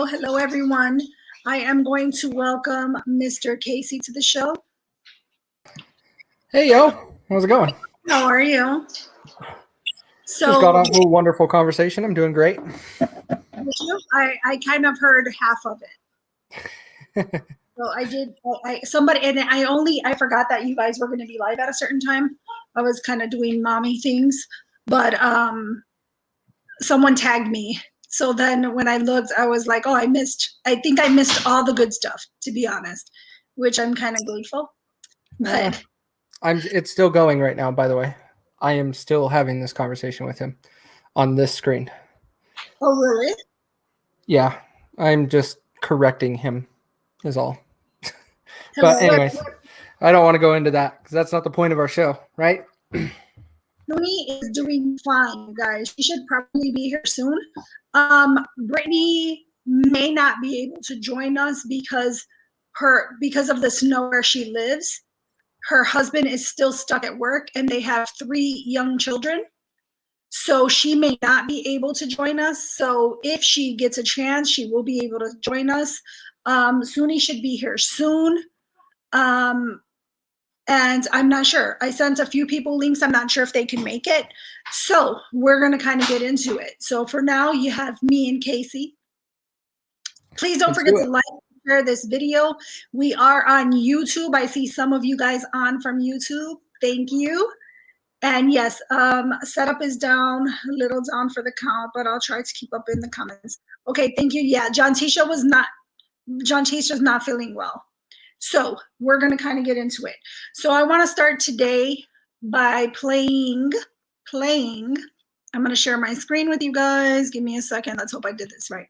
Hello, everyone. I am going to welcome Mr. Casey to the show. Hey, yo. How's it going? How are you? Just got off a wonderful conversation. I'm doing great. I kind of heard half of it. So I did. I forgot that you guys were going to be live at a certain time. I was kind of doing mommy things, but someone tagged me. So then when I looked, I was like, oh, I think I missed all the good stuff, to be honest, which I'm kind of grateful. But it's still going right now, by the way. I am still having this conversation with him on this screen. Oh, really? Yeah. I'm just correcting him is all. But anyways, I don't want to go into that because that's not the point of our show, right? Tony is doing fine, guys. She should probably be here soon. Brittany may not be able to join us because of the snow where she lives. Her husband is still stuck at work and they have 3 young children. So she may not be able to join us. So if she gets a chance, she will be able to join us. Suni should be here soon. And I'm not sure. I sent a few people links. I'm not sure if they can make it. So we're going to kind of get into it. So for now, you have me and Casey. Please don't forget to like and share this video. We are on YouTube. I see some of you guys on from YouTube. Thank you. And yes, setup is down, a little down for the count, but I'll try to keep up in the comments. Okay, thank you. Yeah, John Tisha's not feeling well. So we're going to kind of get into it. So I want to start today by playing. I'm going to share my screen with you guys. Give me a second. Let's hope I did this right.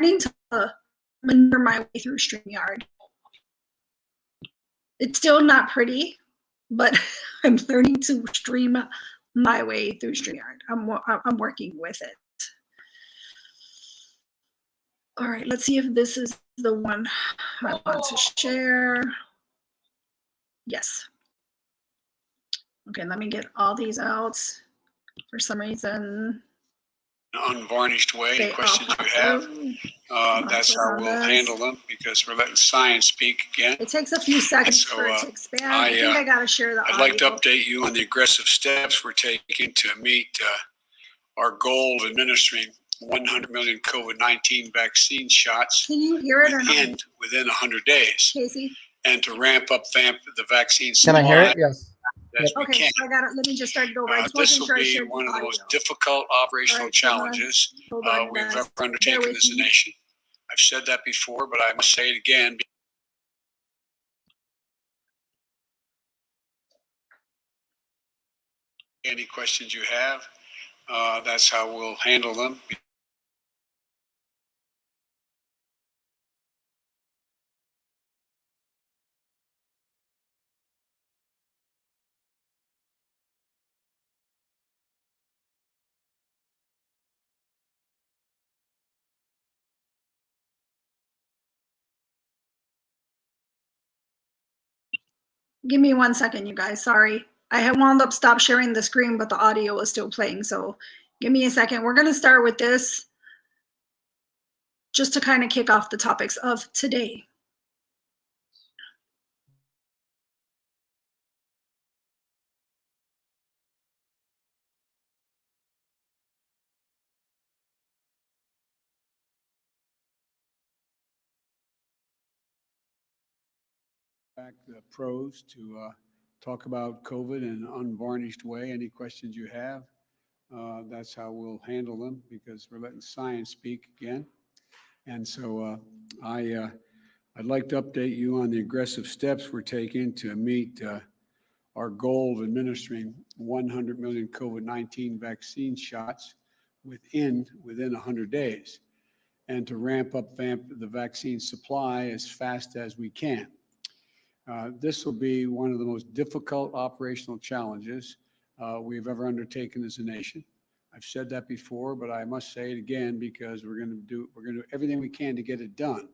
I need to maneuver my way through StreamYard. It's still not pretty, but I'm learning to stream my way through StreamYard. I'm working with it. All right, let's see if this is the one I want to share. Yes. Okay, let me get all these out. For some reason, unvarnished way. Any questions you have, that's how we'll handle them because we're letting science speak again. It takes a few seconds for it to expand. I think I got to share the audio. I'd like to update you on the aggressive steps we're taking to meet our goal of administering 100 million COVID-19 vaccine shots. Can you hear it or not? Within 100 days. Casey? And to ramp up the vaccine supply. Can I hear it? Yes. Okay, so I got it. Let me just start it over. This will be one of the most difficult operational challenges we've ever undertaken as a nation. I've said that before, but I must say it again. Any questions you have, that's how we'll handle them. Give me 1 second, you guys. Sorry. I had wound up stop sharing the screen, but the audio is still playing. So give me a second. We're going to start with this just to kind of kick off the topics of today. Back the pros to talk about COVID in an unvarnished way. Any questions you have, that's how we'll handle them because we're letting science speak again. And so I'd like to update you on the aggressive steps we're taking to meet our goal of administering 100 million COVID-19 vaccine shots within 100 days and to ramp up the vaccine supply as fast as we can. This will be one of the most difficult operational challenges we've ever undertaken as a nation. I've said that before, but I must say it again because we're going to do everything we can to get it done.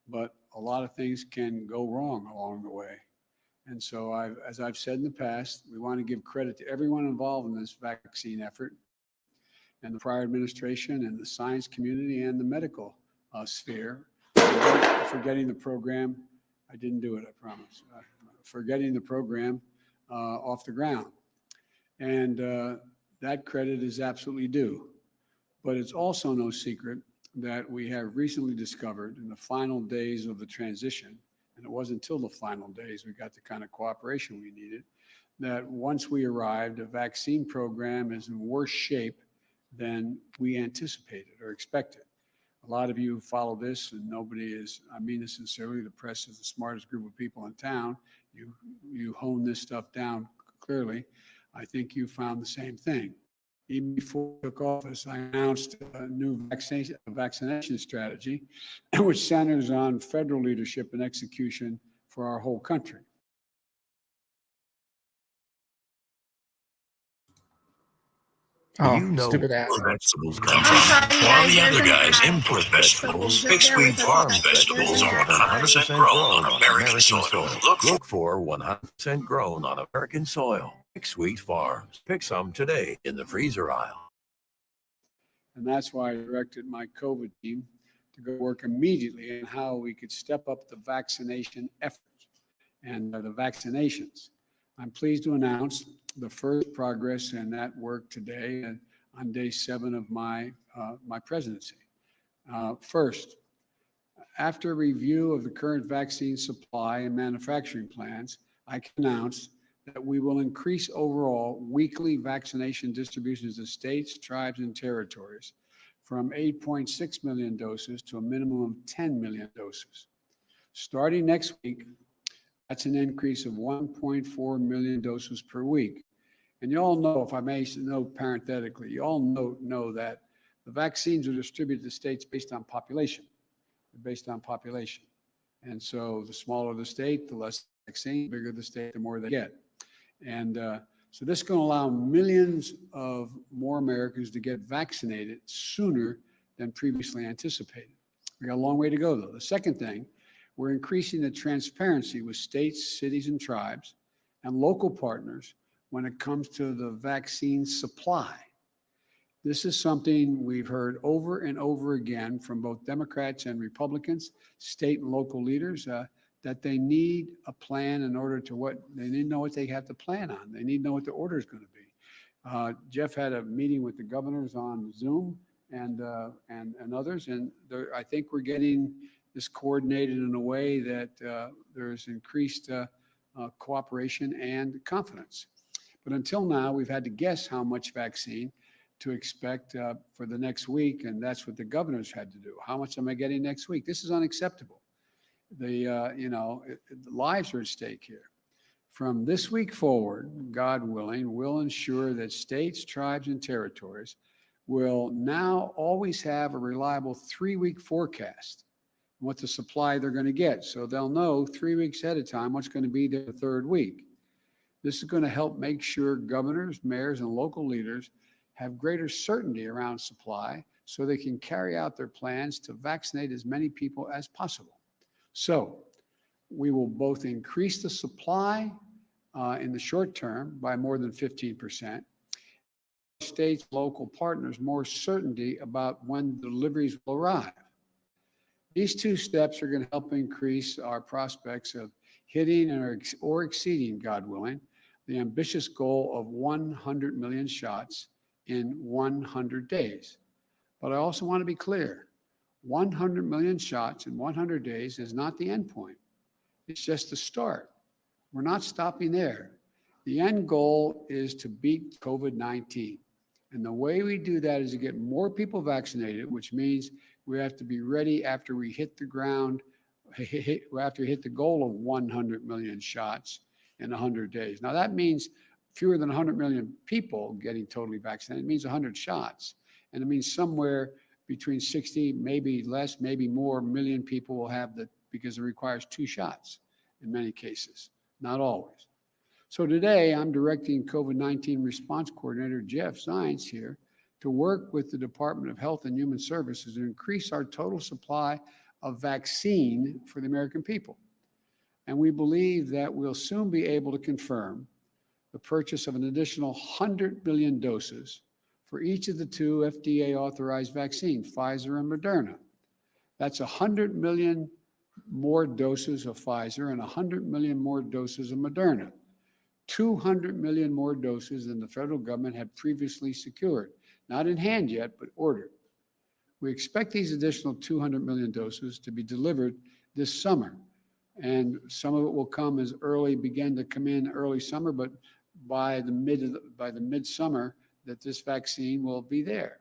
But a lot of things can go wrong along the way. And so as I've said in the past, we want to give credit to everyone involved in this vaccine effort and the prior administration and the science community and the medical sphere, for getting the program. I didn't do it, I promise. For getting the program off the ground. And that credit is absolutely due. But it's also no secret that we have recently discovered in the final days of the transition, and it wasn't until the final days we got the kind of cooperation we needed, that once we arrived, the vaccine program is in worse shape than we anticipated or expected. A lot of you follow this, and nobody is, I mean this sincerely, the press is the smartest group of people in town. You hone this stuff down clearly. I think you found the same thing. Even before I took office, I announced a new vaccination strategy, which centers on federal leadership and execution for our whole country. Oh, You know stupid ass. where vegetables come I'm from. sorry, While guys, the there's other an guys ad. import vegetables, So Big just bear Sweet with us. Farms There's vegetables an are ad. 100% grown on American soil. Look for 100% grown on American soil. Big Sweet Farms. Pick some today in the freezer aisle. And that's why I directed my COVID team to go work immediately on how we could step up the vaccination efforts and the vaccinations. I'm pleased to announce the first progress in that work today on day 7 of my presidency. First, after review of the current vaccine supply and manufacturing plans, I can announce that we will increase overall weekly vaccination distributions to states, tribes, and territories from 8.6 million doses to a minimum of 10 million doses. Starting next week, that's an increase of 1.4 million doses per week. And you all know, if I may note parenthetically, you all know that the vaccines are distributed to states based on population. They're based on population. And so the smaller the state, the less vaccine, the bigger the state, the more they get. And so this is going to allow millions of more Americans to get vaccinated sooner than previously anticipated. We got a long way to go, though. The second thing, we're increasing the transparency with states, cities, and tribes and local partners when it comes to the vaccine supply. This is something we've heard over and over again from both Democrats and Republicans, state and local leaders, that they need a plan in order to they need to know what they have to plan on. They need to know what the order is going to be. Jeff had a meeting with the governors on Zoom and others, and I think we're getting this coordinated in a way that there's increased cooperation and confidence. But until now, we've had to guess how much vaccine to expect for the next week, and that's what the governors had to do. How much am I getting next week? This is unacceptable. The lives are at stake here. From this week forward, God willing, we'll ensure that states, tribes, and territories will now always have a reliable 3-week forecast what the supply they're going to get. So they'll know 3 weeks ahead of time what's going to be their 3rd week. This is going to help make sure governors, mayors, and local leaders have greater certainty around supply so they can carry out their plans to vaccinate as many people as possible. So we will both increase the supply in the short term by more than 15%. States, local partners, more certainty about when deliveries will arrive. These 2 steps are going to help increase our prospects of hitting or exceeding, God willing, the ambitious goal of 100 million shots in 100 days. But I also want to be clear, 100 million shots in 100 days is not the end point. It's just the start. We're not stopping there. The end goal is to beat COVID-19. And the way we do that is to get more people vaccinated, which means we have to be ready after we hit the ground, after we hit the goal of 100 million shots in 100 days. Now that means fewer than 100 million people getting totally vaccinated. It means 100 shots. And it means somewhere between 60, maybe less, maybe more million people will have because it requires 2 shots in many cases, not always. So today I'm directing COVID-19 response coordinator Jeff Zients here to work with the Department of Health and Human Services to increase our total supply of vaccine for the American people. And we believe that we'll soon be able to confirm the purchase of an additional 100 million doses for each of the 2 FDA-authorized vaccines, Pfizer and Moderna. That's 100 million more doses of Pfizer and 100 million more doses of Moderna. 200 million more doses than the federal government had previously secured. Not in hand yet, but ordered. We expect these additional 200 million doses to be delivered this summer. And some of it will come as begin to come in early summer, but by the midsummer that this vaccine will be there.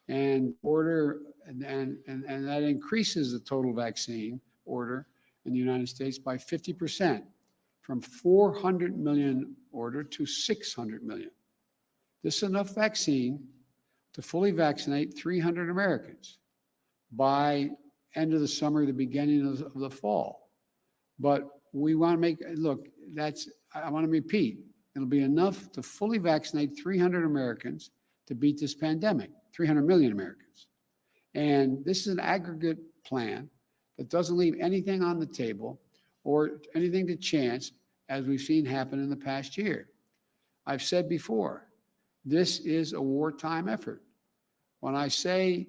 And that increases the total vaccine order in the United States by 50%, from 400 million order to 600 million. This is enough vaccine to fully vaccinate 300 Americans by end of the summer, the beginning of the fall. But we want to I want to repeat, it'll be enough to fully vaccinate 300 Americans to beat this pandemic, 300 million Americans. And this is an aggregate plan that doesn't leave anything on the table or anything to chance, as we've seen happen in the past year. I've said before, this is a wartime effort. When I say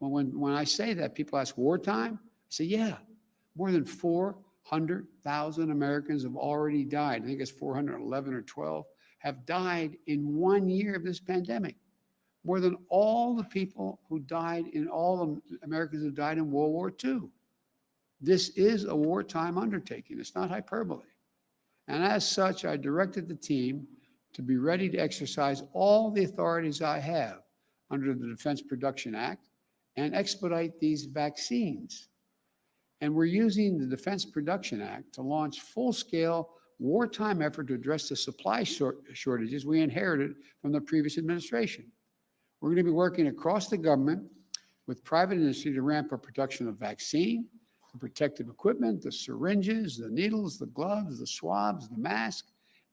that, people ask, wartime? I say, yeah, more than 400,000 Americans have already died. I think it's 411 or 12 have died in 1 year of this pandemic. More than all the people who died all the Americans who died in World War II. This is a wartime undertaking. It's not hyperbole. And as such, I directed the team to be ready to exercise all the authorities I have under the Defense Production Act and expedite these vaccines. And we're using the Defense Production Act to launch full-scale wartime effort to address the supply shortages we inherited from the previous administration. We're going to be working across the government with private industry to ramp up production of vaccine, the protective equipment, the syringes, the needles, the gloves, the swabs, the mask.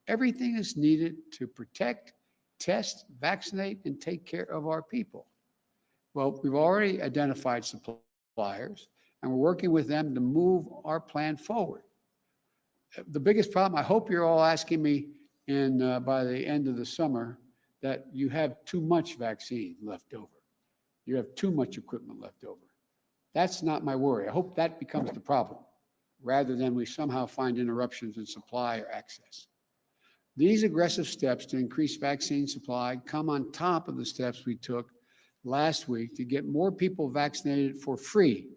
Everything is needed to protect, test, vaccinate, and take care of our people. Well, we've already identified suppliers, and we're working with them to move our plan forward. The biggest problem, I hope you're all asking me by the end of the summer, that you have too much vaccine left over. You have too much equipment left over. That's not my worry. I hope that becomes the problem, rather than we somehow find interruptions in supply or access. These aggressive steps to increase vaccine supply come on top of the steps we took last week to get more people vaccinated for free,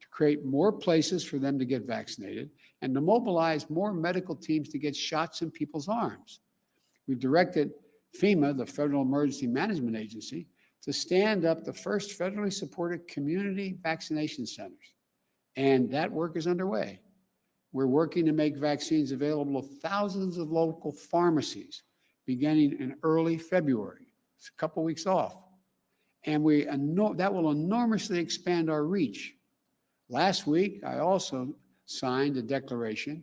to create more places for them to get vaccinated, and to mobilize more medical teams to get shots in people's arms. We've directed FEMA, the Federal Emergency Management Agency, to stand up the first federally supported community vaccination centers. And that work is underway. We're working to make vaccines available to thousands of local pharmacies beginning in early February. It's a couple weeks off. And that will enormously expand our reach. Last week, I also signed a declaration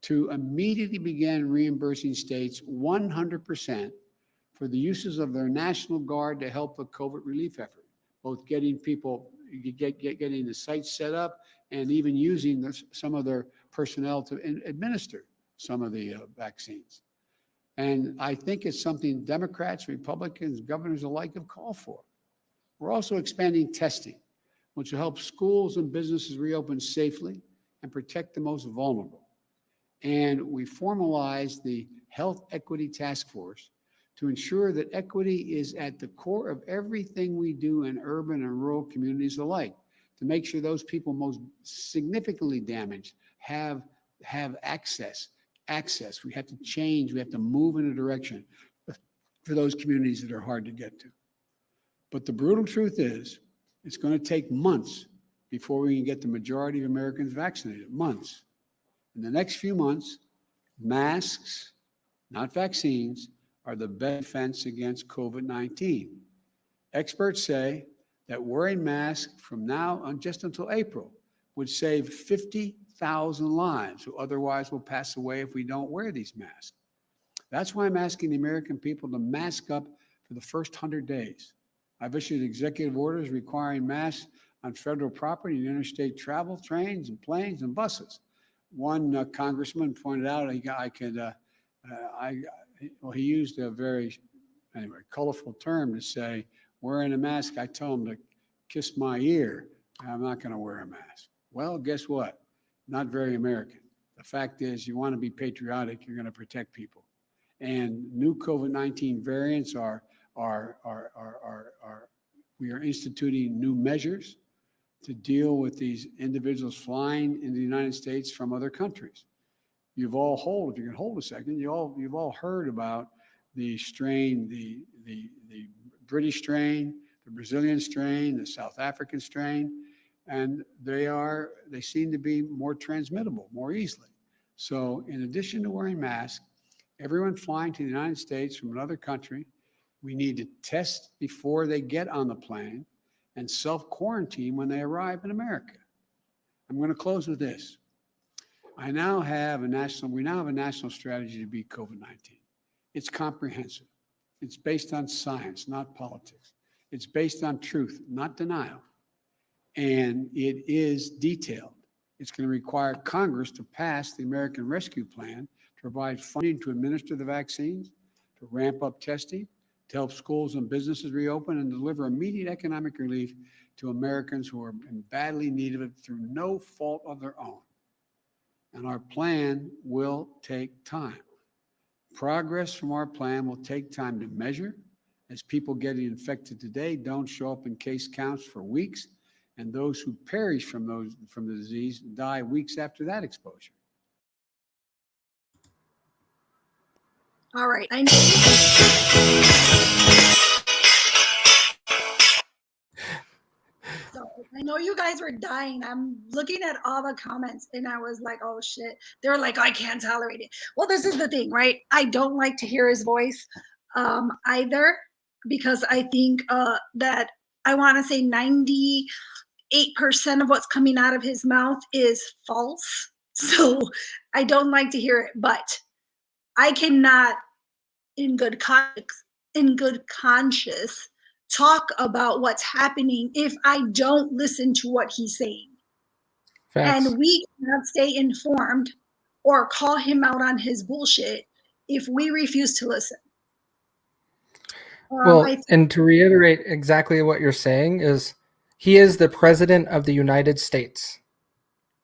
to immediately begin reimbursing states 100% for the uses of their National Guard to help the COVID relief effort, both getting people, getting the sites set up and even using some of their personnel to administer some of the vaccines. And I think it's something Democrats, Republicans, governors alike have called for. We're also expanding testing, which will help schools and businesses reopen safely and protect the most vulnerable. And we formalized the Health Equity Task Force to ensure that equity is at the core of everything we do in urban and rural communities alike, to make sure those people most significantly damaged have access. We have to change, we have to move in a direction for those communities that are hard to get to. But the brutal truth is, it's going to take months before we can get the majority of Americans vaccinated, months. In the next few months, masks, not vaccines, are the best defense against COVID-19. Experts say that wearing masks from now on just until April would save 50,000 lives who otherwise will pass away if we don't wear these masks. That's why I'm asking the American people to mask up for the first 100 days. I've issued executive orders requiring masks on federal property and interstate travel, trains and planes and buses. One congressman pointed out he used a very, colorful term to say, wearing a mask, I tell him to kiss my ear. I'm not going to wear a mask. Well, guess what? Not very American. The fact is, you want to be patriotic, you're going to protect people. And new COVID-19 variants we are instituting new measures to deal with these individuals flying into the United States from other countries. If you can hold a second, you've all heard about the strain, the British strain, the Brazilian strain, the South African strain, and they seem to be more transmittable more easily. So in addition to wearing masks, everyone flying to the United States from another country, we need to test before they get on the plane and self-quarantine when they arrive in America. I'm going to close with this. We now have a national strategy to beat COVID-19. It's comprehensive. It's based on science, not politics. It's based on truth, not denial. And it is detailed. It's going to require Congress to pass the American Rescue Plan to provide funding to administer the vaccines, to ramp up testing, to help schools and businesses reopen, and deliver immediate economic relief to Americans who are in badly need of it through no fault of their own. And our plan will take time. Progress from our plan will take time to measure, as people getting infected today don't show up in case counts for weeks, and those who perish from the disease die weeks after that exposure. All right. I know you guys were dying. I'm looking at all the comments and I was like, oh shit. They were like, I can't tolerate it. Well, this is the thing, right? I don't like to hear his voice either, because I think that I want to say 98% of what's coming out of his mouth is false. So I don't like to hear it, but I cannot in good conscience talk about what's happening if I don't listen to what he's saying. Facts. And we cannot stay informed or call him out on his bullshit if we refuse to listen. Well, and to reiterate exactly what you're saying is, he is the president of the United States.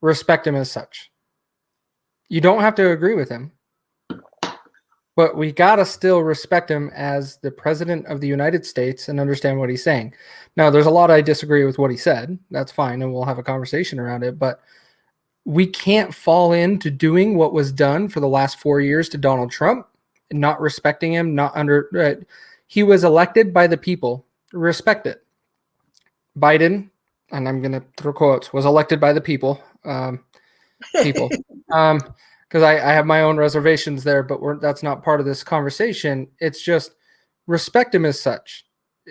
Respect him as such. You don't have to agree with him, but we gotta still respect him as the president of the United States and understand what he's saying. Now, there's a lot I disagree with what he said. That's fine, and we'll have a conversation around it, but we can't fall into doing what was done for the last 4 years to Donald Trump, and not respecting him, he was elected by the people. Respect it. Biden, and I'm going to throw quotes, was elected by the people. Because I have my own reservations there, but that's not part of this conversation. It's just respect him as such.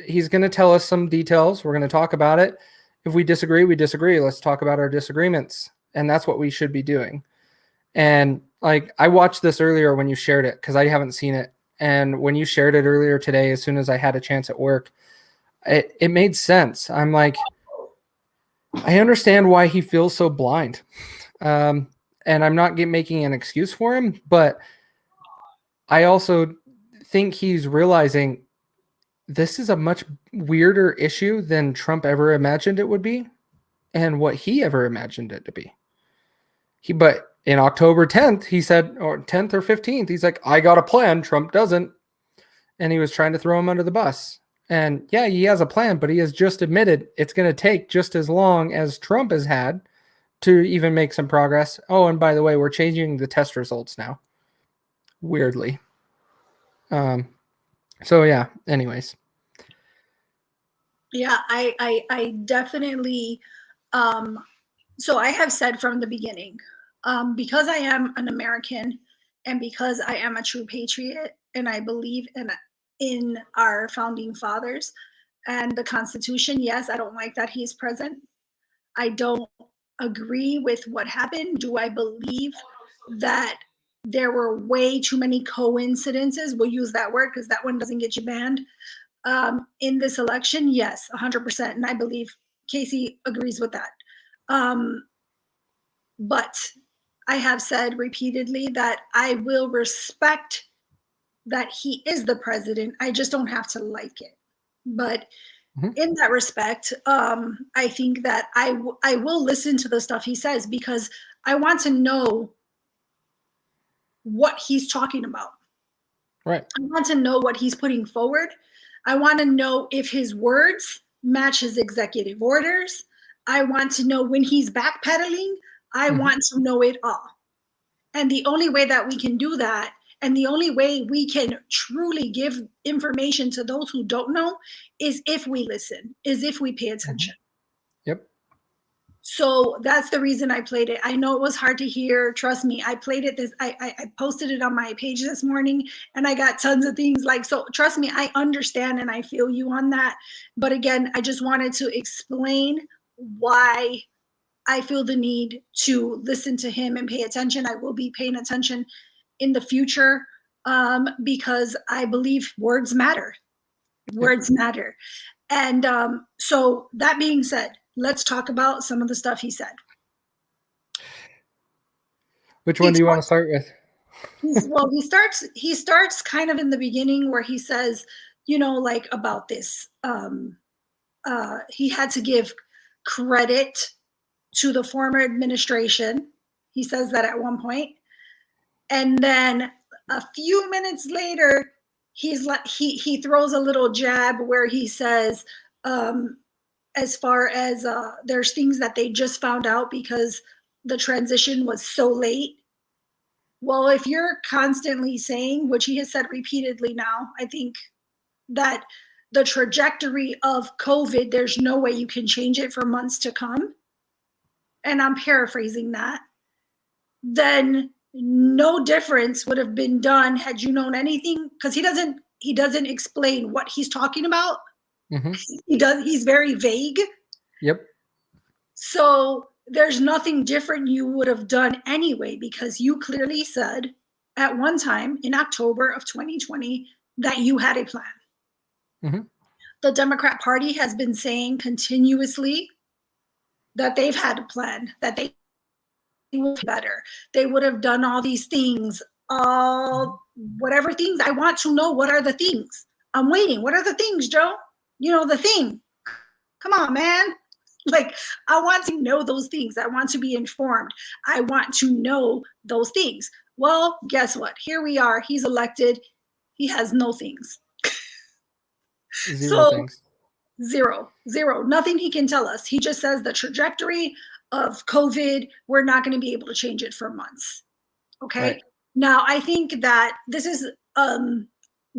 He's going to tell us some details. We're going to talk about it. If we disagree, we disagree. Let's talk about our disagreements. And that's what we should be doing. And like, I watched this earlier when you shared it, because I haven't seen it. And when you shared it earlier today, as soon as I had a chance at work, it made sense. I'm like, I understand why he feels so blind. And I'm not making an excuse for him, but I also think he's realizing this is a much weirder issue than Trump ever imagined it would be, and what he ever imagined it to be. But in October 10th, he said, or 10th or 15th, he's like, I got a plan. Trump doesn't. And he was trying to throw him under the bus. And yeah, he has a plan, but he has just admitted it's going to take just as long as Trump has had to even make some progress. Oh, and by the way, we're changing the test results now. Weirdly. So yeah, anyways. Yeah, I definitely, so I have said from the beginning, because I am an American and because I am a true patriot and I believe in our founding fathers and the Constitution, yes, I don't like that he's present. I don't agree with what happened. Do I believe that there were way too many coincidences? We'll use that word because that one doesn't get you banned. In this election, yes, 100%. And I believe Casey agrees with that. But I have said repeatedly that I will respect that he is the president. I just don't have to like it. But in that respect, I think that I will listen to the stuff he says because I want to know what he's talking about. Right. I want to know what he's putting forward. I want to know if his words match his executive orders. I want to know when he's backpedaling. I want to know it all. And the only way that we can do that, and the only way we can truly give information to those who don't know, is if we listen, is if we pay attention. Yep. So that's the reason I played it. I know it was hard to hear. Trust me, I played it. I posted it on my page this morning, and I got tons of things like, so trust me, I understand and I feel you on that. But again, I just wanted to explain why I feel the need to listen to him and pay attention. I will be paying attention in the future because I believe words matter. Words matter. And so that being said, let's talk about some of the stuff he said. Which one do you want to start with? Well, he starts kind of in the beginning where he says, you know, like about this. He had to give credit to the former administration. He says that at one point. And then a few minutes later, he throws a little jab where he says, as far as there's things that they just found out because the transition was so late. Well, if you're constantly saying, which he has said repeatedly now, I think that the trajectory of COVID, there's no way you can change it for months to come, and I'm paraphrasing that, then no difference would have been done had you known anything, because he doesn't explain what he's talking about. He's very vague. Yep. So there's nothing different you would have done anyway, because you clearly said at one time in October of 2020 that you had a plan. The Democrat Party has been saying continuously that they've had a plan, that they would be better. They would have done all these things, whatever things. I want to know, what are the things? I'm waiting. What are the things, Joe? You know, the thing. Come on, man. Like, I want to know those things. I want to be informed. I want to know those things. Well, guess what? Here we are. He's elected. He has no things. Zero things. Zero. Nothing he can tell us. He just says the trajectory of COVID, we're not going to be able to change it for months. Okay. Right. Now, I think that this is,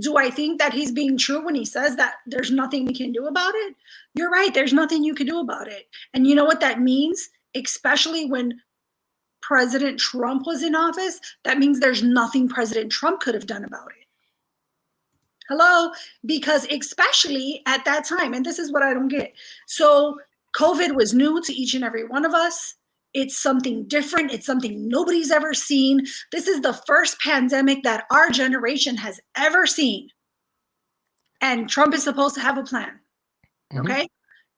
do I think that he's being true when he says that there's nothing we can do about it? You're right. There's nothing you can do about it. And you know what that means? Especially when President Trump was in office, that means there's nothing President Trump could have done about it. Hello? Because especially at that time, and this is what I don't get. So COVID was new to each and every one of us. It's something different. It's something nobody's ever seen. This is the first pandemic that our generation has ever seen. And Trump is supposed to have a plan. Okay?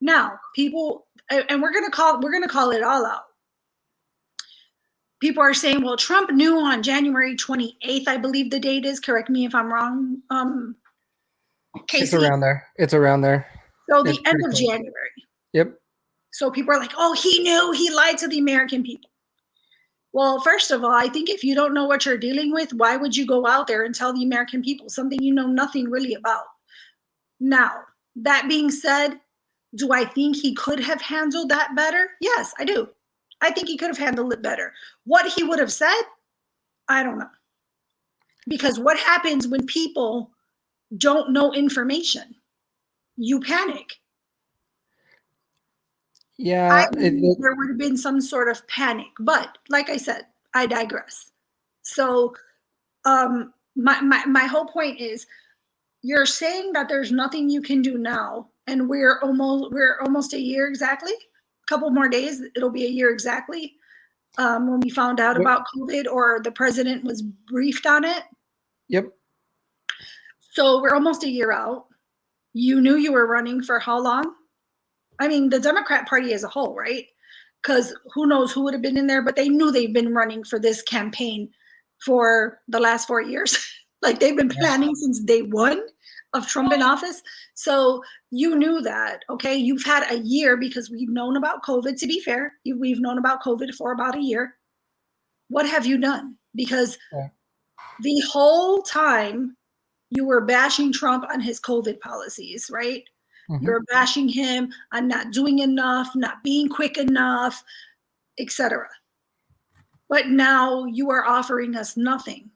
Now, people, and we're gonna call it all out. People are saying, well, Trump knew on January 28th, I believe the date is. Correct me if I'm wrong. Casey. It's around there. So the end of January. Yep. So people are like, oh, he knew, he lied to the American people. Well, first of all, I think if you don't know what you're dealing with, why would you go out there and tell the American people something you know nothing really about? Now, that being said, do I think he could have handled that better? Yes, I do. I think he could have handled it better. What he would have said, I don't know. Because what happens when people don't know information? You panic. Yeah. There would have been some sort of panic. But like I said, I digress. So my whole point is, you're saying that there's nothing you can do now, and we're almost a year exactly. A couple more days, it'll be a year exactly when we found out about COVID, or the president was briefed on it. Yep. So we're almost a year out. You knew you were running for how long? I mean, the Democrat Party as a whole, right? Because who knows who would have been in there, but they knew they've been running for this campaign for the last 4 years. Like, they've been planning since day one of Trump in office. So you knew that, okay? You've had a year because we've known about COVID, to be fair. We've known about COVID for about a year. What have you done? Because Yeah. the whole time you were bashing Trump on his COVID policies, right? Mhm. You're bashing him on not doing enough, not being quick enough, etc. But now you are offering us nothing.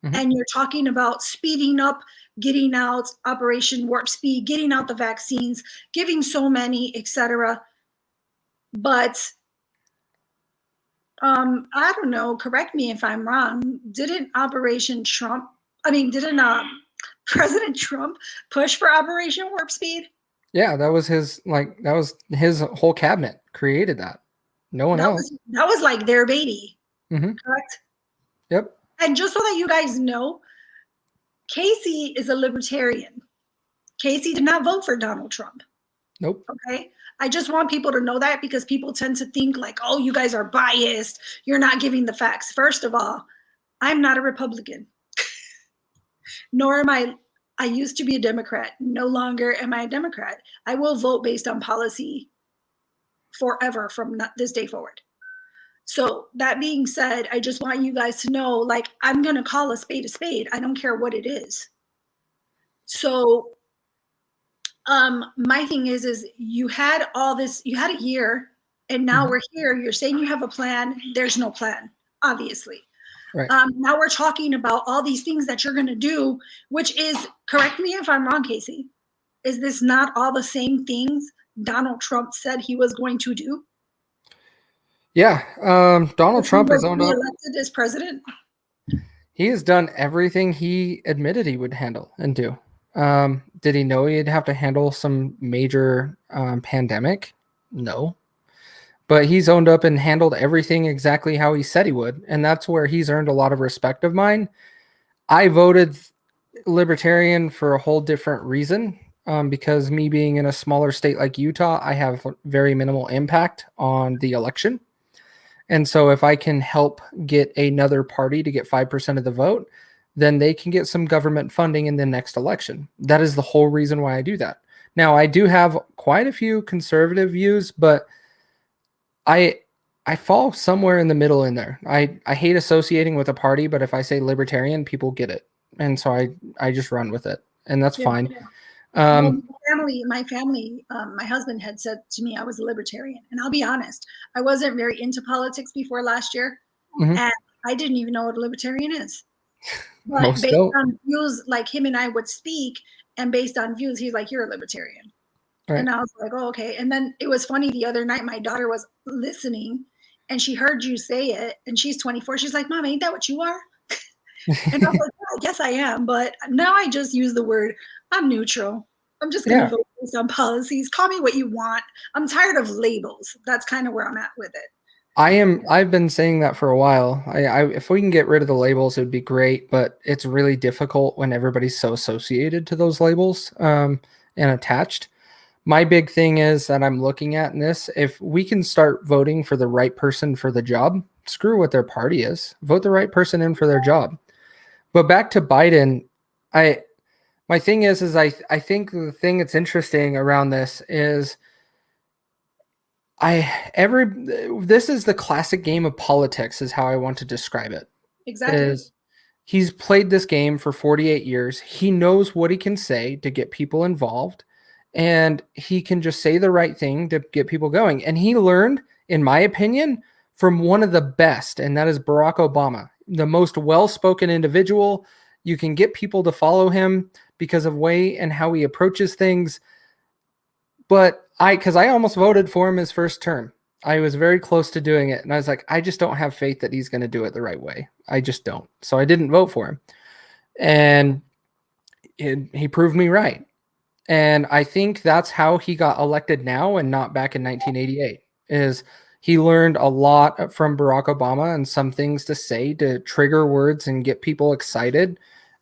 Mhm. And you're talking about speeding up, getting out Operation Warp Speed, getting out the vaccines, giving so many, etc. But I don't know, correct me if I'm wrong, didn't President Trump push for Operation Warp Speed? Yeah, that was his whole cabinet created that. No one else. That was like their baby, Mhm. correct? Yep. And just so that you guys know, Casey is a libertarian. Casey did not vote for Donald Trump. Nope. Okay. I just want people to know that, because people tend to think like, oh, you guys are biased. You're not giving the facts. First of all, I'm not a Republican, nor am I. I used to be a Democrat. No longer am I a Democrat. I will vote based on policy forever from this day forward. So that being said, I just want you guys to know, like, I'm going to call a spade a spade. I don't care what it is. So my thing is you had all this, you had a year, and now we're here. You're saying you have a plan. There's no plan, obviously. Right. Now we're talking about all these things that you're going to do, which is, correct me if I'm wrong, Casey, is this not all the same things Donald Trump said he was going to do? Yeah. Donald Trump is owned up. Elected as president. He has done everything he admitted he would handle and do. Did he know he'd have to handle some major pandemic? No. But he's owned up and handled everything exactly how he said he would. And that's where he's earned a lot of respect of mine. I voted libertarian for a whole different reason, because me being in a smaller state like Utah, I have very minimal impact on the election. And so if I can help get another party to get 5% of the vote, then they can get some government funding in the next election. That is the whole reason why I do that. Now, I do have quite a few conservative views, but I fall somewhere in the middle in there. I hate associating with a party, but if I say libertarian, people get it. And so I just run with it, and that's fine. Well, my family, my husband had said to me I was a libertarian, and I'll be honest, I wasn't very into politics before last year, and I didn't even know what a libertarian is. But Most based don't. on views, like him and I would speak, and based on views, he's like, "You're a libertarian," Right. and I was like, "Oh, okay." And then it was funny, the other night, my daughter was listening, and she heard you say it, and she's 24. She's like, "Mom, ain't that what you are?" And I was like, "Yeah, I guess I am," but now I just use the word, I'm neutral. I'm just going to vote based on policies. Call me what you want. I'm tired of labels. That's kind of where I'm at with it. I've been saying that for a while. If we can get rid of the labels, it would be great, but it's really difficult when everybody's so associated to those labels and attached. My big thing is that I'm looking at in this, if we can start voting for the right person for the job, screw what their party is. Vote the right person in for their job. But back to Biden, my thing is I think the thing that's interesting around this is this is the classic game of politics, is how I want to describe it. Exactly. He's played this game for 48 years. He knows what he can say to get people involved, and he can just say the right thing to get people going. And he learned, in my opinion, from one of the best, and that is Barack Obama, the most well-spoken individual. You can get people to follow him because of way and how he approaches things. But because I almost voted for him his first term. I was very close to doing it. And I was like, I just don't have faith that he's going to do it the right way. I just don't. So I didn't vote for him. And he proved me right. And I think that's how he got elected now and not back in 1988, is he learned a lot from Barack Obama and some things to say to trigger words and get people excited,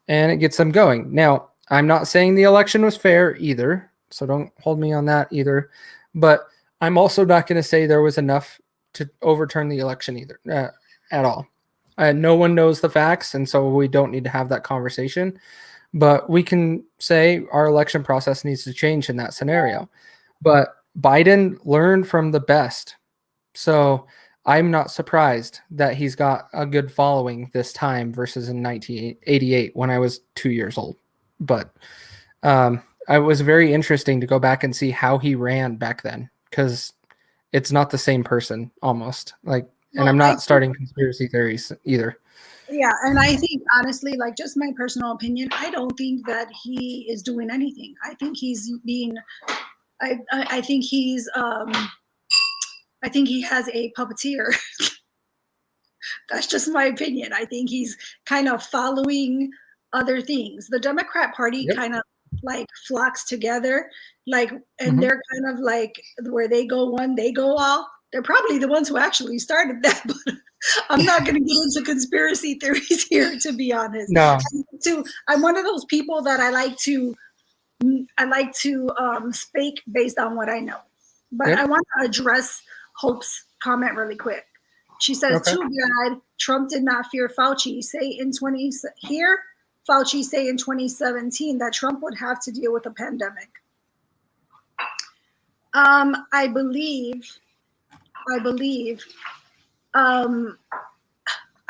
and it gets them going. Now, I'm not saying the election was fair either, so don't hold me on that either. But I'm also not going to say there was enough to overturn the election either, at all. No one knows the facts, and so we don't need to have that conversation. But we can say our election process needs to change in that scenario. But Biden learned from the best. So I'm not surprised that he's got a good following this time versus in 1988 when I was 2 years old. But it was very interesting to go back and see how he ran back then, because it's not the same person almost. Like, and Well, I'm I not think- starting conspiracy theories either. Yeah, and I think honestly, like just my personal opinion, I don't think that he is doing anything. I think he's being, I think he's, I think he has a puppeteer. That's just my opinion. I think he's kind of following other things. The Democrat Party Yep. kind of like flocks together, like, and Mhm. they're kind of like where they go one, they go all. They're probably the ones who actually started that, but I'm not going to get into conspiracy theories here, to be honest. No. I'm one of those people that I like to speak based on what I know. But Yep. I want to address Hope's comment really quick. She says, Okay. "Too bad Trump did not fear Fauci. Fauci say in 2017 that Trump would have to deal with a pandemic." I believe. I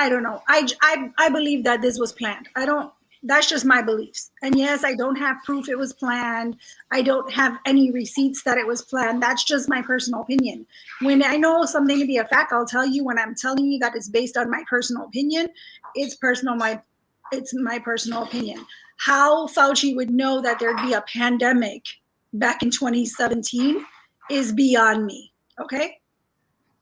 don't know. I believe that this was planned. I don't. That's just my beliefs. And yes, I don't have proof it was planned. I don't have any receipts that it was planned. That's just my personal opinion. When I know something to be a fact, I'll tell you. When I'm telling you that it's based on my personal opinion, it's my personal opinion. How Fauci would know that there'd be a pandemic back in 2017 is beyond me. Okay.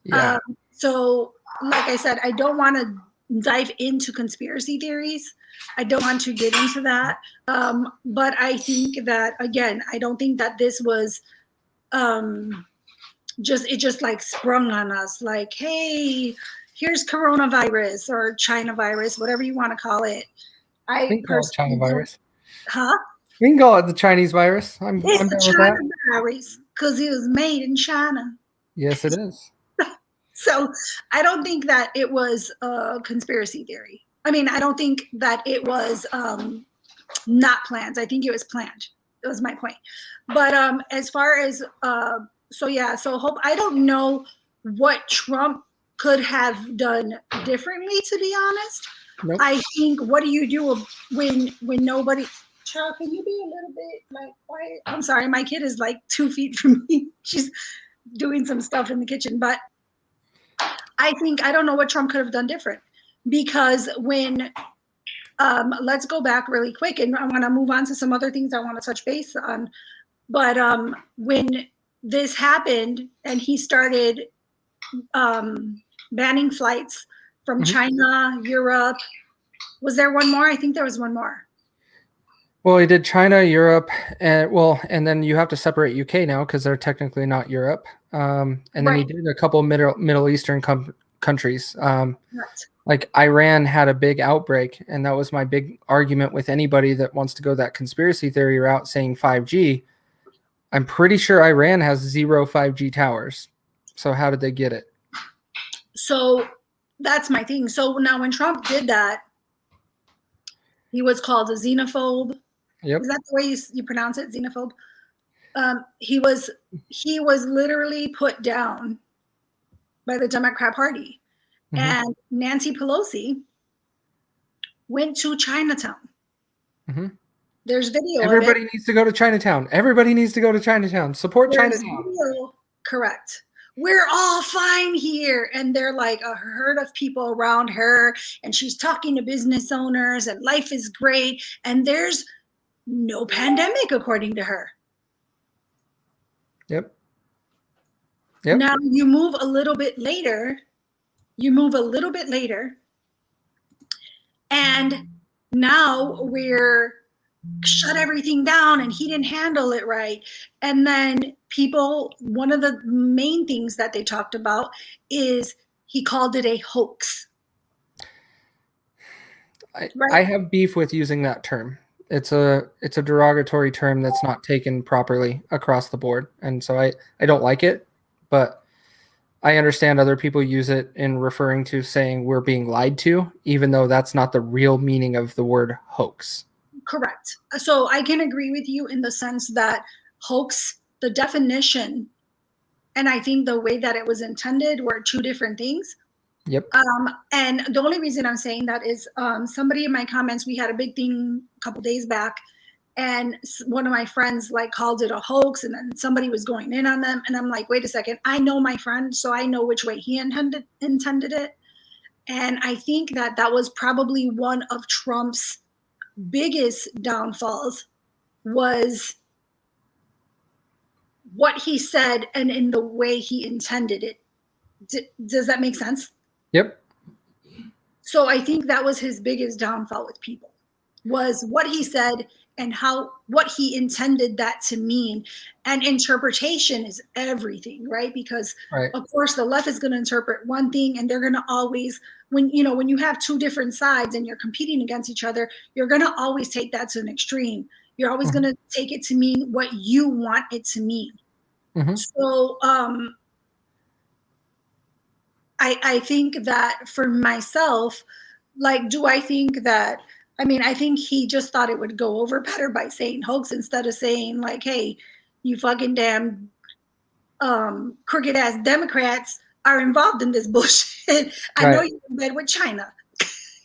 Yeah. So, like I said, I don't want to dive into conspiracy theories. I don't want to get into that. But I think that, again, I don't think that this was just like sprung on us like, hey, here's coronavirus or China virus, whatever you want to call it. we can call it China virus. Huh? We can call it the Chinese virus. I'm It's down the with China that. virus because it was made in China. Yes, it is. So I don't think that it was a conspiracy theory. I mean, I don't think that it was not planned. I think it was planned. That was my point. But as far as so Hope, I don't know what Trump could have done differently, to be honest. Nope. I think, what do you do when nobody? Child, can you be a little bit like quiet? I'm sorry, my kid is like 2 feet from me. She's doing some stuff in the kitchen, but I think, I don't know what Trump could have done different, because when let's go back really quick, and I want to move on to some other things I want to touch base on. But when this happened and he started banning flights from China, Europe, was there one more? I think there was one more. Well, he did China, Europe, and then you have to separate UK now because they're technically not Europe. And then he Right. did a couple Middle Eastern countries. Right. Like Iran had a big outbreak, and that was my big argument with anybody that wants to go that conspiracy theory route saying 5G. I'm pretty sure Iran has 0 5G towers. So how did they get it? So that's my thing. So now when Trump did that, he was called a xenophobe. Yep. Is that the way you pronounce it, xenophobe? He was literally put down by the Democrat Party. Mhm. And Nancy Pelosi went to Chinatown. Mhm. There's video Everybody of it. needs to go to Chinatown. Everybody needs to go to Chinatown. Support There's Chinatown. video, correct. We're all fine here. And they're like a herd of people around her. And she's talking to business owners and life is great. And there's no pandemic, according to her. Yep. Now you move a little bit later. And now we're shut everything down and he didn't handle it right. And then one of the main things that they talked about is he called it a hoax. I have beef with using that term. It's a derogatory term that's not taken properly across the board. And so I don't like it, but I understand other people use it in referring to saying we're being lied to, even though that's not the real meaning of the word hoax. Correct. So I can agree with you in the sense that hoax, the definition, and I think the way that it was intended were two different things. Yep. And the only reason I'm saying that is somebody in my comments, we had a big thing a couple days back, and one of my friends like called it a hoax, and then somebody was going in on them, and I'm like, wait a second, I know my friend, so I know which way he intended it. And I think that that was probably one of Trump's biggest downfalls, was what he said and in the way he intended it. Does that make sense? Yep. So I think that was his biggest downfall with people, was what he said and what he intended that to mean. And interpretation is everything, right? Because Right. of course the left is going to interpret one thing, and they're going to always, when you have two different sides and you're competing against each other, you're going to always take that to an extreme. You're always Mhm. going to take it to mean what you want it to mean. Mhm. So I think that for myself, like, do I think that, I think he just thought it would go over better by saying hoax instead of saying like, hey, you fucking damn crooked ass Democrats are involved in this bullshit. I know Right. you're in bed with China.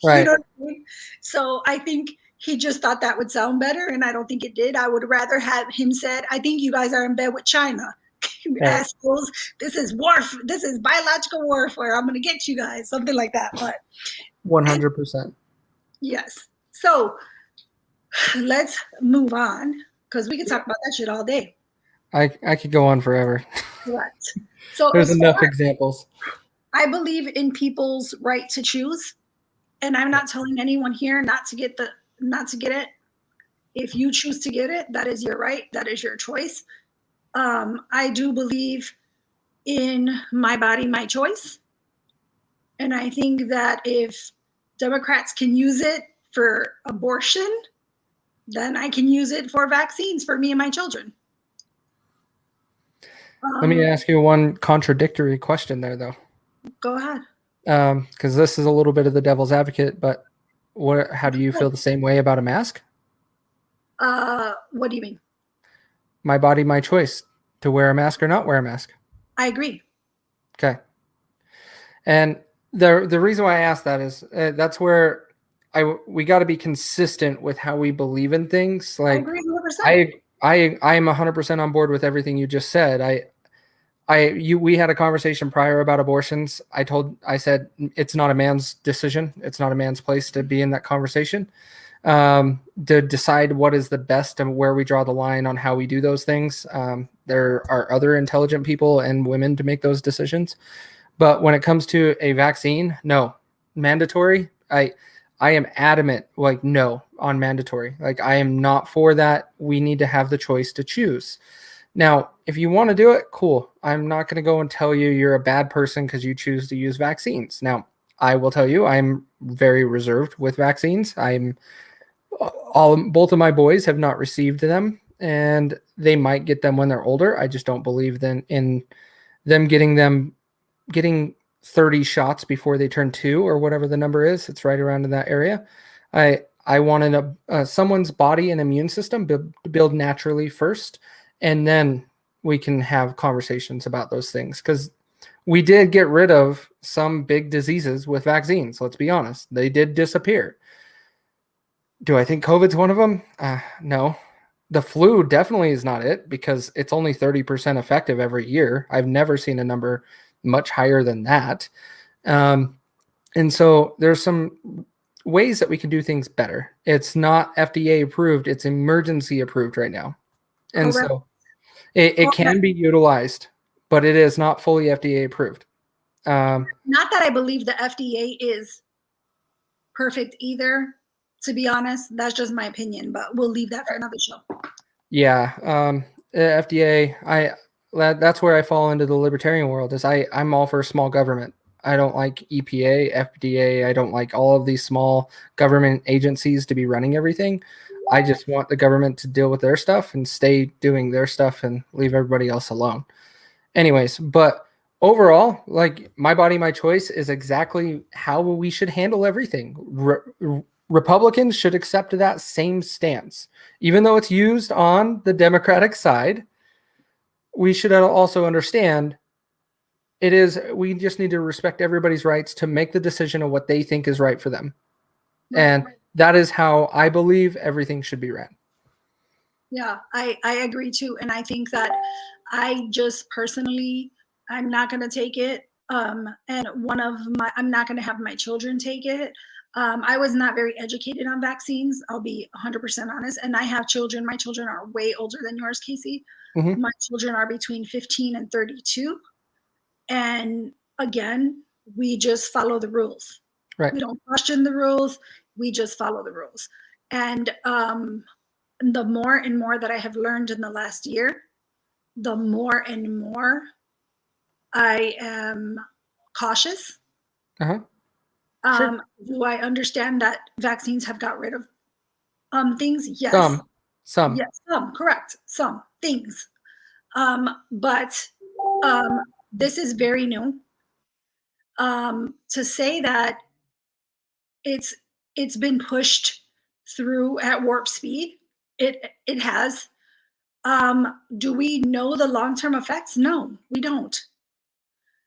Right. You know what I mean? So I think he just thought that would sound better, and I don't think it did. I would rather have him said, I think you guys are in bed with China. You Right. assholes. This is warfare. This is biological warfare. I'm gonna get you guys. Something like that. But 100%. yes. So let's move on, because we could talk about that shit all day. I could go on forever. Correct. So There's as enough far- examples. I believe in people's right to choose, and I'm not telling anyone here not to get it. If you choose to get it, that is your right. That is your choice. I do believe in my body, my choice, and I think that if Democrats can use it for abortion, then I can use it for vaccines for me and my children. Let me ask you one contradictory question there, though. Go ahead. Because this is a little bit of the devil's advocate, but how do you feel the same way about a mask? What do you mean? My body, my choice to wear a mask or not wear a mask. I agree. Okay. And the reason why I ask that is that's where we got to be consistent with how we believe in things. I Like agree 100%. I am 100% on board with everything you just said. We had a conversation prior about abortions. I said it's not a man's decision. It's not a man's place to be in that conversation. To decide what is the best and where we draw the line on how we do those things. There are other intelligent people and women to make those decisions. But when it comes to a vaccine, no. Mandatory, I am adamant, like, no on mandatory. Like, I am not for that. We need to have the choice to choose. Now, if you want to do it, cool. I'm not going to go and tell you you're a bad person because you choose to use vaccines. Now, I will tell you I'm very reserved with vaccines. Both of my boys have not received them, and they might get them when they're older. I just don't believe in them getting 30 shots before they turn 2 or whatever the number is. It's right around in that area. I wanted someone's body and immune system build naturally first, and then we can have conversations about those things, because we did get rid of some big diseases with vaccines. Let's be honest. They did disappear. Do I think COVID's one of them? No. The flu definitely is not it, because it's only 30% effective every year. I've never seen a number much higher than that. And so there's some ways that we can do things better. It's not FDA approved. It's emergency approved right now. And Correct. so it can be utilized, but it is not fully FDA approved. Not that I believe the FDA is perfect either, to be honest. That's just my opinion, but we'll leave that for another show. Yeah. FDA, that's where I fall into the libertarian world. Is I'm all for small government. I don't like EPA, FDA. I don't like all of these small government agencies to be running everything. I just want the government to deal with their stuff and stay doing their stuff and leave everybody else alone. Anyways, but overall, like, my body, my choice is exactly how we should handle everything. Republicans should accept that same stance. Even though it's used on the Democratic side, we should also understand we just need to respect everybody's rights to make the decision of what they think is right for them. Right. And that is how I believe everything should be ran. Yeah, I agree too. And I think that I just personally, I'm not going to take it. And I'm not going to have my children take it. I was not very educated on vaccines. I'll be 100% honest. And I have children. My children are way older than yours, Casey. Mm-hmm. My children are between 15 and 32. And again, we just follow the rules. Right. We don't question the rules. We just follow the rules. And the more and more that I have learned in the last year, the more and more I am cautious. Uh-huh. Sure. Do I understand that vaccines have got rid of things? Yes. Some. Yes, some, correct. Some things. But this is very new. To say that it's been pushed through at warp speed, it has. Do we know the long-term effects? No, we don't.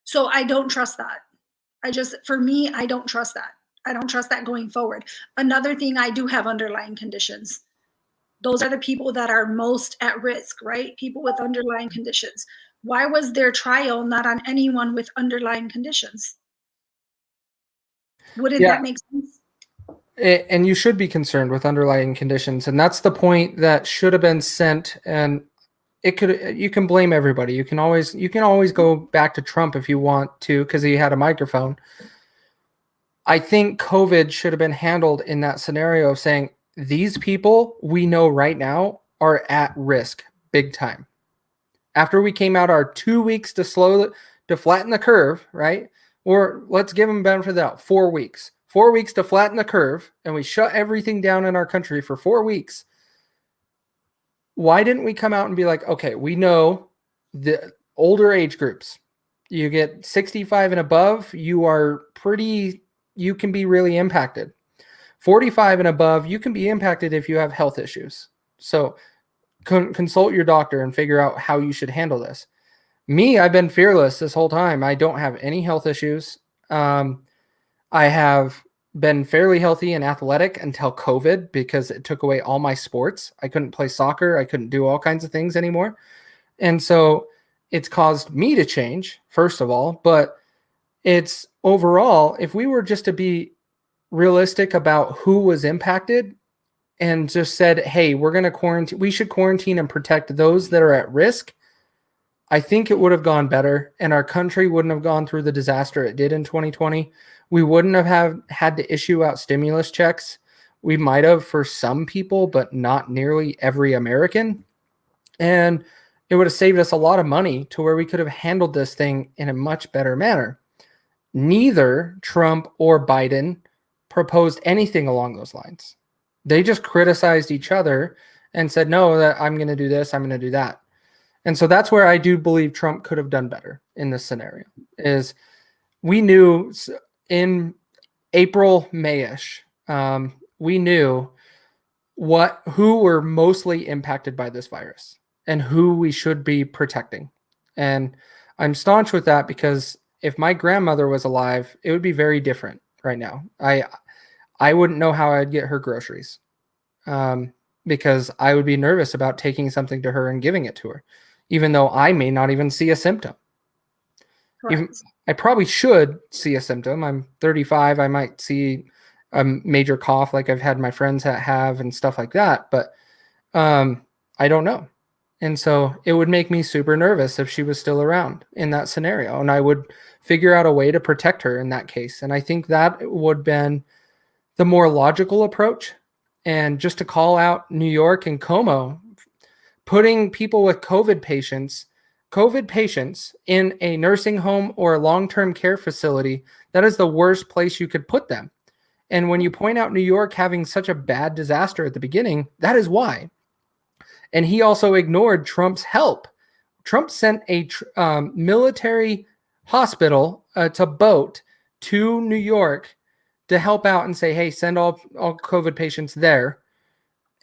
So I don't trust that. For me, I don't trust that. I don't trust that going forward. Another thing, I do have underlying conditions. Those are the people that are most at risk, right? People with underlying conditions. Why was their trial not on anyone with underlying conditions? Wouldn't that make sense? And you should be concerned with underlying conditions. And that's the point that should have been sent. And you can blame everybody. You can always go back to Trump if you want to, because he had a microphone. I think COVID should have been handled in that scenario of saying, these people we know right now are at risk big time. After we came out our 2 weeks to flatten the curve, right? Or let's give them benefit of the doubt, 4 weeks. 4 weeks to flatten the curve, and we shut everything down in our country for 4 weeks. Why didn't we come out and be like, okay, we know the older age groups, you get 65 and above, you can be really impacted. 45 and above, you can be impacted if you have health issues. So consult your doctor and figure out how you should handle this. Me, I've been fearless this whole time. I don't have any health issues. I have been fairly healthy and athletic until COVID, because it took away all my sports. I couldn't play soccer. I couldn't do all kinds of things anymore. And so it's caused me to change, first of all, but it's overall, if we were just to be realistic about who was impacted and just said, hey, we're going to quarantine, we should quarantine and protect those that are at risk, I think it would have gone better, and our country wouldn't have gone through the disaster it did in 2020. We wouldn't have had to issue out stimulus checks. We might have for some people, but not nearly every American. And it would have saved us a lot of money to where we could have handled this thing in a much better manner. Neither Trump or Biden proposed anything along those lines. They just criticized each other and said, no, that I'm going to do this, I'm going to do that. And so that's where I do believe Trump could have done better in this scenario. Is we knew in April, May-ish, we knew who were mostly impacted by this virus and who we should be protecting. And I'm staunch with that, because if my grandmother was alive, it would be very different right now. I wouldn't know how I'd get her groceries, because I would be nervous about taking something to her and giving it to her, even though I may not even see a symptom. I probably should see a symptom. I'm 35. I might see a major cough like I've had my friends have and stuff like that, but I don't know. And so it would make me super nervous if she was still around in that scenario, and I would figure out a way to protect her in that case. And I think that would have been the more logical approach. And just to call out New York and Como, putting people with COVID patients in a nursing home or a long-term care facility, that is the worst place you could put them. And when you point out New York having such a bad disaster at the beginning, that is why. And he also ignored Trump's help. Trump sent a military hospital to boat to New York to help out and say, hey, send all COVID patients there.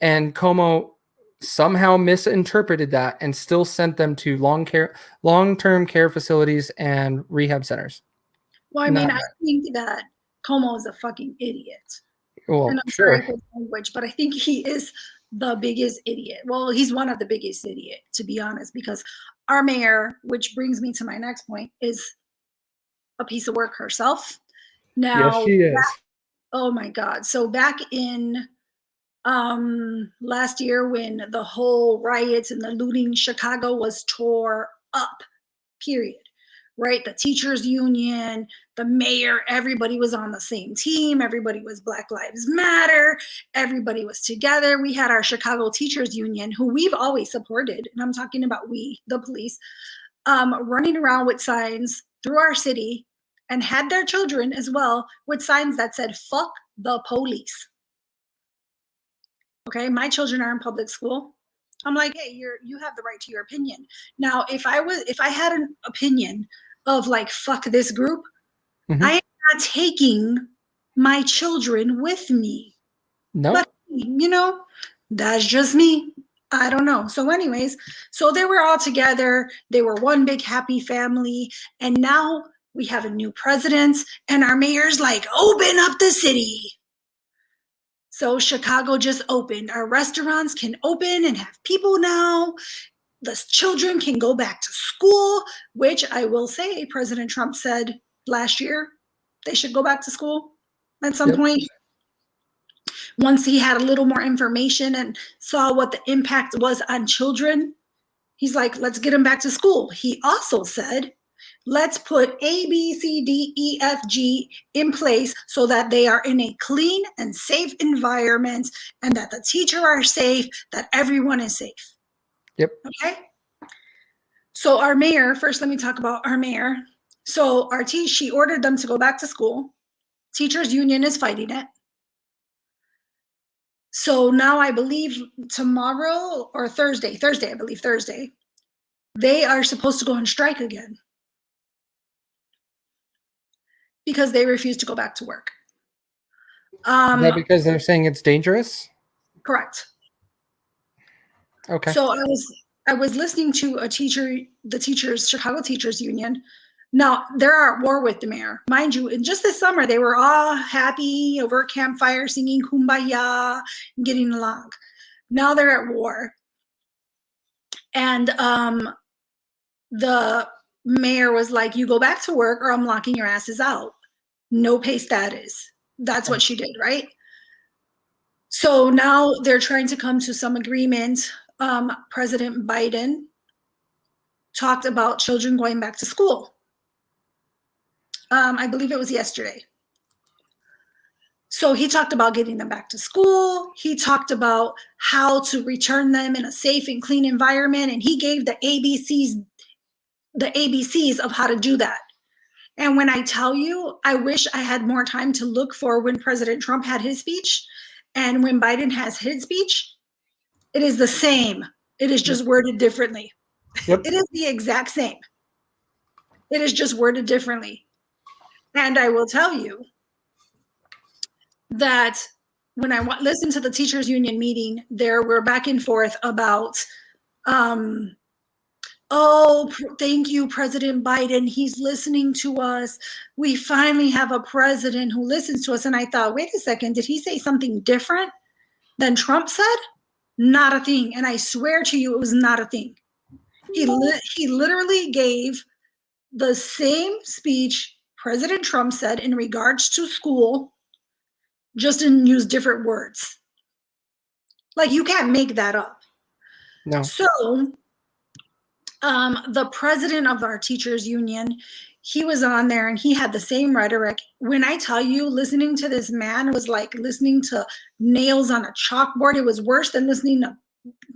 And Como somehow misinterpreted that and still sent them to long-term care facilities and rehab centers. Well, I mean, I think that Como is a fucking idiot. Well, and I'm sure. sorry for the language, but I think he is the biggest idiot. Well, he's one of the biggest idiot, to be honest, because our mayor, which brings me to my next point, is a piece of work herself. Now, yes, she is. Oh my God. So back in last year when the whole riots and the looting, Chicago was tore up, period. Right? The teachers union, the mayor, everybody was on the same team. Everybody was Black Lives Matter. Everybody was together. We had our Chicago Teachers Union, who we've always supported, and I'm talking about we, the police, running around with signs through our city and had their children as well with signs that said, fuck the police. Okay, my children are in public school. I'm like, hey, you have the right to your opinion. Now, if I had an opinion of like, fuck this group, I am not taking my children with me. No. But, that's just me. I don't know. So anyways, so they were all together. They were one big happy family. And now we have a new president and our mayor's like, open up the city. So Chicago just opened. Our restaurants can open and have people now. The children can go back to school, which I will say President Trump said last year they should go back to school at some point. Once he had a little more information and saw what the impact was on children, he's like, let's get them back to school. He also said, let's put A, B, C, D, E, F, G in place so that they are in a clean and safe environment and that the teachers are safe, that everyone is safe. Yep. Okay. So our mayor, first let me talk about our mayor. So she ordered them to go back to school. Teachers union is fighting it. So now I believe tomorrow or Thursday, I believe Thursday, they are supposed to go on strike again because they refuse to go back to work. Is that because they're saying it's dangerous? Correct. Okay. So I was listening to the Chicago Teachers Union. Now they're at war with the mayor, mind you. And just this summer, they were all happy over a campfire, singing "Kumbaya," and getting along. Now they're at war, and the mayor was like, "You go back to work, or I'm locking your asses out. No pay status." That's what she did, right? So now they're trying to come to some agreement. President Biden talked about children going back to school. I believe it was yesterday. So he talked about getting them back to school. He talked about how to return them in a safe and clean environment. And he gave the ABCs of how to do that. And when I tell you, I wish I had more time to look for when President Trump had his speech and when Biden has his speech. It is the same. It is just worded differently. Yep. It is the exact same. It is just worded differently. And I will tell you that when I listened to the teachers union meeting, there were back and forth about, oh, thank you, President Biden. He's listening to us. We finally have a president who listens to us. And I thought, wait a second, did he say something different than Trump said? Not a thing. And I swear to you, it was not a thing. He literally gave the same speech President Trump said in regards to school, just didn't use different words. Like, you can't make that up. No. So the president of our teachers union, he was on there and he had the same rhetoric. When I tell you, listening to this man was like listening to nails on a chalkboard. It was worse than listening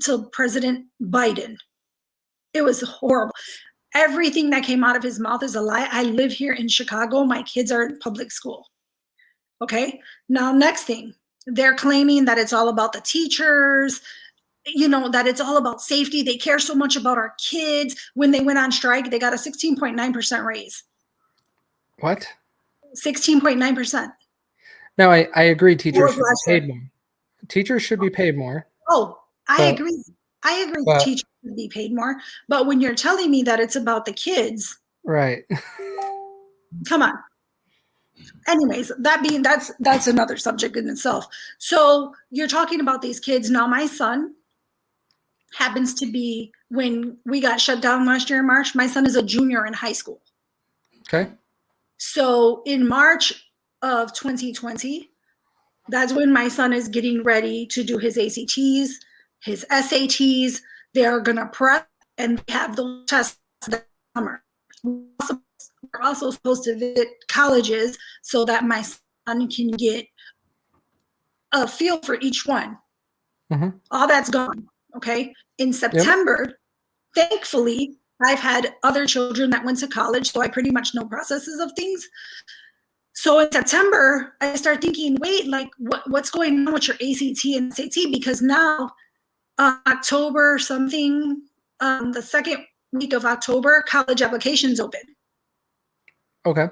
to President Biden. It was horrible. Everything that came out of his mouth is a lie. I live here in Chicago. My kids are in public school. Okay. Now, next thing, they're claiming that it's all about the teachers, that it's all about safety. They care so much about our kids. When they went on strike, they got a 16.9% raise. What? 16.9%. No, I agree. Teachers was should be last year. paid more. Teachers should be paid more. Oh, I But- agree. I agree but- teachers should be paid more. But when you're telling me that it's about the kids, Right. come on. Anyways, that's another subject in itself. So you're talking about these kids. Now my son happens to be, when we got shut down last year in March, my son is a junior in high school. Okay. So in March of 2020, that's when my son is getting ready to do his ACTs, his SATs. They're gonna prep and have those tests that summer. We're also supposed to visit colleges so that my son can get a feel for each one. Mhm. All that's gone. Okay. In September, thankfully, I've had other children that went to college, so I pretty much know processes of things. So in September, I start thinking, wait, like what's going on with your ACT and SAT? Because now October something, the second week of October, college applications open. Okay.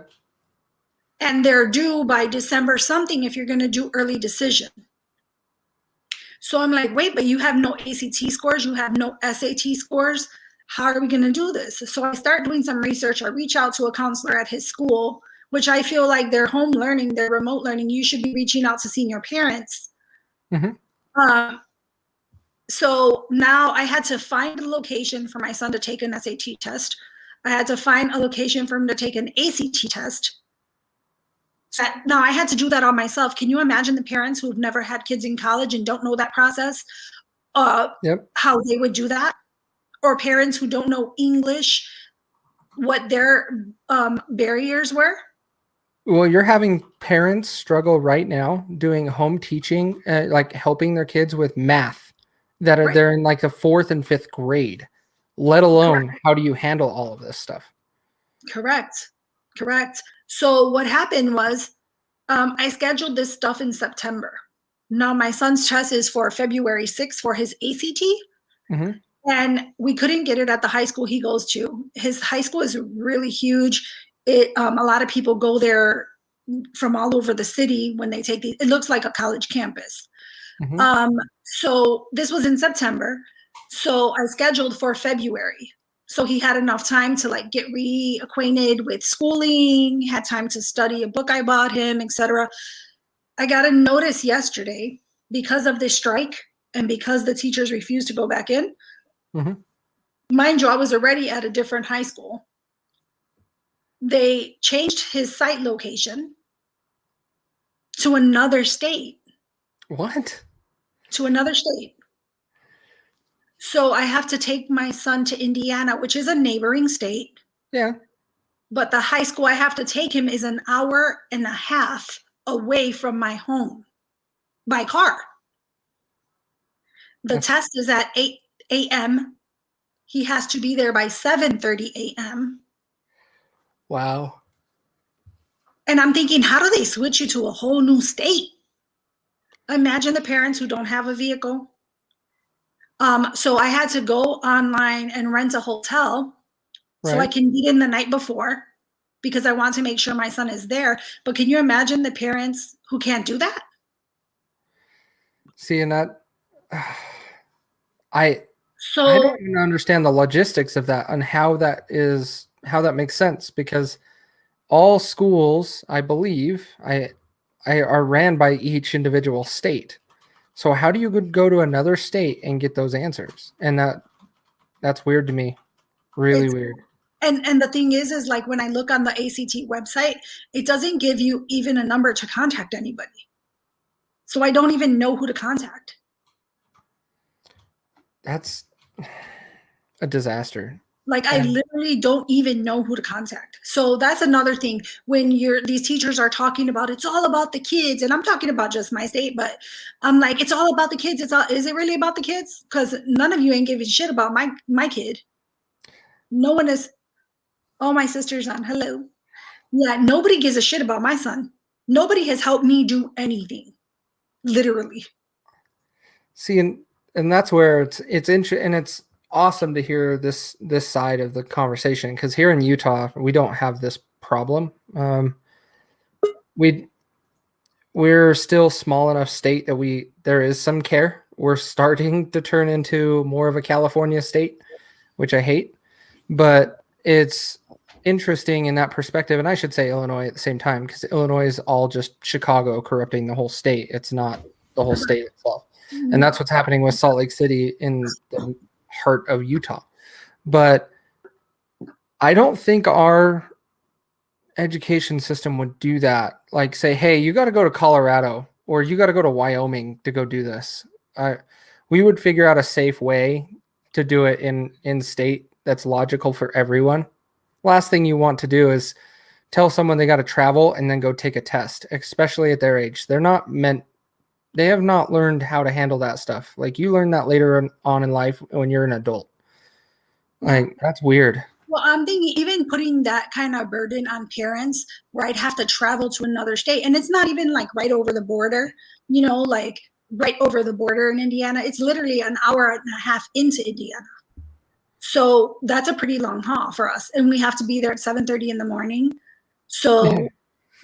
And they're due by December something if you're going to do early decision. So I'm like, wait, but you have no ACT scores, you have no SAT scores. How are we going to do this? So I start doing some research. I reach out to a counselor at his school, which I feel like they're home learning, they're remote learning. You should be reaching out to senior parents. Mhm. So now I had to find a location for my son to take an SAT test. I had to find a location for him to take an ACT test. Now I had to do that on myself. Can you imagine the parents who've never had kids in college and don't know that process? Yep. How they would do that? Or parents who don't know English, what their barriers were? Well, you're having parents struggle right now doing home teaching, like helping their kids with math that are Right. they're in like the 4th and 5th grade, let alone how do you handle all of this stuff? Correct. So what happened was I scheduled this stuff in September. Now my son's test is for February 6th for his ACT. Mhm. And we couldn't get it at the high school he goes to. His high school is really huge. A lot of people go there from all over the city when they take it looks like a college campus. Mhm. So this was in September. So I scheduled for February. So he had enough time to like get reacquainted with schooling, had time to study a book I bought him, etc. I got a notice yesterday because of this strike and because the teachers refused to go back in. Mhm. Mind you, I was already at a different high school. They changed his site location to another state. What? To another state. So I have to take my son to Indiana, which is a neighboring state. Yeah. But the high school I have to take him is an hour and a half away from my home by car. The Okay. test is at 8 a.m. He has to be there by 7:30 a.m. Wow. And I'm thinking, how do they switch you to a whole new state? Imagine the parents who don't have a vehicle. So I had to go online and rent a hotel so I Right. can get in the night before because I want to make sure my son is there. But can you imagine the parents who can't do that? See, and that I So don't even understand the logistics of that and how that makes sense because all schools, I believe, I are ran by each individual state. So how do you go to another state and get those answers? And that's weird to me. Really It's- weird. and the thing is like when I look on the ACT website, it doesn't give you even a number to contact anybody. So I don't even know who to contact. That's a disaster. Like I Yeah. literally don't even know who to contact. So that's another thing when these teachers are talking about it's all about the kids, and I'm talking about just my state, but I'm like it's all about the kids. Is it really about the kids? Because none of you ain't giving shit about my kid. No one is. Oh, my sister's on. Hello. Yeah, nobody gives a shit about my son. Nobody has helped me do anything, literally. See, and that's where it's interesting, and it's awesome to hear this side of the conversation because here in Utah we don't have this problem. We we're still small enough state that there is some care. We're starting to turn into more of a California state, which I hate, but it's interesting in that perspective. And I should say Illinois at the same time, because Illinois is all just Chicago corrupting the whole state. It's not the whole state itself. And that's what's happening with Salt Lake City in the heart of Utah. But I don't think our education system would do that. Like say, hey, you got to go to Colorado or you got to go to Wyoming to go do this. We would figure out a safe way to do it in state that's logical for everyone. Last thing you want to do is tell someone they got to travel and then go take a test, especially at their age. They have not learned how to handle that stuff. Like you learn that later on in life when you're an adult. Like that's weird. Well, I'm thinking even putting that kind of burden on parents where I'd have to travel to another state, and it's not even like right over the border, like right over the border in Indiana. It's literally an hour and a half into Indiana. So that's a pretty long haul for us. And we have to be there at 7:30 in the morning. So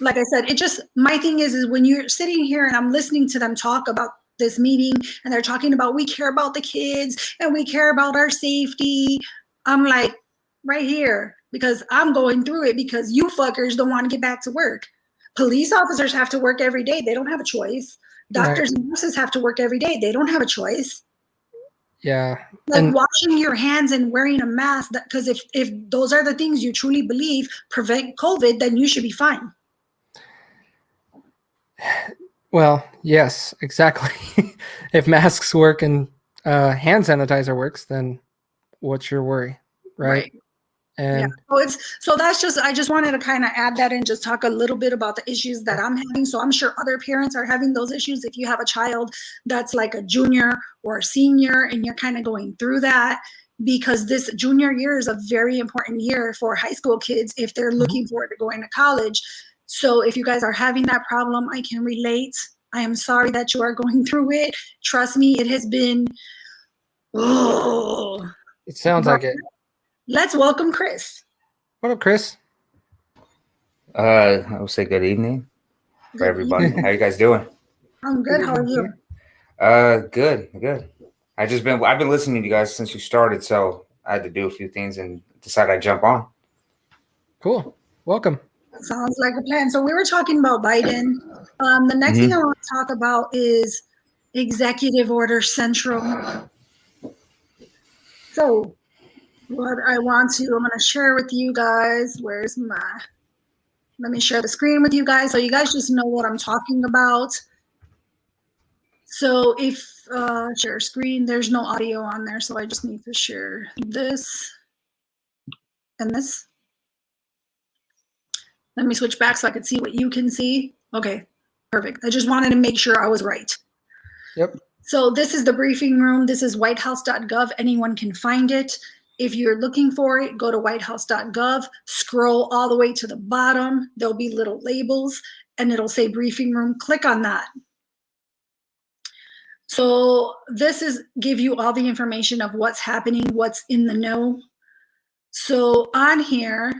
like I said, my thing is when you're sitting here and I'm listening to them talk about this meeting and they're talking about, we care about the kids and we care about our safety. I'm like, right here, because I'm going through it because you fuckers don't want to get back to work. Police officers have to work every day. They don't have a choice. Doctors and nurses have to work every day. They don't have a choice. Yeah. Like washing your hands and wearing a mask, because if those are the things you truly believe prevent COVID, then you should be fine. Well, yes, exactly. If masks work and hand sanitizer works, then what's your worry, right? And so that's just, I just wanted to kind of add that and just talk a little bit about the issues that I'm having. So I'm sure other parents are having those issues. If you have a child that's like a junior or a senior and you're kind of going through that, because this junior year is a very important year for high school kids if they're looking forward to going to college. So if you guys are having that problem, I can relate. I am sorry that you are going through it. Trust me, it has been, it sounds like it. Let's welcome Chris. What up, Chris? I will say good evening for everybody. How you guys doing? I'm good. How are you? Good. I've been listening to you guys since you started, so I had to do a few things and decided I'd jump on. Cool. Welcome. Sounds like a plan. So we were talking about Biden. The next thing I want to talk about is Executive Order Central. So what I'm going to share with you guys, let me share the screen with you guys so you guys just know what I'm talking about. So if share screen, there's no audio on there, so I just need to share this and this. Let me switch back so I can see what you can see. Okay, perfect. I just wanted to make sure I was right. Yep. So this is the briefing room. This is whitehouse.gov. Anyone can find it. If you're looking for it, go to whitehouse.gov, scroll all the way to the bottom. There'll be little labels and it'll say briefing room. Click on that. So this is give you all the information of what's happening, what's in the know. So on here,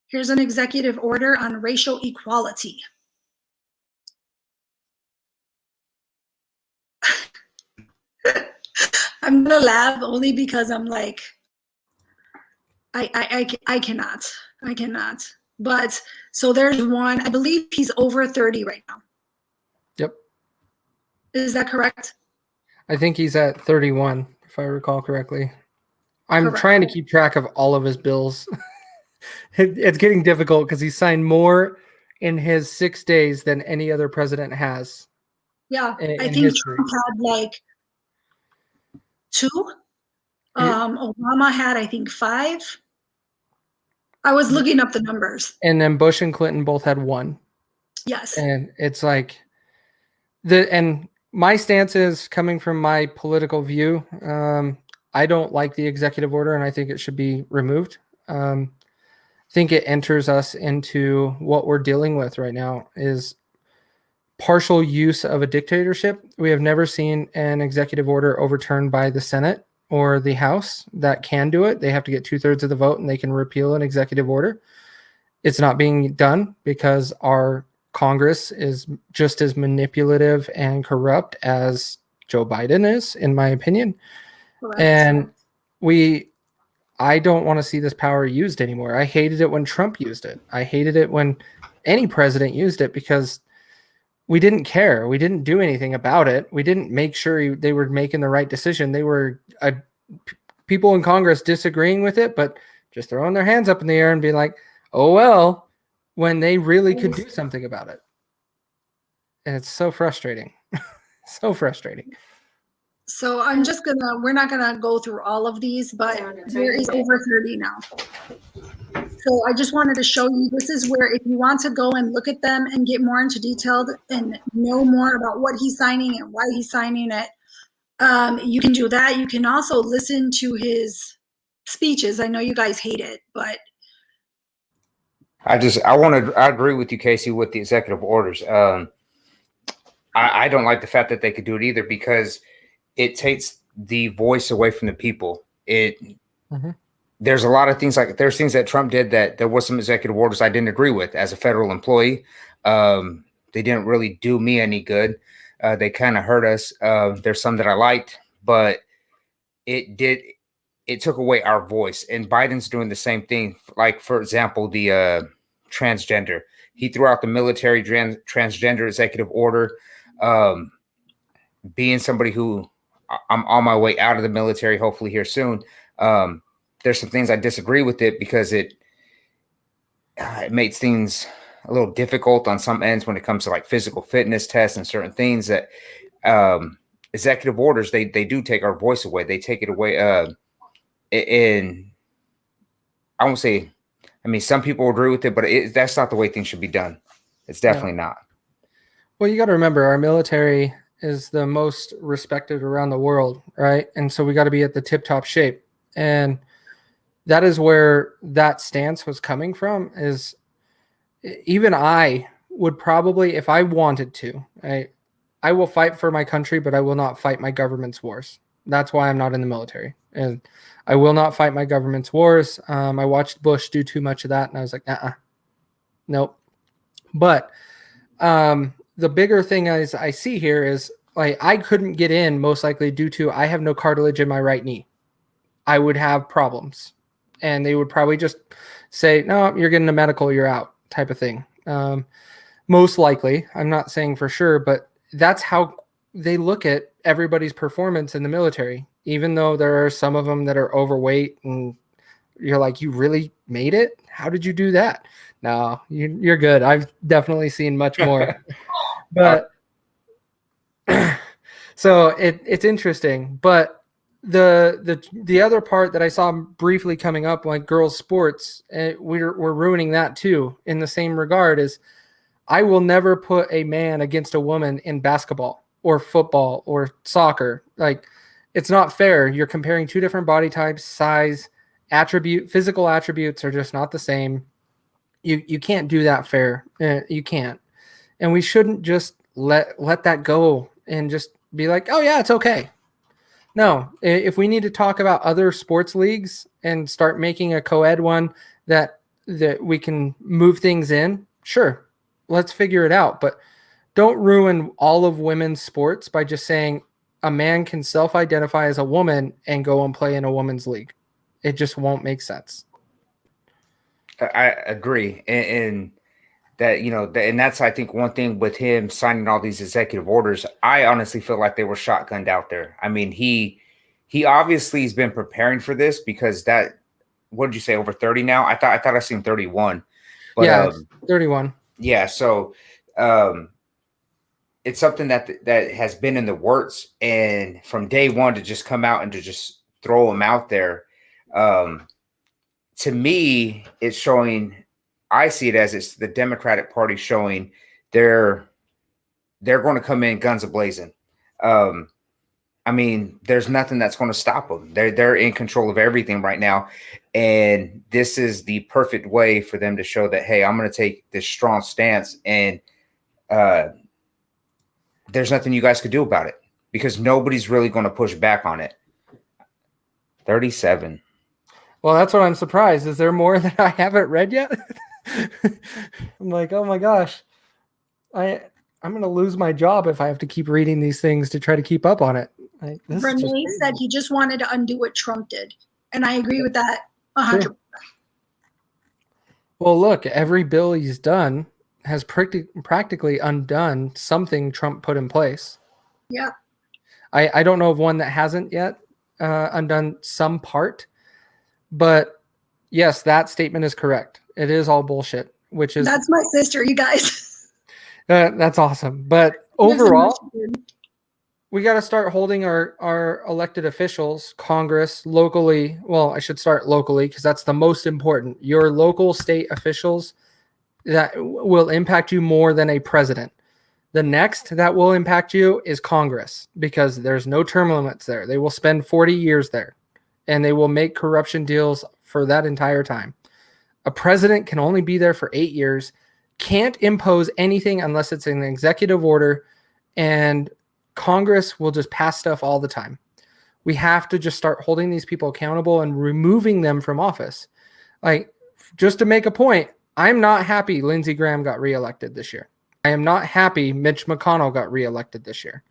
here's an executive order on racial equality. I'm gonna laugh only because I'm like, I cannot. But so there's one, I believe he's over 30 right now. Yep. Is that correct? I think he's at 31, if I recall correctly. I'm Correct. trying to keep track of all of his bills. It's getting difficult because he signed more in his 6 days than any other president has. Yeah, in I think history. Trump had like 2. Obama had, I think, 5. I was looking up the numbers. And then Bush and Clinton both had 1. Yes. And it's like and my stance is coming from my political view. I don't like the executive order and I think it should be removed. I think it enters us into what we're dealing with right now is partial use of a dictatorship. We have never seen an executive order overturned by the Senate or the House that can do it. They have to get 2/3 of the vote and they can repeal an executive order. It's not being done because our Congress is just as manipulative and corrupt as Joe Biden is, in my opinion. Correct. And I don't want to see this power used anymore. I hated it when Trump used it. I hated it when any president used it because we didn't care. We didn't do anything about it. We didn't make sure they were making the right decision. They were people in Congress disagreeing with it, but just throwing their hands up in the air and being like, oh, well, when they really could do something about it. And it's so frustrating. So frustrating. So we're not gonna go through all of these, but there is over 30 now. So I just wanted to show you, this is where if you want to go and look at them and get more into detail and know more about what he's signing and why he's signing it, you can do that. You can also listen to his speeches. I know you guys hate it, but I agree with you, Casey, with the executive orders. I don't like the fact that they could do it either because it takes the voice away from the people. There's a lot of things there's things that Trump did that there was some executive orders I didn't agree with as a federal employee. They didn't really do me any good. They kind of hurt us. There's some that I liked, but it took away our voice. And Biden's doing the same thing. Like, for example, the transgender. He threw out the military transgender executive order. Being somebody who I'm on my way out of the military, hopefully here soon. There's some things I disagree with it because it makes things a little difficult on some ends when it comes to like physical fitness tests and certain things that executive orders, they do take our voice away. They take it away. And I won't say, I mean, some people agree with it, but that's not the way things should be done. It's definitely not. Well, you got to remember, our military is the most respected around the world, right? And so we got to be at the tip-top shape. And that is where that stance was coming from, is even I would probably, if I wanted to, I will fight for my country, but I will not fight my government's wars. That's why I'm not in the military. And I will not fight my government's wars. I watched Bush do too much of that, and I was like, nope. But the bigger thing I see here is, like, I couldn't get in most likely due to I have no cartilage in my right knee. I would have problems, and they would probably just say, no, you're getting a medical, you're out type of thing. Most likely, I'm not saying for sure, but that's how they look at everybody's performance in the military, even though there are some of them that are overweight and you're like, you really made it? How did you do that? No, you're good. I've definitely seen much more. But so it's interesting. But the other part that I saw briefly coming up, like girls sports, we're ruining that too in the same regard, is I will never put a man against a woman in basketball or football or soccer. Like, it's not fair. You're comparing two different body types, size, physical attributes are just not the same. You can't do that fair. You can't. And we shouldn't just let that go and just be like, oh yeah, it's okay. No, if we need to talk about other sports leagues and start making a co-ed one that we can move things in, sure, let's figure it out. But don't ruin all of women's sports by just saying a man can self-identify as a woman and go and play in a women's league. It just won't make sense. I agree. And that, and that's, I think, one thing with him signing all these executive orders, I honestly feel like they were shotgunned out there. I mean, he obviously has been preparing for this because what did you say, over 30 now? I thought I seen 31. But, yeah, 31. Yeah. So it's something that has been in the works, and from day one to just come out and to just throw them out there. To me, it's showing, I see it as it's the Democratic Party showing they're going to come in guns a-blazing. I mean, there's nothing that's going to stop them. They're in control of everything right now. And this is the perfect way for them to show that, hey, I'm going to take this strong stance, and there's nothing you guys could do about it because nobody's really going to push back on it. 37. Well, that's what I'm surprised. Is there more that I haven't read yet? I'm like, oh my gosh. I'm going to lose my job if I have to keep reading these things to try to keep up on it. This is just Renee crazy. said he just wanted to undo what Trump did. And I agree with that 100%. Well, look, every bill he's done has practically undone something Trump put in place. Yeah. I don't know of one that hasn't yet undone some part, but yes, that statement is correct. It is all bullshit, which is That's my sister, you guys. that's awesome. But Lives in overall, Michigan. we got to start holding our elected officials, Congress, locally. Well, I should start locally because that's the most important. Your local state officials that will impact you more than a president. The next that will impact you is Congress because there's no term limits there. They will spend 40 years there and they will make corruption deals for that entire time. A president can only be there for 8 years, can't impose anything unless it's an executive order, and Congress will just pass stuff all the time. We have to just start holding these people accountable and removing them from office. Like, just to make a point, I'm not happy Lindsey Graham got reelected this year. I am not happy Mitch McConnell got reelected this year.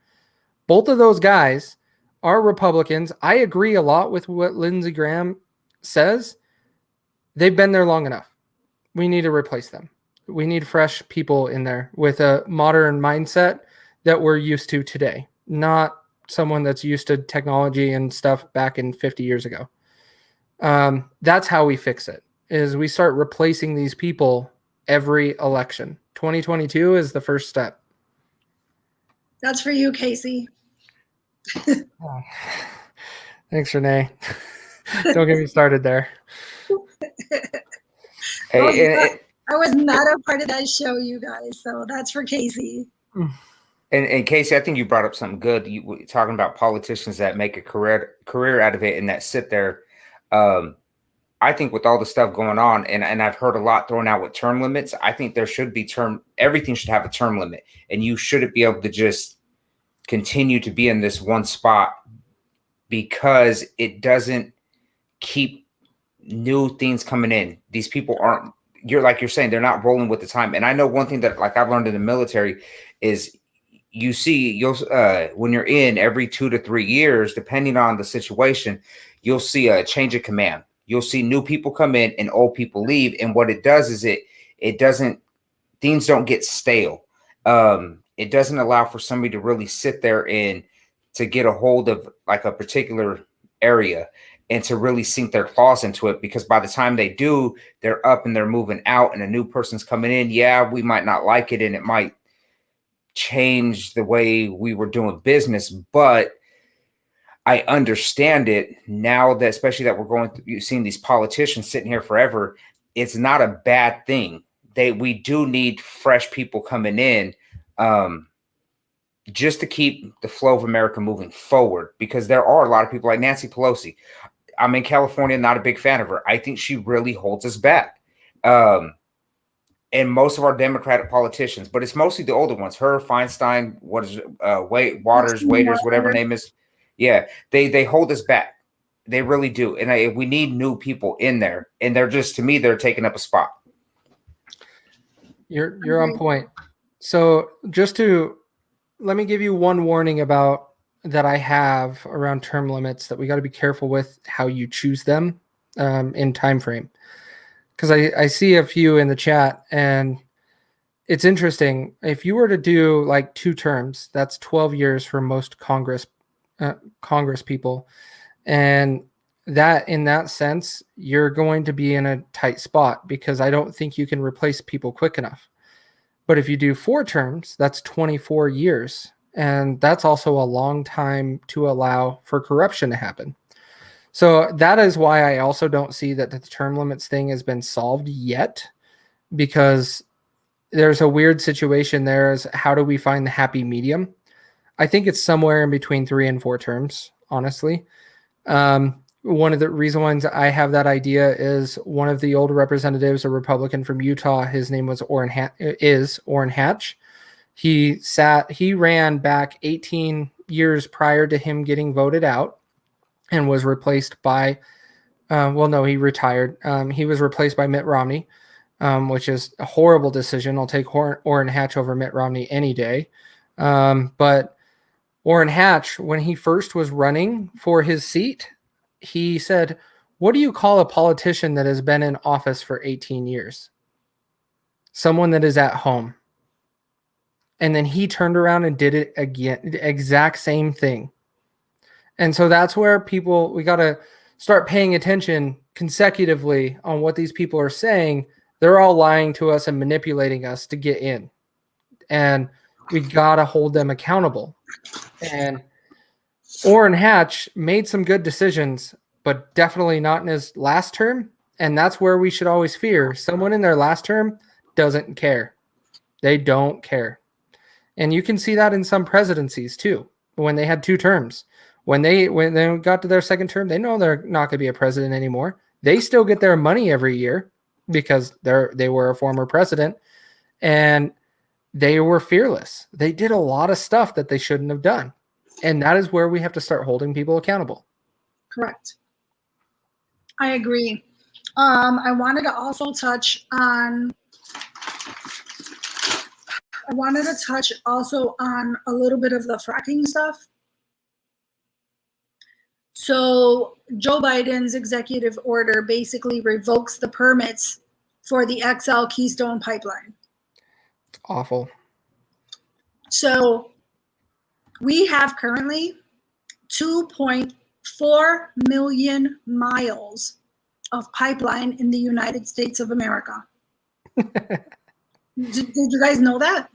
Both of those guys are Republicans. I agree a lot with what Lindsey Graham says. They've been there long enough. We need to replace them. We need fresh people in there with a modern mindset that we're used to today, not someone that's used to technology and stuff back in 50 years ago. That's how we fix it, is we start replacing these people every election. 2022 is the first step. That's for you, Casey. Oh. Thanks, Renee. Don't get me started there. Hey, I was not a part of that show, you guys. So that's for Casey. and Casey, I think you brought up something good. You were talking about politicians that make a career out of it and that sit there. I think with all the stuff going on, and I've heard a lot thrown out with term limits, I think there should be everything should have a term limit, and you shouldn't be able to just continue to be in this one spot because it doesn't keep new things coming in. These people aren't, you're saying, they're not rolling with the time. And I know one thing that, like, I've learned in the military is when you're in every 2 to 3 years, depending on the situation, you'll see a change of command. You'll see new people come in and old people leave. And what it does is things don't get stale. It doesn't allow for somebody to really sit there and to get a hold of like a particular area and to really sink their claws into it, because by the time they do, they're up and they're moving out and a new person's coming in. Yeah, we might not like it and it might change the way we were doing business, but I understand it now, that especially that we're going through, seeing these politicians sitting here forever. It's not a bad thing. We do need fresh people coming in, just to keep the flow of America moving forward, because there are a lot of people like Nancy Pelosi. I'm in California, not a big fan of her. I think she really holds us back. And most of our Democratic politicians, but it's mostly the older ones, her, Feinstein, Waiters, whatever her name is. Yeah, they hold us back. They really do. And we need new people in there. And they're just, to me, they're taking up a spot. You're on point. So let me give you one warning about that I have around term limits that we got to be careful with how you choose them in time frame. Because I see a few in the chat, and it's interesting. If you were to do like 2 terms, that's 12 years for most Congress people. And that, in that sense, you're going to be in a tight spot, because I don't think you can replace people quick enough. But if you do 4 terms, that's 24 years. And that's also a long time to allow for corruption to happen. So that is why I also don't see that the term limits thing has been solved yet, because there's a weird situation there. Is how do we find the happy medium? I think it's somewhere in between 3 and 4 terms, honestly. One of the reasons I have that idea is one of the old representatives, a Republican from Utah, his name was Orrin Hatch. He ran back 18 years prior to him getting voted out and was replaced by, he retired. He was replaced by Mitt Romney. which is a horrible decision. I'll take Orrin Hatch over Mitt Romney any day. But Orrin Hatch, when he first was running for his seat, he said, "What do you call a politician that has been in office for 18 years? Someone that is at home." And then he turned around and did it again, the exact same thing. And so that's where we got to start paying attention consecutively on what these people are saying. They're all lying to us and manipulating us to get in. And we got to hold them accountable. And Orrin Hatch made some good decisions, but definitely not in his last term. And that's where we should always fear. Someone in their last term doesn't care. They don't care. And you can see that in some presidencies too, when they had 2 terms. When they got to their second term, they know they're not going to be a president anymore. They still get their money every year because they were a former president, and they were fearless. They did a lot of stuff that they shouldn't have done. And that is where we have to start holding people accountable. Correct. I agree. I wanted to also touch on a little bit of the fracking stuff. So Joe Biden's executive order basically revokes the permits for the XL Keystone pipeline. It's awful. So we have currently 2.4 million miles of pipeline in the United States of America. Did you guys know that?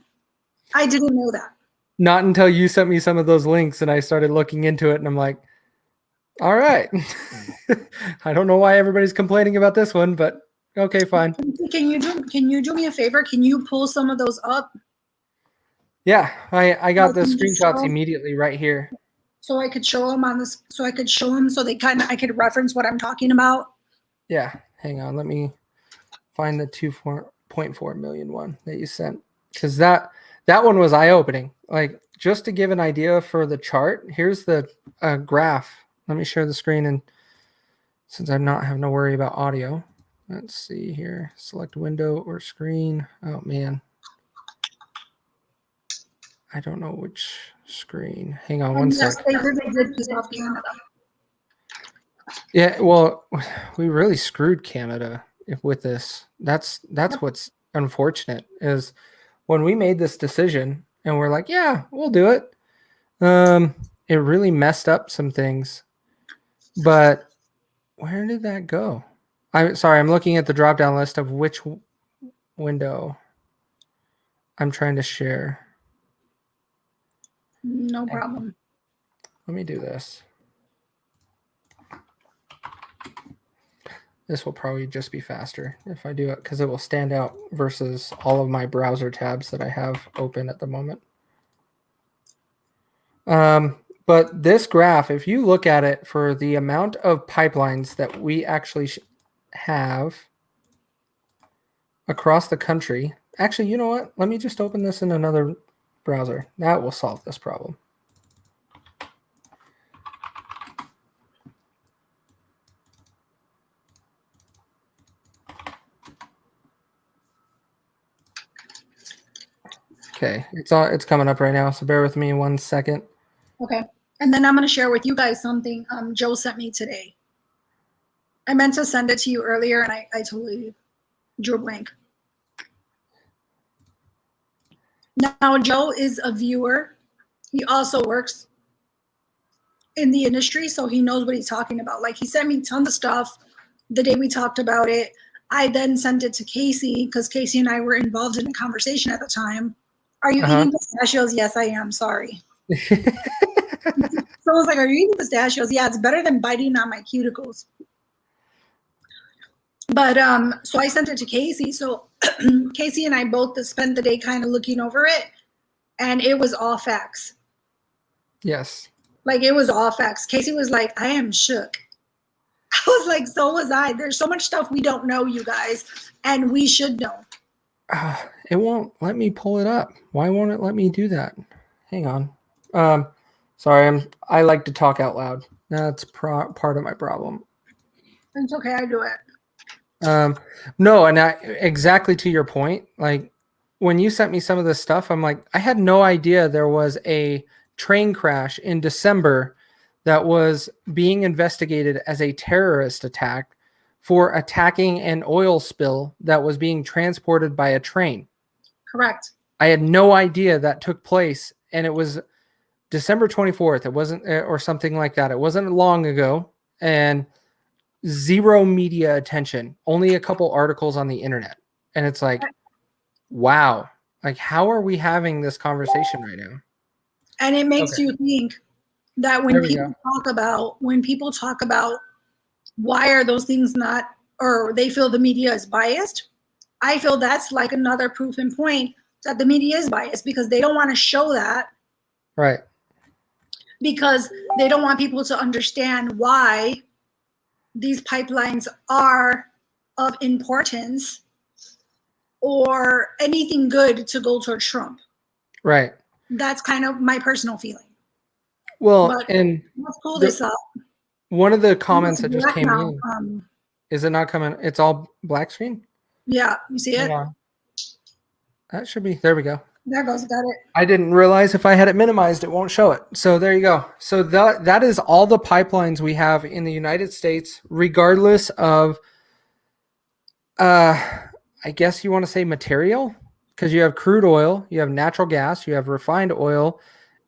I didn't know that. Not until you sent me some of those links and I started looking into it, and I'm like, all right. I don't know why everybody's complaining about this one, but okay, fine. Can you do me a favor? Can you pull some of those up? Yeah, I got the Can you screenshots show? immediately right here. So I could show them so I could reference what I'm talking about. Yeah, hang on. Let me find the 2.4 million one that you sent, because that one was eye-opening. Like, just to give an idea for the chart, here's the graph. Let me share the screen, and since I'm not having to worry about audio, let's see here. Select window or screen. Oh man, I don't know which screen. Hang on one Yes, sec. they did piss off Canada. Yeah, well, we really screwed Canada with this. That's what's unfortunate, is when we made this decision and we're like, yeah, we'll do it. It really messed up some things. But where did that go? I'm sorry, I'm looking at the drop-down list of which window I'm trying to share. No problem. Let me do this. This will probably just be faster if I do it, because it will stand out versus all of my browser tabs that I have open at the moment. But this graph, if you look at it for the amount of pipelines that we actually have across the country, actually, you know what? Let me just open this in another browser. That will solve this problem. Okay, it's coming up right now, so bear with me 1 second. Okay. And then I'm going to share with you guys something Joe sent me today. I meant to send it to you earlier, and I totally drew a blank. Now, Joe is a viewer. He also works in the industry, so he knows what he's talking about. Like, he sent me tons of stuff the day we talked about it. I then sent it to Casey, because Casey and I were involved in a conversation at the time. Are you eating pistachios? Yes, I am. Sorry. Someone's like, are you eating pistachios? Yeah, it's better than biting on my cuticles. But so I sent it to Casey. So Casey and I both spent the day kind of looking over it, and it was all facts. Yes. Like, it was all facts. Casey was like, I am shook. I was like, so was I. There's so much stuff we don't know, you guys, and we should know. It won't let me pull it up. Why won't it let me do that? Hang on. Sorry, I like to talk out loud. That's part of my problem. It's okay, I do it. No, and exactly to your point, like when you sent me some of this stuff, I'm like, I had no idea there was a train crash in December that was being investigated as a terrorist attack for attacking an oil spill that was being transported by a train. Correct. I had no idea that took place, and it was December 24th. It wasn't, or something like that. It wasn't long ago, and zero media attention, only a couple articles on the internet. And it's like, wow, like how are we having this conversation right now? And it makes Okay. you think that There we when people talk about why are those things not, or they feel the media is biased, I feel that's like another proof and point that the media is biased, because they don't want to show that, Right. because they don't want people to understand why these pipelines are of importance or anything good to go towards Trump. Right. That's kind of my personal feeling. Well, But and let's pull this up. one of the comments that just Black came now, in, is it not coming? It's all black screen? yeah, you see it? Hold on. That should be, there we go. There goes, got it. I didn't realize if I had it minimized, it won't show it. So there you go. So that is all the pipelines we have in the United States, regardless of, I guess you want to say material, because you have crude oil, you have natural gas, you have refined oil,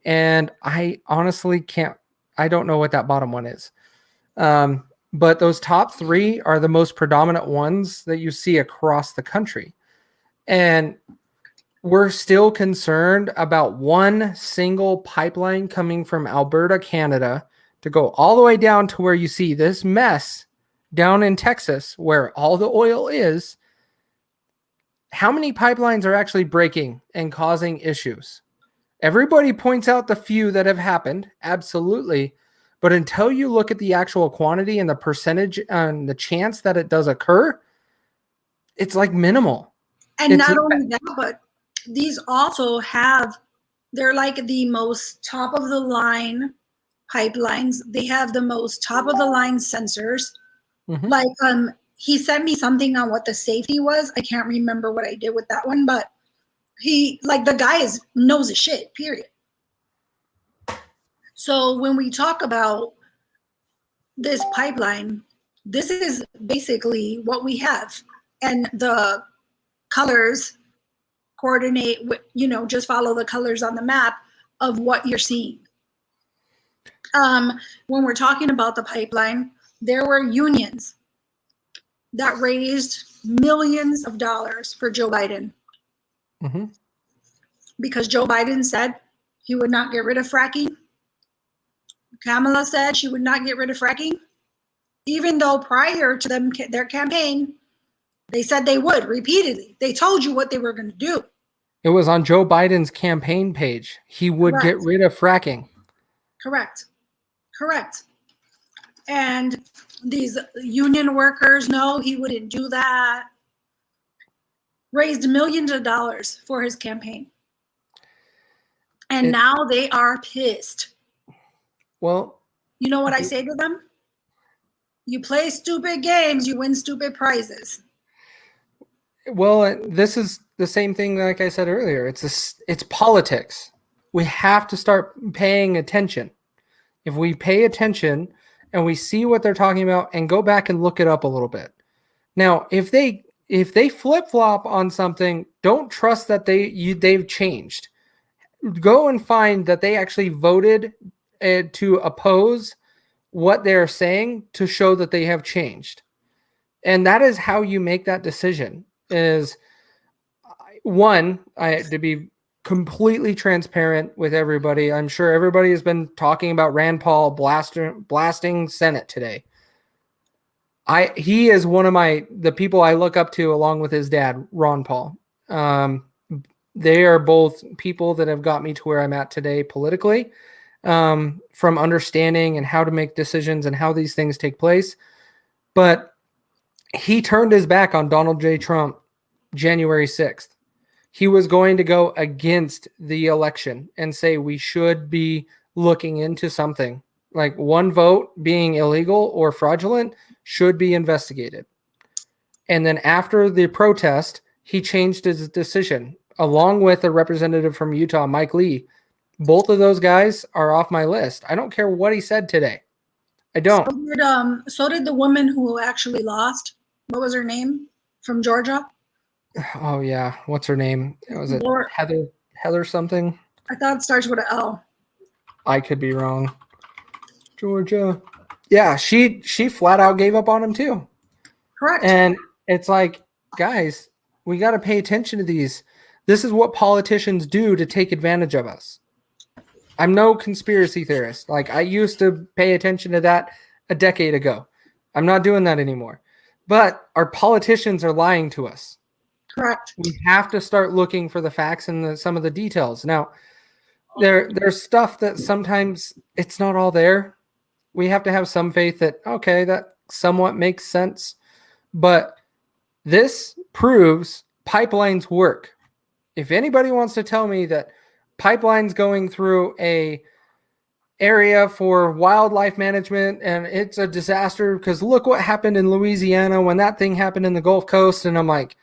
and I honestly I don't know what that bottom one is. But those top three are the most predominant ones that you see across the country. And we're still concerned about one single pipeline coming from Alberta, Canada, to go all the way down to where you see this mess down in Texas, where all the oil is. How many pipelines are actually breaking and causing issues? Everybody points out the few that have happened, absolutely. But until you look at the actual quantity and the percentage and the chance that it does occur, it's like minimal. And It's not only that, but these also they're like the most top of the line pipelines. They have the most top of the line sensors. Mhm. Like, he sent me something on what the safety was. I can't remember what I did with that one, but the guy knows his shit, period. So when we talk about this pipeline, this is basically what we have. And the colors coordinate with, just follow the colors on the map of what you're seeing. When we're talking about the pipeline, there were unions that raised millions of dollars for Joe Biden. Mhm. Because Joe Biden said he would not get rid of fracking. Kamala said she would not get rid of fracking, even though prior to their campaign, they said they would repeatedly. They told you what they were going to do. It was on Joe Biden's campaign page. He would get rid of fracking. Correct. And these union workers, no, he wouldn't do that. Raised millions of dollars for his campaign. And now they are pissed. Well, you know what I say to them? You play stupid games, you win stupid prizes. Well, this is the same thing like I said earlier. It's politics. We have to start paying attention. If we pay attention and we see what they're talking about and go back and look it up a little bit. Now, if they flip-flop on something, don't trust that they've changed. Go and find that they actually voted to oppose what they're saying to show that they have changed. And that is how you make that decision. Is one, to be completely transparent with everybody. I'm sure everybody has been talking about Rand Paul blasting Senate today. He is one of the people I look up to, along with his dad, Ron Paul. They are both people that have got me to where I'm at today politically, from understanding and how to make decisions and how these things take place. But he turned his back on Donald J. Trump January 6th. He was going to go against the election and say we should be looking into something. Like one vote being illegal or fraudulent should be investigated. And then after the protest, he changed his decision, along with a representative from Utah, Mike Lee. Both of those guys are off my list. I don't care what he said today. I don't. So did the woman who actually lost. What was her name? From Georgia? Oh yeah, what's her name? Was it Laura- Heather something? I thought it starts with an L. I could be wrong. Georgia. Yeah, she flat out gave up on him too. Correct. And it's like, guys, we got to pay attention to these. This is what politicians do to take advantage of us. I'm no conspiracy theorist. Like, I used to pay attention to that a decade ago. I'm not doing that anymore. But our politicians are lying to us. Correct. We have to start looking for the facts and some of the details. Now, there's stuff that sometimes it's not all there. We have to have some faith that, okay, that somewhat makes sense. But this proves pipelines work. If anybody wants to tell me that pipelines going through a area for wildlife management and it's a disaster because look what happened in Louisiana when that thing happened in the Gulf Coast, and I'm like,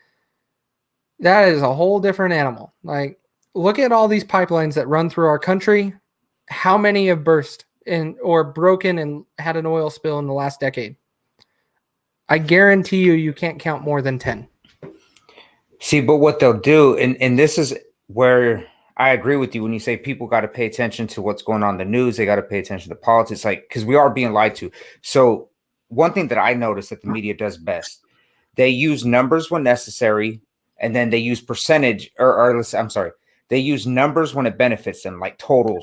that is a whole different animal. Like, look at all these pipelines that run through our country. How many have burst or broken and had an oil spill in the last decade? I guarantee you can't count more than 10. See, but what they'll do, and this is where I agree with you when you say people got to pay attention to what's going on in the news. They got to pay attention to politics, like, because we are being lied to. So one thing that I noticed that the media does best, they use numbers when necessary, and then they use percentage, they use numbers when it benefits them, like total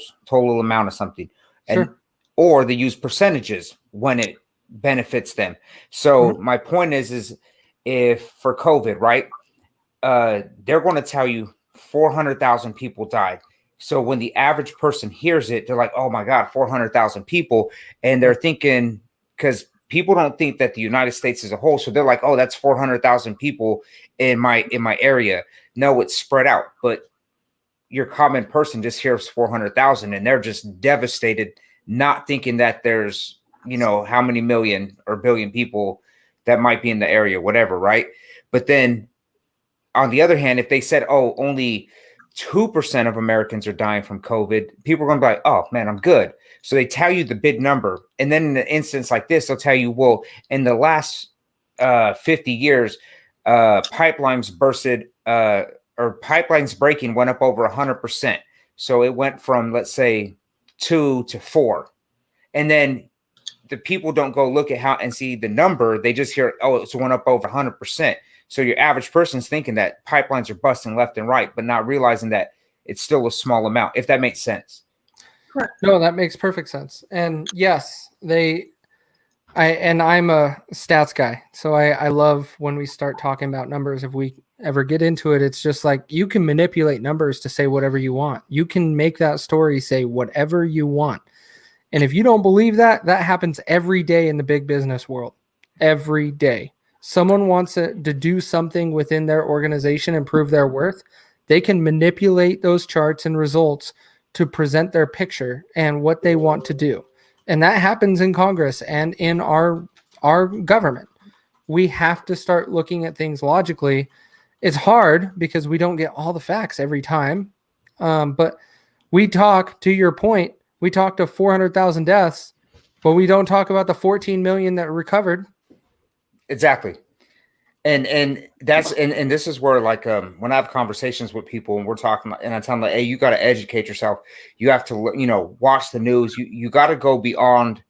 amount of something, and or they use percentages when it benefits them. So my point is if for COVID, right, they're going to tell you 400,000 people died. So when the average person hears it, they're like, oh my God, 400,000 people. And they're thinking, because people don't think that the United States as a whole. So they're like, oh, that's 400,000 people in my area. No, it's spread out. But your common person just hears 400,000 and they're just devastated, not thinking that there's, how many million or billion people that might be in the area, whatever. Right. But then on the other hand, if they said, oh, only 2% of Americans are dying from COVID, people are going to be like, oh, man, I'm good. So they tell you the big number. And then in an instance like this, they'll tell you, well, in the last 50 years, pipelines bursted or pipelines breaking went up over 100%. So it went from, let's say, 2 to 4. And then the people don't go look at how and see the number. They just hear, oh, it's went up over 100%. So your average person's thinking that pipelines are busting left and right, but not realizing that it's still a small amount, if that makes sense. Correct. No, that makes perfect sense. And yes, I'm a stats guy. So I love when we start talking about numbers. If we ever get into it, it's just like you can manipulate numbers to say whatever you want. You can make that story say whatever you want. And if you don't believe that, that happens every day in the big business world. Every day. Someone wants to do something within their organization and prove their worth, they can manipulate those charts and results to present their picture and what they want to do. And that happens in Congress and in our government. We have to start looking at things logically. It's hard because we don't get all the facts every time. But we talk, to your point, we talk to 400,000 deaths, but we don't talk about the 14 million that recovered. Exactly. And that's and this is where, like, when I have conversations with people and we're talking and I tell them, like, hey, you got to educate yourself. You have to, watch the news. You got to go beyond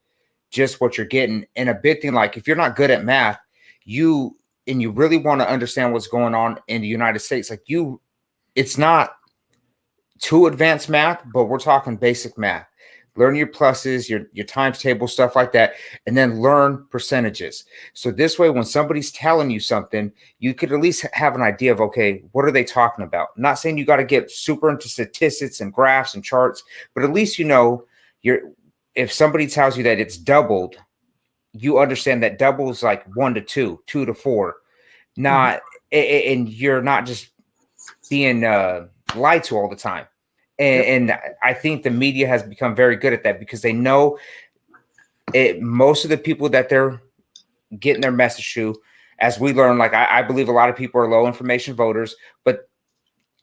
just what you're getting. And a big thing, like, if you're not good at math, you really want to understand what's going on in the United States, like, it's not too advanced math, but we're talking basic math. Learn your pluses, your times table, stuff like that, and then learn percentages. So this way, when somebody's telling you something, you could at least have an idea of, okay, what are they talking about? I'm not saying you got to get super into statistics and graphs and charts, but at least if somebody tells you that it's doubled, you understand that double is like 1 to 2, 2 to 4, not and you're not just being lied to all the time. And I think the media has become very good at that because they know most of the people that they're getting their message to, as we learn, like I believe a lot of people are low information voters, but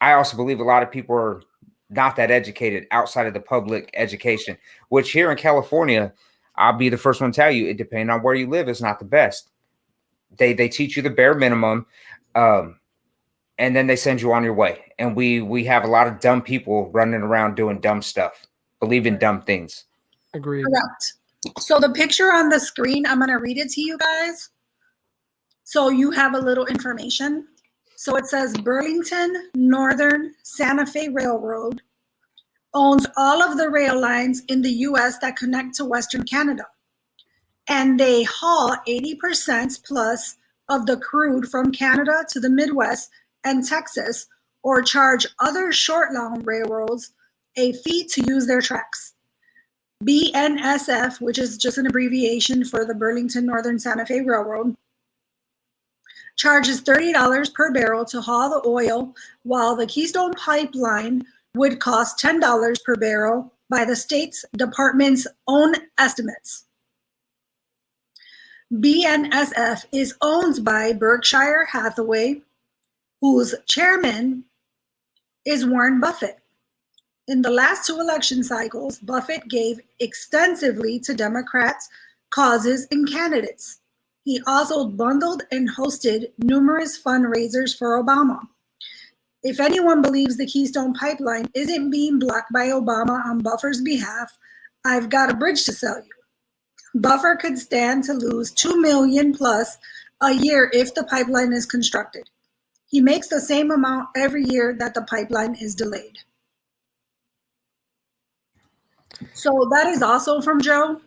I also believe a lot of people are not that educated outside of the public education, which here in California, I'll be the first one to tell you, it depending on where you live, is not the best. They teach you the bare minimum, and then they send you on your way. And we have a lot of dumb people running around doing dumb stuff, believing dumb things. Agreed. Correct. So the picture on the screen, I'm going to read it to you guys. So you have a little information. So it says Burlington Northern Santa Fe Railroad owns all of the rail lines in the U.S. that connect to Western Canada. And they haul 80% plus of the crude from Canada to the Midwest and Texas, or charge other short line railroads a fee to use their tracks. BNSF, which is just an abbreviation for the Burlington Northern Santa Fe Railroad, charges $30 per barrel to haul the oil, while the Keystone Pipeline would cost $10 per barrel by the state's department's own estimates. BNSF is owned by Berkshire Hathaway, whose chairman is Warren Buffett. In the last 2 election cycles, Buffett gave extensively to Democrats' causes and candidates. He also bundled and hosted numerous fundraisers for Obama. If anyone believes the Keystone Pipeline isn't being blocked by Obama on Buffer's behalf, I've got a bridge to sell you. Buffer could stand to lose $2 million plus a year if the pipeline is constructed. He makes the same amount every year that the pipeline is delayed. So that is also from Joe,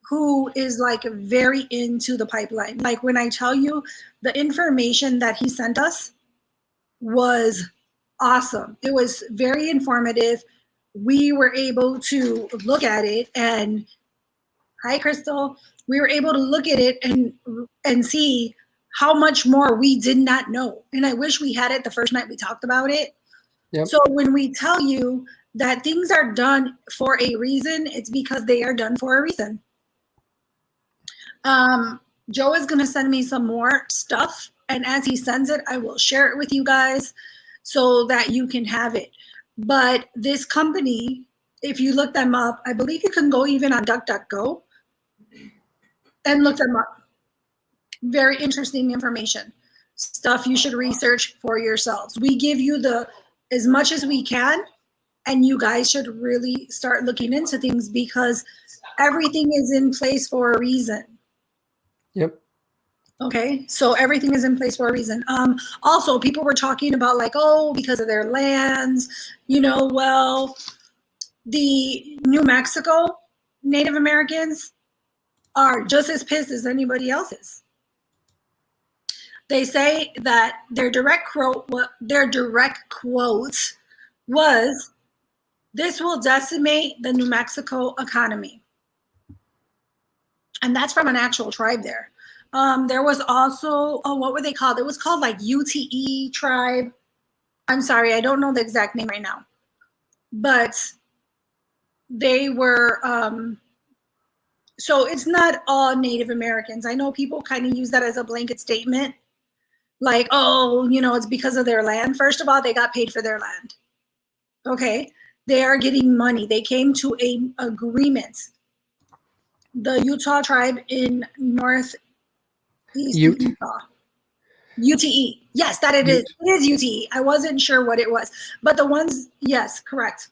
who is like very into the pipeline. Like when I tell you the information that he sent us was awesome. It was very informative. We were able to look at it and hi, Crystal. We were able to look at it and see how much more we did not know. And I wish we had it the first night we talked about it. Yep. So when we tell you that things are done for a reason, it's because they are done for a reason. Joe is going to send me some more stuff. And as he sends it, I will share it with you guys so that you can have it. But this company, if you look them up, I believe you can go even on DuckDuckGo and look them up. Very interesting information. Stuff you should research for yourselves. We give you as much as we can, and you guys should really start looking into things because everything is in place for a reason. Yep. Okay, so everything is in place for a reason. Also, people were talking about like, oh, because of their lands, well, the New Mexico Native Americans are just as pissed as anybody else is. They say that their direct quote was, "This will decimate the New Mexico economy." And that's from an actual tribe there. There was also, what were they called? It was called like UTE tribe. I'm sorry, I don't know the exact name right now. But they were, so it's not all Native Americans. I know people kind of use that as a blanket statement. Like, oh, it's because of their land. First of all, they got paid for their land. Okay, they are getting money. They came to an agreement. The Utah tribe in Northeast Utah. UTE. Yes, that it is. It is UTE. I wasn't sure what it was. But the ones, yes, correct.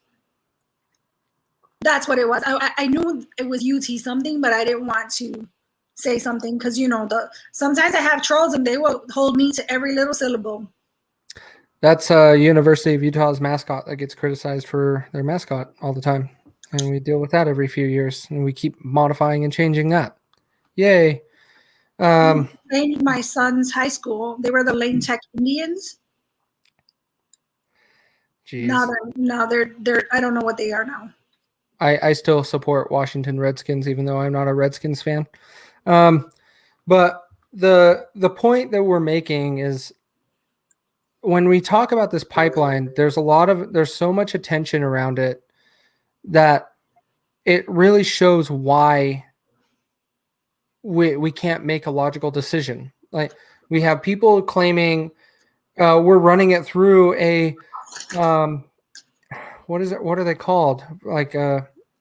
That's what it was. I knew it was UT something, but I didn't want to say something because, sometimes I have trolls and they will hold me to every little syllable. That's University of Utah's mascot that gets criticized for their mascot all the time. And we deal with that every few years. And we keep modifying and changing that. Yay. In my son's high school, they were the Lane Tech Indians. Jeez. Now they're I don't know what they are now. I still support Washington Redskins, even though I'm not a Redskins fan. But the point that we're making is when we talk about this pipeline, there's so much attention around it that it really shows why we can't make a logical decision. Like We have people claiming we're running it through a what is it? What are they called? Like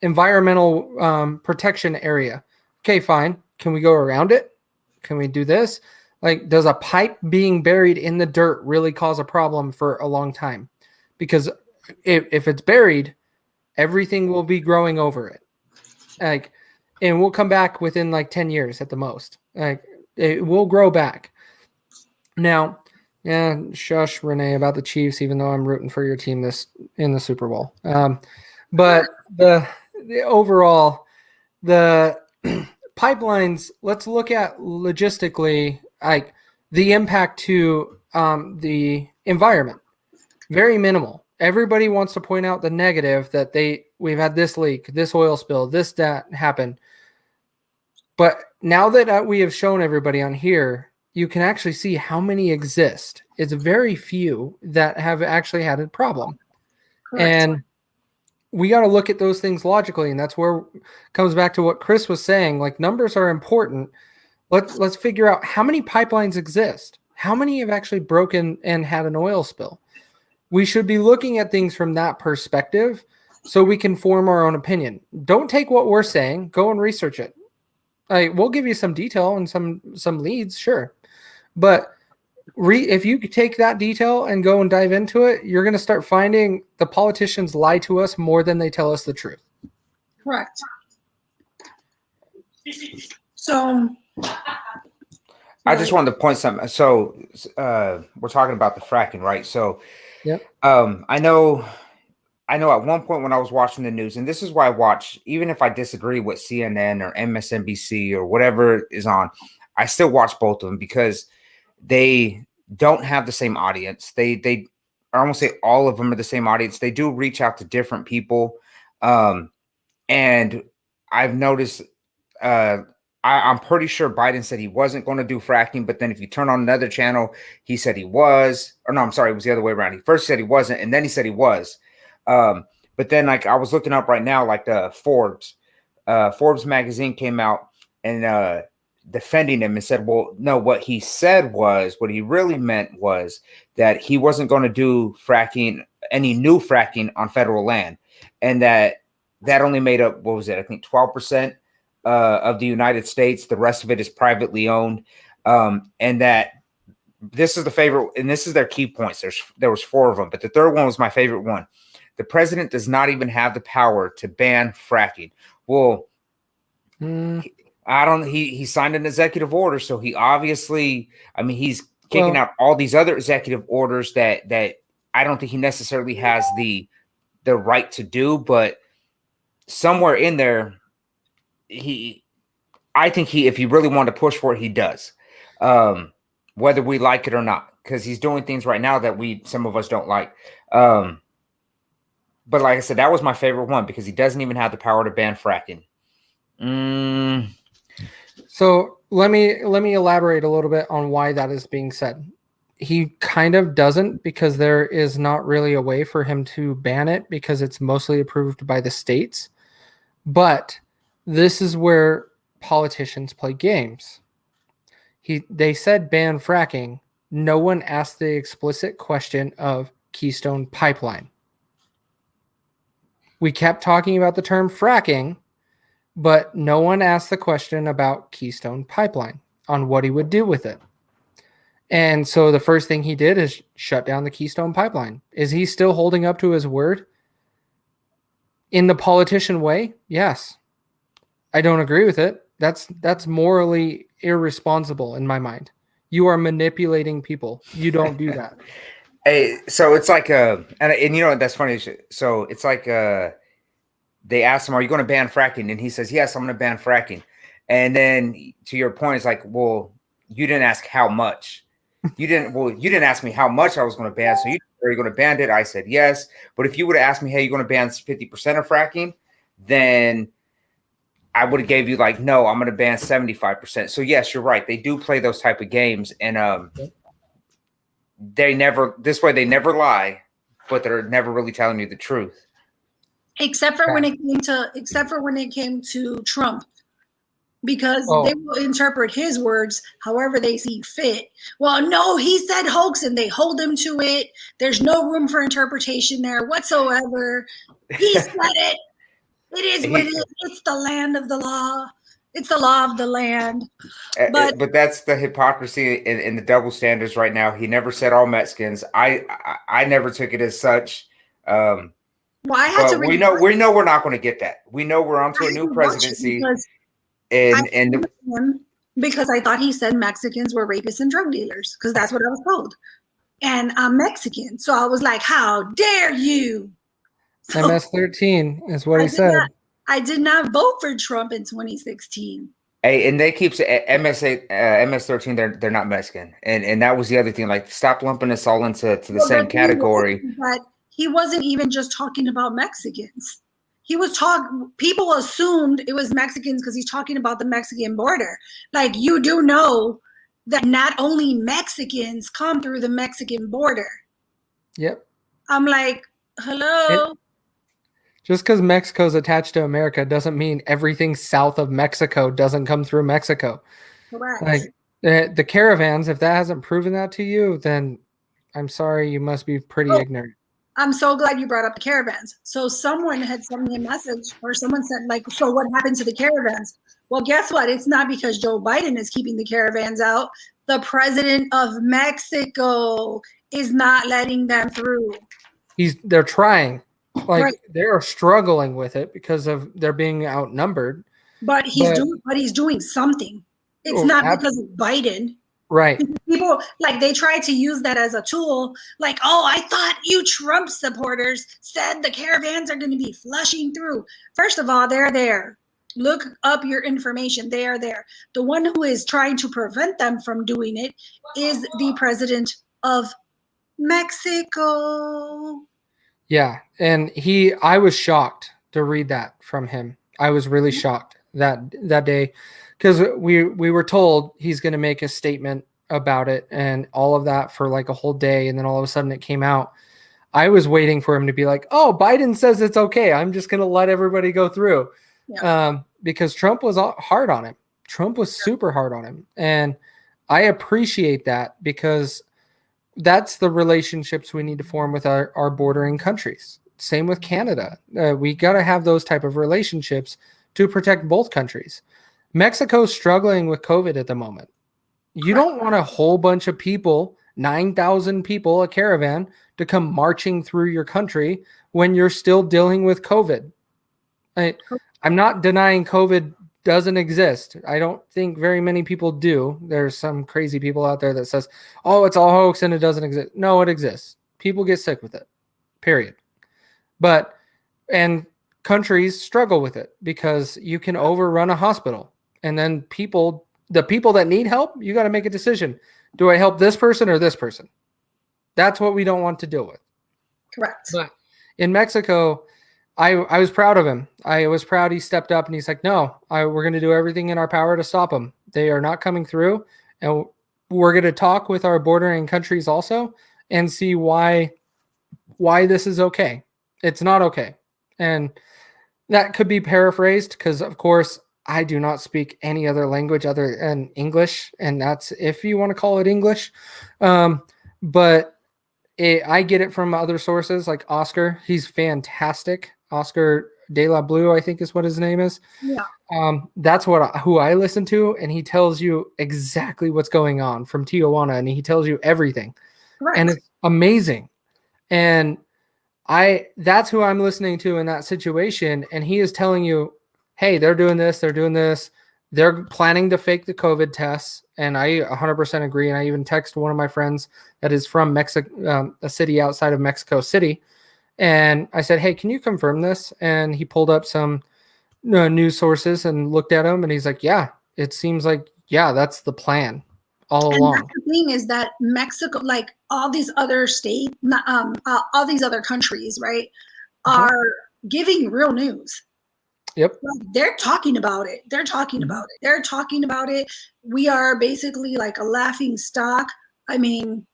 environmental protection area. Okay, fine. Can we go around it? Can we do this? Like, does a pipe being buried in the dirt really cause a problem for a long time? Because if it's buried, everything will be growing over it. Like, and we'll come back within like 10 years at the most. Like, it will grow back. Now, yeah, shush, Renee, about the Chiefs, even though I'm rooting for your team this in the Super Bowl. But the overall, the pipelines, let's look at logistically, like the impact to the environment. Very minimal. Everybody wants to point out the negative that we've had this leak, this oil spill, that happened. But now that we have shown everybody on here, you can actually see how many exist. It's very few that have actually had a problem. Correct. And we got to look at those things logically. And that's where it comes back to what Chris was saying. Like, numbers are important. Let's figure out how many pipelines exist. How many have actually broken and had an oil spill? We should be looking at things from that perspective so we can form our own opinion. Don't take what we're saying. Go and research it. We'll give you some detail and some leads, sure. But if you take that detail and go and dive into it, you're going to start finding the politicians lie to us more than they tell us the truth. Correct. So I just wanted to point something. So we're talking about the fracking, right? So yep. I know at one point when I was watching the news, and this is why I watch, even if I disagree with CNN or MSNBC or whatever is on, I still watch both of them because they don't have the same audience. I almost say all of them are the same audience. They do reach out to different people. And I've noticed, I'm pretty sure Biden said he wasn't going to do fracking, but then if you turn on another channel, he said he was, or no, I'm sorry, it was the other way around. He first said he wasn't, and then he said he was. But then, like, I was looking up right now, like Forbes magazine came out and defending him and said, well, no, what he really meant was that he wasn't going to do any new fracking on federal land, and that only made up, what was it? I think 12% of the United States. The rest of it is privately owned. And that this is the favorite, and this is their key points. There was 4 of them, but the third one was my favorite one. The president does not even have the power to ban fracking. Well, he signed an executive order, so he obviously, he's kicking out all these other executive orders that I don't think he necessarily has the right to do, but somewhere in there, I think if he really wanted to push for it, he does, whether we like it or not, because he's doing things right now that some of us don't like. But like I said, that was my favorite one because he doesn't even have the power to ban fracking. So let me elaborate a little bit on why that is being said. He kind of doesn't, because there is not really a way for him to ban it because it's mostly approved by the states. But this is where politicians play games. They said ban fracking. No one asked the explicit question of Keystone Pipeline. We kept talking about the term fracking, but no one asked the question about Keystone Pipeline on what he would do with it. And so the first thing he did is shut down the Keystone Pipeline. Is he still holding up to his word? In the politician way, yes. I don't agree with it. That's morally irresponsible in my mind. You are manipulating people. You don't do that. Hey, so it's like and you know that's funny. So it's like they asked him, "Are you going to ban fracking?" And he says, "Yes, I'm going to ban fracking." And then to your point, it's like, well, you didn't ask how much. You didn't ask me how much I was going to ban. So are you going to ban it? I said yes. But if you would have asked me, "Hey, you're going to ban 50% of fracking," then I would have gave you like, "No, I'm going to ban 75%." So yes, you're right. They do play those type of games, and they never lie, but they're never really telling you the truth. Except for when it came to Trump. because Oh. they will interpret his words however they see fit. Well, no, he said hoax and they hold him to it. There's no room for interpretation there whatsoever. He said it. It is what it is. It's the land of the law. It's the law of the land. But But that's the hypocrisy and the double standards right now. He never said all Mexicans. I never took it as such. well, I had to But read we know we're not going to get that. We know we're onto I a had new to watch it presidency, because and I and him because I thought he said Mexicans were rapists and drug dealers because that's what I was told. And I'm Mexican. So I was like, how dare you? So MS-13 is what I he did said. I did not vote for Trump in 2016. hey, and they keep saying MS-13. They're not Mexican, and that was the other thing. Like, stop lumping us all into the Well, same the thing category. was that he wasn't even just talking about Mexicans. He was people assumed it was Mexicans because he's talking about the Mexican border. Like, you do know that not only Mexicans come through the Mexican border. Yep. I'm like, hello? Just because Mexico's attached to America doesn't mean everything south of Mexico doesn't come through Mexico. Correct. Like the caravans, if that hasn't proven that to you, then I'm sorry, you must be pretty ignorant. I'm so glad you brought up the caravans. So someone had sent me a message, or someone said, like, so what happened to the caravans? Well, guess what? It's not because Joe Biden is keeping the caravans out. The president of Mexico is not letting them through. They're trying. Like Right. they're struggling with it because of they're being outnumbered. But he's doing something. It's Oh, not because of Biden. Right. People, like, they try to use that as a tool. Like, oh, I thought you Trump supporters said the caravans are going to be flushing through. First of all, they're there. Look up your information. They are there. The one who is trying to prevent them from doing it is the president of Mexico. Yeah. And I was shocked to read that from him. I was really shocked that day because we were told he's going to make a statement about it and all of that for like a whole day. And then all of a sudden it came out. I was waiting for him to be like, oh, Biden says it's okay. I'm just going to let everybody go through. Yeah. Because Trump was hard on him. Trump was super hard on him. And I appreciate that because that's the relationships we need to form with our bordering countries. Same with Canada. We got to have those type of relationships to protect both countries. Mexico's struggling with COVID at the moment. You don't want a whole bunch of people, 9,000 people, a caravan, to come marching through your country when you're still dealing with COVID. I'm not denying COVID doesn't exist. I don't think very many people do. There's some crazy people out there that says, oh, it's all hoax and it doesn't exist. No, it exists. People get sick with it, period. And countries struggle with it because you can overrun a hospital. And then the people that need help, you got to make a decision. Do I help this person or this person? That's what we don't want to deal with. Correct. But in Mexico, I was proud of him. I was proud he stepped up and he's like, no, we're going to do everything in our power to stop them. They are not coming through. And we're going to talk with our bordering countries also and see why this is okay. It's not okay. And that could be paraphrased because, of course, I do not speak any other language other than English. And that's if you want to call it English. But I get it from other sources like Oscar. He's fantastic. Oscar De La Blue, I think is what his name is. Yeah. That's who I listen to. And he tells you exactly what's going on from Tijuana. And he tells you everything. Correct. And it's amazing. And that's who I'm listening to in that situation. And he is telling you, hey, they're doing this. They're planning to fake the COVID tests. And I 100% agree. And I even text one of my friends that is from Mexico, a city outside of Mexico City. And I said, hey, can you confirm this? And he pulled up some news sources and looked at them. And he's like, yeah, it seems like, yeah, that's the plan all along. And the thing is that Mexico, like all these other states, all these other countries, right, are giving real news. Yep. They're talking about it. They're talking about it. We are basically like a laughing stock. I mean,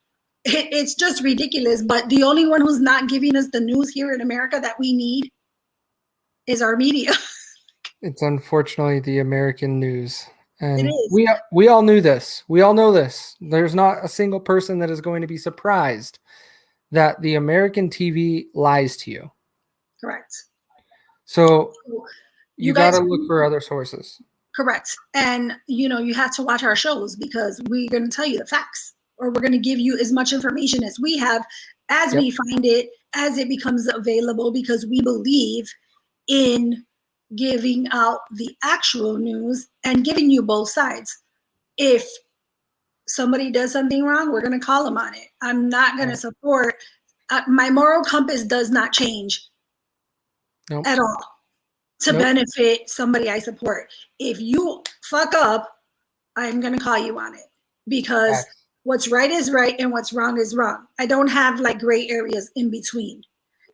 it's just ridiculous. But the only one who's not giving us the news here in America that we need is our media. It's unfortunately the American news. And It is. we all knew this. We all know this. There's not a single person that is going to be surprised that the American TV lies to you. Correct. So You you guys- got to look for other sources. Correct. And, you have to watch our shows because we're going to tell you the facts, or we're going to give you as much information as we have, as we find it, as it becomes available, because we believe in giving out the actual news and giving you both sides. If somebody does something wrong, we're going to call them on it. I'm not going to support, my moral compass does not change Nope. at all to Nope. benefit somebody I support. If you fuck up, I'm going to call you on it, because Facts. what's right is right and what's wrong is wrong. I don't have like gray areas in between.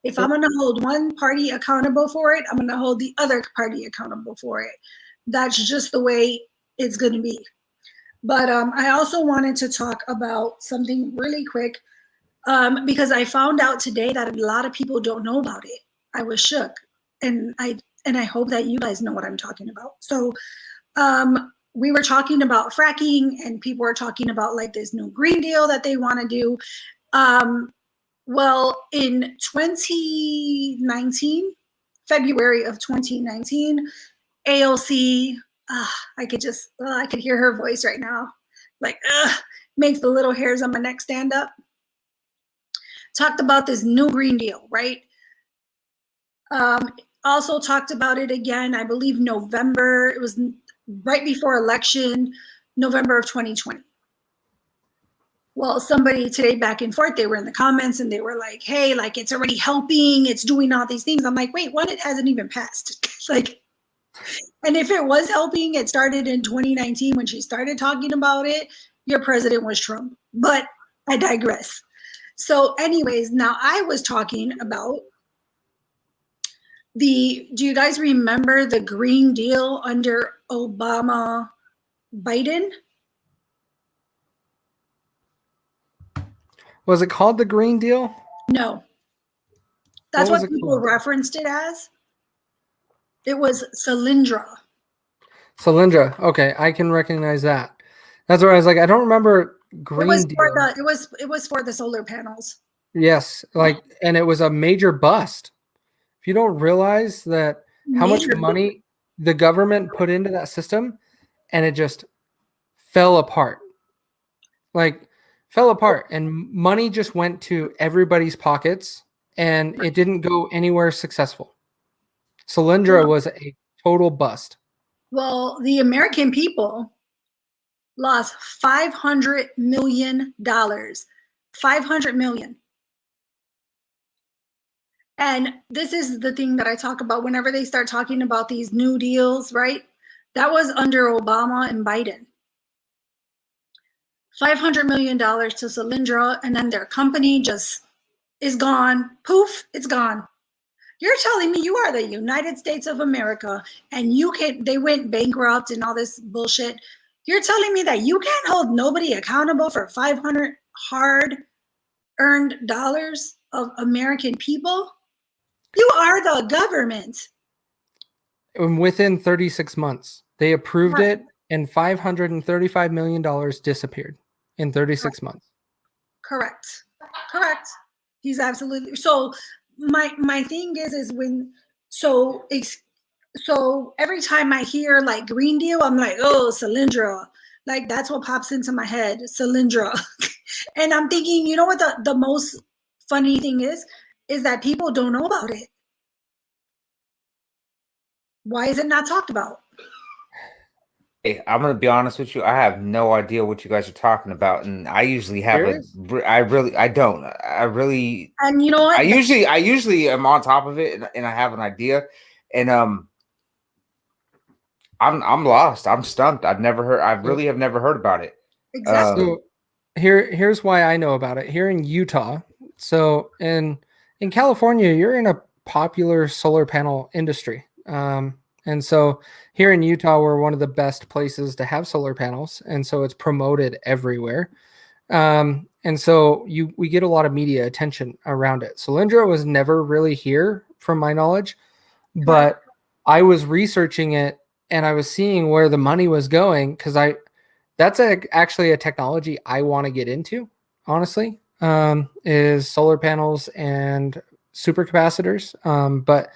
If I'm going to hold one party accountable for it, I'm going to hold the other party accountable for it. That's just the way it's going to be. But I also wanted to talk about something really quick, because I found out today that a lot of people don't know about it. I was shook, and I hope that you guys know what I'm talking about. So we were talking about fracking, and people were talking about like this new Green Deal that they want to do. Well, in 2019, February of 2019, AOC, I could hear her voice right now, like, makes the little hairs on my neck stand up. Talked about this new Green Deal, right? Also talked about it again, I believe November, it was right before election, November of 2020. Well, somebody today back and forth, they were in the comments and they were like, hey, like it's already helping, it's doing all these things. I'm like, wait, what? It hasn't even passed. Like, and if it was helping, it started in 2019 when she started talking about it. Your president was Trump, but I digress. So anyways, now I was talking about do you guys remember the Green Deal under Obama, Biden? Was it called the Green Deal? No. That's What was what it people called? referenced it as. It was Solyndra. Solyndra. Okay, I can recognize that. That's where I was like, I don't remember Green Deal. It was for the solar panels. Yes, like, and it was a major bust. If you don't realize that how much Major. money the government put into that system, and it just fell apart. Like, fell apart, and money just went to everybody's pockets, and it didn't go anywhere successful. Solyndra was a total bust. Well, the American people lost $500 million. $500 million. And this is the thing that I talk about whenever they start talking about these new deals, right? That was under Obama and Biden. $500 million to Solyndra, and then their company just is gone. Poof, it's gone. You're telling me you are the United States of America and they went bankrupt and all this bullshit. You're telling me that you can't hold nobody accountable for 500 hard-earned dollars of American people? You are the government. And within 36 months, they approved it, and $535 million disappeared in 36 months. Correct. He's absolutely. So my thing is when so every time I hear like Green Deal, I'm like, oh, Solyndra. Like that's what pops into my head, Solyndra. And I'm thinking, you know what the most funny thing is that people don't know about it. Why is it not talked about? Hey, I'm gonna be honest with you. I have no idea what you guys are talking about, and I usually have Serious? I don't. I really. And you know what? I usually am on top of it, and I have an idea, and I'm lost. I'm stumped. I've never heard. I really have never heard about it. Exactly. So here's why I know about it. Here in Utah, so in California, you're in a popular solar panel industry. And so here in Utah, we're one of the best places to have solar panels. And so it's promoted everywhere. And so we get a lot of media attention around it. Solyndra was never really here from my knowledge, but I was researching it and I was seeing where the money was going because that's actually a technology I want to get into, honestly, is solar panels and supercapacitors. But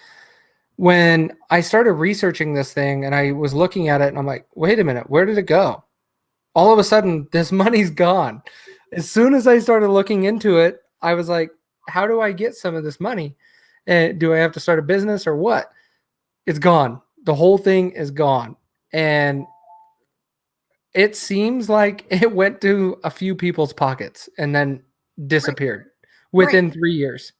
when I started researching this thing and I was looking at it and I'm like, wait a minute, where did it go? All of a sudden, this money's gone. As soon as I started looking into it, I was like, how do I get some of this money? And do I have to start a business or what? It's gone. The whole thing is gone. And it seems like it went to a few people's pockets and then disappeared within 3 years.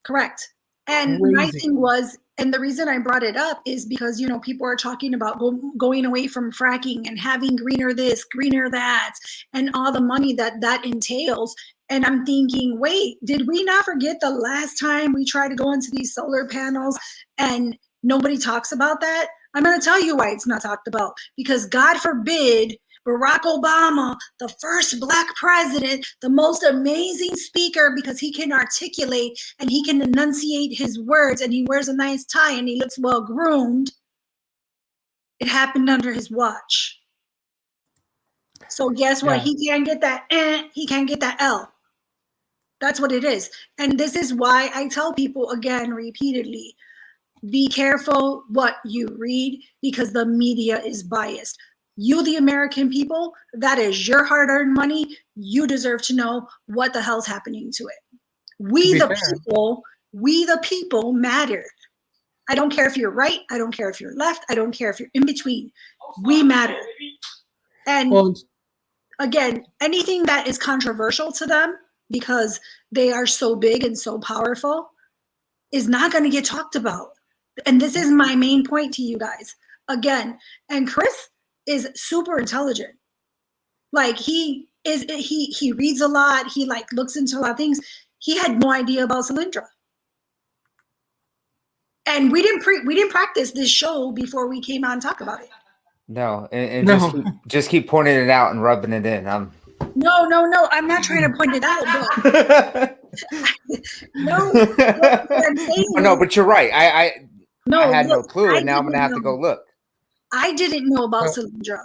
Correct. And my Crazy. thing was, and the reason I brought it up is because, you know, people are talking about going away from fracking and having greener this, greener that, and all the money that entails. And I'm thinking, wait, did we not forget the last time we tried to go into these solar panels and nobody talks about that? I'm going to tell you why it's not talked about. Because God forbid Barack Obama, the first Black president, the most amazing speaker because he can articulate and he can enunciate his words and he wears a nice tie and he looks well groomed. It happened under his watch. So guess what? Yeah. He can't get that he can't get that L. That's what it is. And this is why I tell people again repeatedly, be careful what you read because the media is biased. You, the American people, that is your hard-earned money. You deserve to know what the hell's happening to it. We the people matter. I don't care if you're right. I don't care if you're left. I don't care if you're in between. We matter. And again, anything that is controversial to them because they are so big and so powerful is not going to get talked about. And this is my main point to you guys. Again, and Chris is super intelligent. Like he reads a lot. He like looks into a lot of things. He had no idea about Solyndra. And we didn't practice this show before we came on and talk about it. No, and No. just keep pointing it out and rubbing it in. No. I'm not trying to point it out, but no. No, but you're right. I had no look, clue, and now I'm gonna have to go look. I didn't know about Solyndra.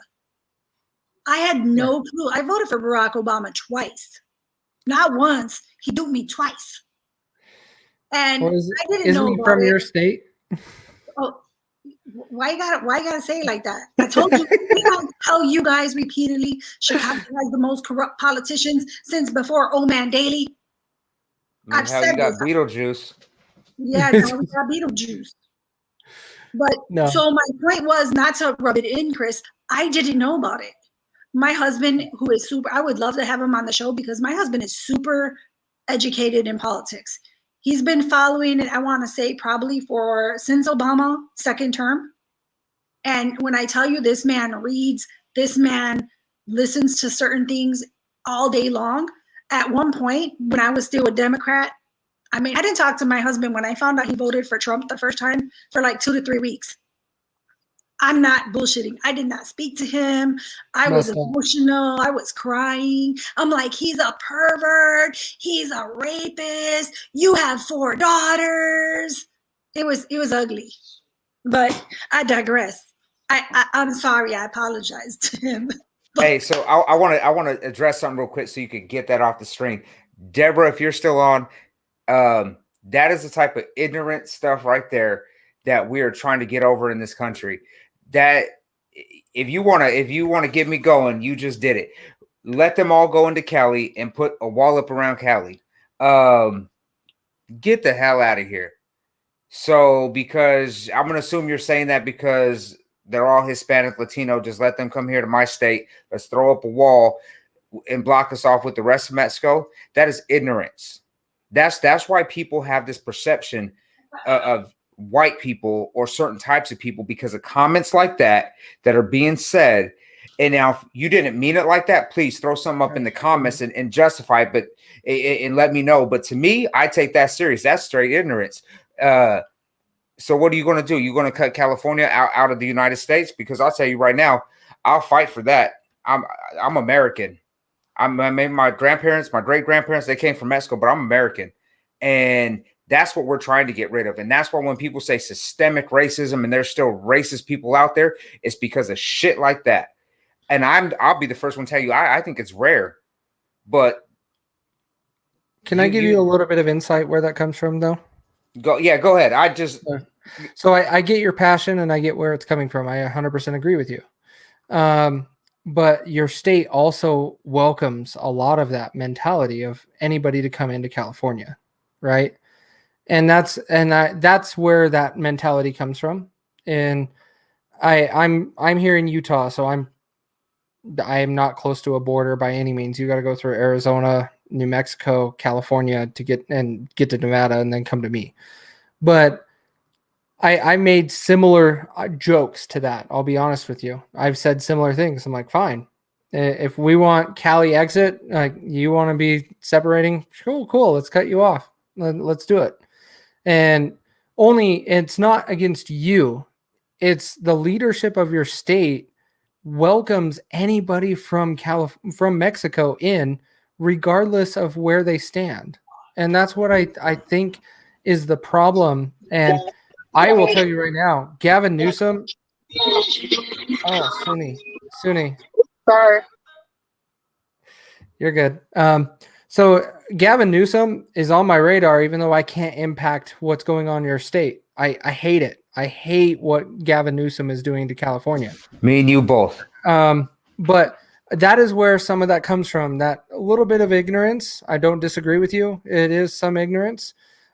I had no clue. I voted for Barack Obama twice. Not once. He duped me twice. And I didn't know he about from it. your state? Oh, why you gotta say it like that? I told you, we don't tell you guys repeatedly Chicago has the most corrupt politicians since before Old Man Daley. I've How said you got this. Beetlejuice? Yeah, no, we got Beetlejuice. But No. so my point was not to rub it in, Chris. I didn't know about it. My husband, who is super, I would love to have him on the show because my husband is super educated in politics. He's been following it, I want to say, probably since Obama, second term. And when I tell you this man reads, this man listens to certain things all day long. At one point, when I was still a Democrat, I mean, I didn't talk to my husband when I found out he voted for Trump the first time for like 2 to 3 weeks. I'm not bullshitting. I did not speak to him. I was emotional. I was crying. I'm like, he's a pervert. He's a rapist. You have 4 daughters. It was ugly. But I digress. I'm sorry. I apologize to him. Hey, so I want to address something real quick so you could get that off the screen. Deborah, if you're still on, that is the type of ignorant stuff right there that we are trying to get over in this country. That if you want to get me going, you just did it. Let them all go into Cali and put a wall up around Cali. Get the hell out of here. So, because I'm going to assume you're saying that because they're all Hispanic, Latino, just let them come here to my state. Let's throw up a wall and block us off with the rest of Mexico. That is ignorance. That's why people have this perception of white people or certain types of people because of comments like that are being said. And now, if you didn't mean it like that, please throw something up in the comments and justify it, but and let me know. But to me, I take that serious. That's straight ignorance. So what are you going to do? You're going to cut California out of the United States? Because I'll tell you right now, I'll fight for that. I'm American. I mean, my grandparents, my great grandparents, they came from Mexico, but I'm American, and That's what we're trying to get rid of. And that's why when people say systemic racism and there's still racist people out there, it's because of shit like that. And I'll be the first one to tell you, I think it's rare. But can I give you a little bit of insight where that comes from, though? Go ahead. So I get your passion and I get where it's coming from. I 100% agree with you. But your state also welcomes a lot of that mentality of anybody to come into California, right? And that's where that mentality comes from. And I'm here in Utah, so I am not close to a border by any means. You got to go through Arizona, New Mexico, California to get to Nevada and then come to me. But I made similar jokes to that. I'll be honest with you. I've said similar things. I'm like, fine. If we want Cali exit, you want to be separating, cool. Let's cut you off. Let's do it. And it's not against you. It's the leadership of your state welcomes anybody from Mexico in, regardless of where they stand. And that's what I think is the problem. And I will tell you right now, Gavin Newsom. Oh, Suni. Sorry. You're good. So Gavin Newsom is on my radar, even though I can't impact what's going on in your state. I hate it. I hate what Gavin Newsom is doing to California. Me and you both. But that is where some of that comes from, that a little bit of ignorance. I don't disagree with you. It is some ignorance.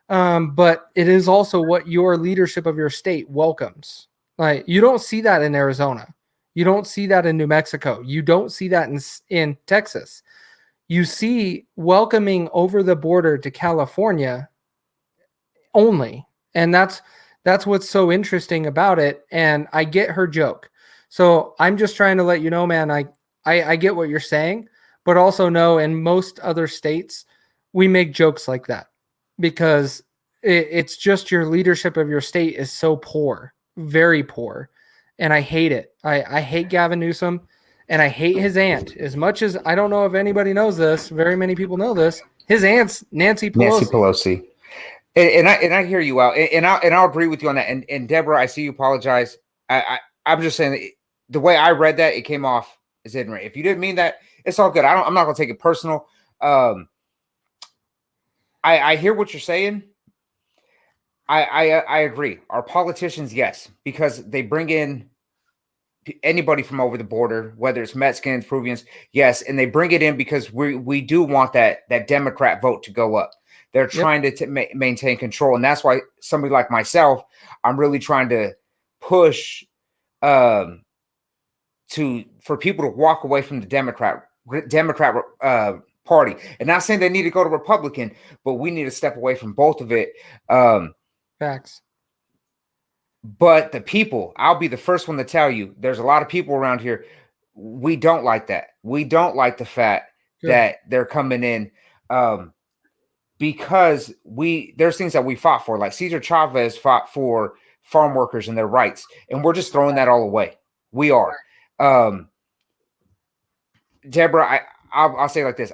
But it is also what your leadership of your state welcomes. Like, you don't see that in Arizona. You don't see that in New Mexico. You don't see that in Texas. You see welcoming over the border to California only. And that's what's so interesting about it. And I get her joke. So I'm just trying to let you know, man, I get what you're saying, but also know in most other states, we make jokes like that because it's just your leadership of your state is so poor, very poor. And I hate it. I hate Gavin Newsom and I hate his aunt as much as I don't know if anybody knows this. Very many people know this. His aunt's Nancy Pelosi. And I hear you out, and I'll agree with you on that. And Deborah, I see you apologize. I'm just saying that the way I read that, it came off as ignorant. If you didn't mean that, it's all good. I'm not gonna take it personal. I hear what you're saying. I agree. Our politicians, yes, because they bring in anybody from over the border, whether it's Mexicans, Peruvians, yes, and they bring it in because we do want that Democrat vote to go up. They're trying to maintain control, and that's why somebody like myself, I'm really trying to push for people to walk away from the Democrat Party. And not saying they need to go to Republican, but we need to step away from both of it. Facts. But the people, I'll be the first one to tell you, there's a lot of people around here. We don't like that. We don't like the fact that they're coming in because there's things that we fought for. Like Cesar Chavez fought for farm workers and their rights, and we're just throwing that all away. We are. Deborah, I'll say it like this.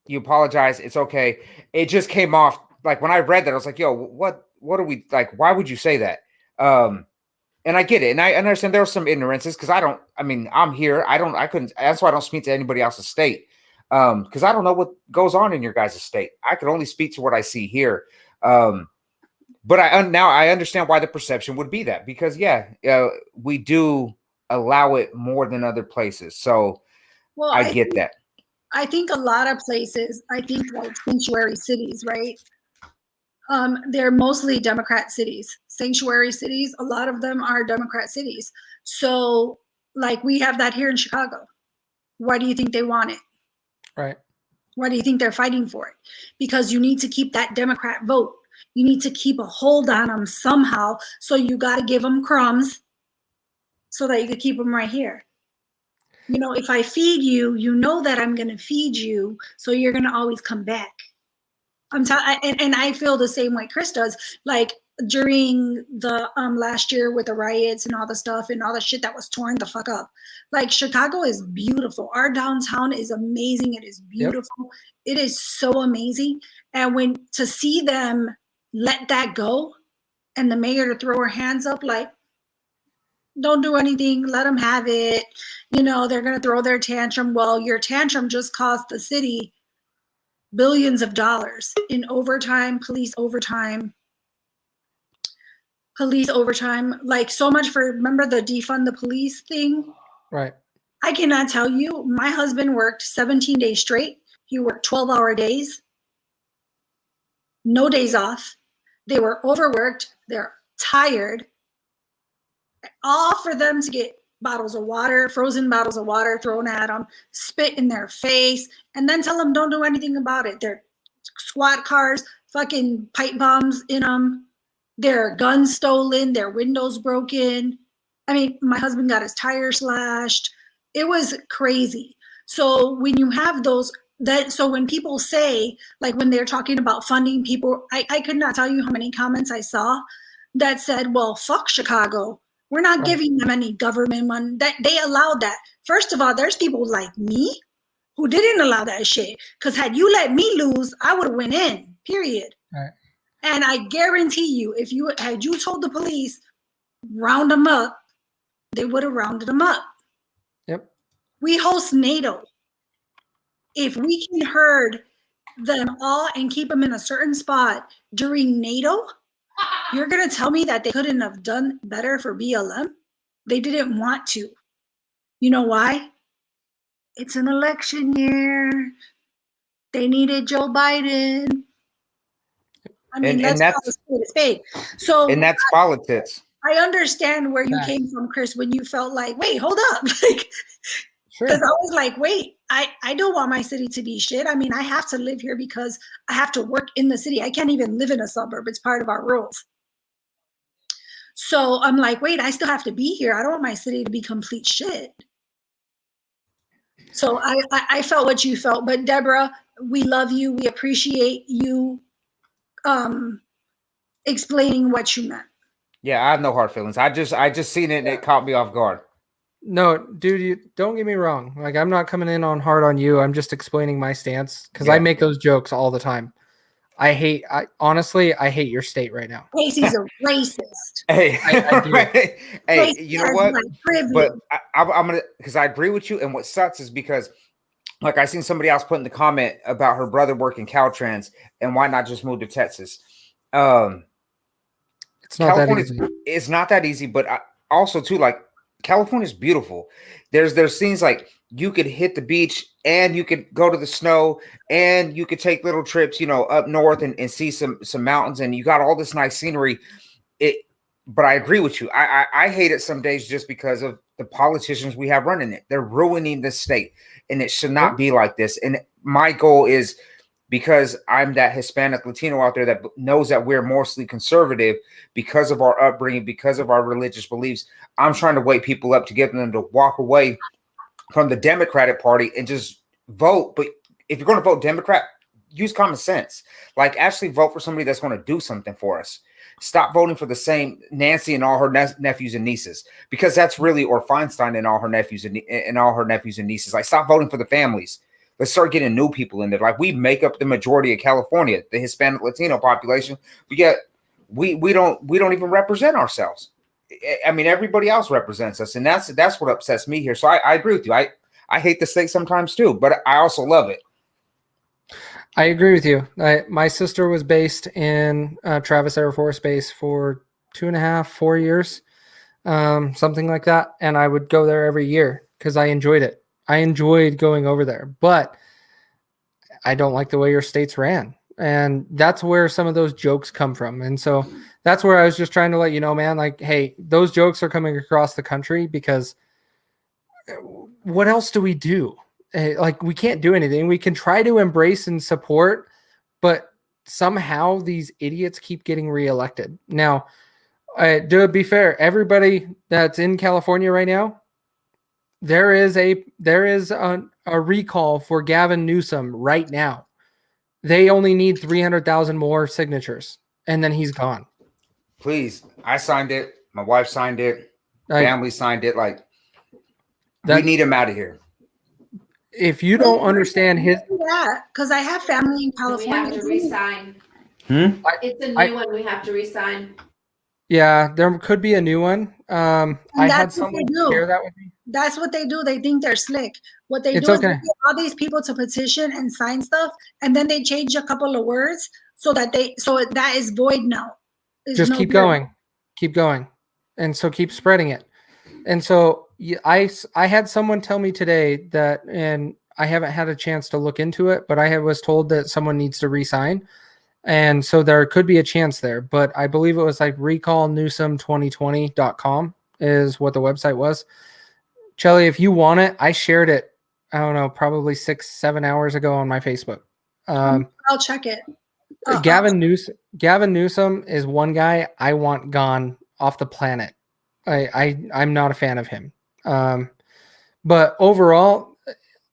You apologize. It's okay. It just came off. Like when I read that, I was like, yo, what are we like? Why would you say that? And I get it. And I understand there are some ignorances because I'm here. That's why I don't speak to anybody else's state. Because I don't know what goes on in your guys' state. I could only speak to what I see here. But now I understand why the perception would be that because we do allow it more than other places. So I get that. I think a lot of places, like sanctuary cities, right? They're mostly Democrat cities. Sanctuary cities, a lot of them are Democrat cities. So like we have that here in Chicago. Why do you think they want it? Right. Why do you think they're fighting for it? Because you need to keep that Democrat vote. You need to keep a hold on them somehow. So you got to give them crumbs so that you can keep them right here. You know, if I feed you, you know that I'm going to feed you. So you're going to always come back. And I feel the same way Chris does. Like during the last year with the riots and all the stuff and all the shit that was torn the fuck up. Like Chicago is beautiful. Our downtown is amazing. It is beautiful. Yep. It is so amazing. And to see them, let that go and the mayor to throw her hands up like, don't do anything, let them have it. You know, they're going to throw their tantrum. Well, your tantrum just cost the city billions of dollars in overtime, police overtime, like so much for, remember the defund the police thing? Right. I cannot tell you, my husband worked 17 days straight. He worked 12-hour days, no days off. They were overworked. They're tired. All for them to get bottles of water, frozen bottles of water thrown at them, spit in their face, and then tell them don't do anything about it. Their squad cars, fucking pipe bombs in them, their guns stolen, their windows broken. I mean, my husband got his tire slashed. It was crazy. So when you have those, so when people say, like when they're talking about funding people, I could not tell you how many comments I saw that said, well, fuck Chicago. We're not giving them any government money. That they allowed that. First of all, there's people like me who didn't allow that shit. Because had you let me lose, I would have went in, period. Right. And I guarantee you, if you had you told the police, round them up, they would have rounded them up. Yep. We host NATO. If we can herd them all and keep them in a certain spot during NATO, you're going to tell me that they couldn't have done better for BLM? They didn't want to. You know why? It's an election year. They needed Joe Biden. I mean, And that's fake. So, and that's politics. I understand where you came from, Chris, when you felt like, wait, hold up. Like, Sure. because I was like, wait, I don't want my city to be shit. I mean, I have to live here because I have to work in the city. I can't even live in a suburb. It's part of our rules. So I'm like, wait, I still have to be here. I don't want my city to be complete shit. So I felt what you felt. But Deborah, we love you. We appreciate you explaining what you meant. Yeah, I have no hard feelings. I just seen it and it caught me off guard. No, dude, you don't get me wrong. Like, I'm not coming in on hard on you. I'm just explaining my stance because I make those jokes all the time. Honestly, I hate your state right now. Casey's a racist. Hey, I do. hey, you know what? Like But I'm gonna, because I agree with you. And what sucks is because, like, I seen somebody else put in the comment about her brother working Caltrans and why not just move to Texas. It's not that easy. It's not that easy, but also too, like, California is beautiful. There's scenes like you could hit the beach and you could go to the snow and you could take little trips, you know, up north and see some mountains, and you got all this nice scenery. But I agree with you. I hate it some days just because of the politicians we have running it. They're ruining this state, and it should not be like this. And my goal is, because I'm that Hispanic Latino out there that knows that we're mostly conservative because of our upbringing, because of our religious beliefs, I'm trying to wake people up to get them to walk away from the Democratic Party and just vote. But if you're going to vote Democrat, use common sense. Like, actually vote for somebody that's going to do something for us. Stop voting for the same Nancy and all her nephews and nieces, because that's really, or Feinstein and all her nephews and all her nephews and nieces. Like, stop voting for the families. Let's start getting new people in there. Like, we make up the majority of California, the Hispanic Latino population. But yet we don't even represent ourselves. I mean, everybody else represents us, and that's what upsets me here. So I agree with you. I hate the state sometimes too, but I also love it. I agree with you. My sister was based in Travis Air Force Base for 2.5, 4 years, something like that. And I would go there every year because I enjoyed it. I enjoyed going over there, but I don't like the way your state's ran. And that's where some of those jokes come from. And so that's where I was just trying to let you know, man, like, hey, those jokes are coming across the country because what else do we do? Like, we can't do anything. We can try to embrace and support, but somehow these idiots keep getting reelected. Now, to be fair, everybody that's in California right now, there is a recall for Gavin Newsom right now. They only need 300,000 more signatures, and then he's gone. Please, I signed it. My wife signed it. Family signed it. Like, we need him out of here. If you don't understand his, yeah, because I have family in California. We have to resign. It's a I- new one we have to re-sign. Yeah, there could be a new one. I had that's what they someone do. share that with me. That's what they do. They think they're slick. What they It's do is they okay. get all these people to petition and sign stuff, and then they change a couple of words so that that is void now. Is Just no keep good. going, and so keep spreading it. And so I had someone tell me today that, and I haven't had a chance to look into it, but I was told that someone needs to resign. And so there could be a chance there, but I believe it was like recallnewsom2020.com is what the website was. Chelly, if you want it, I shared it, I don't know, probably 6-7 hours ago on my Facebook. I'll check it. Gavin Newsom is one guy I want gone off the planet. I'm not a fan of him. But overall,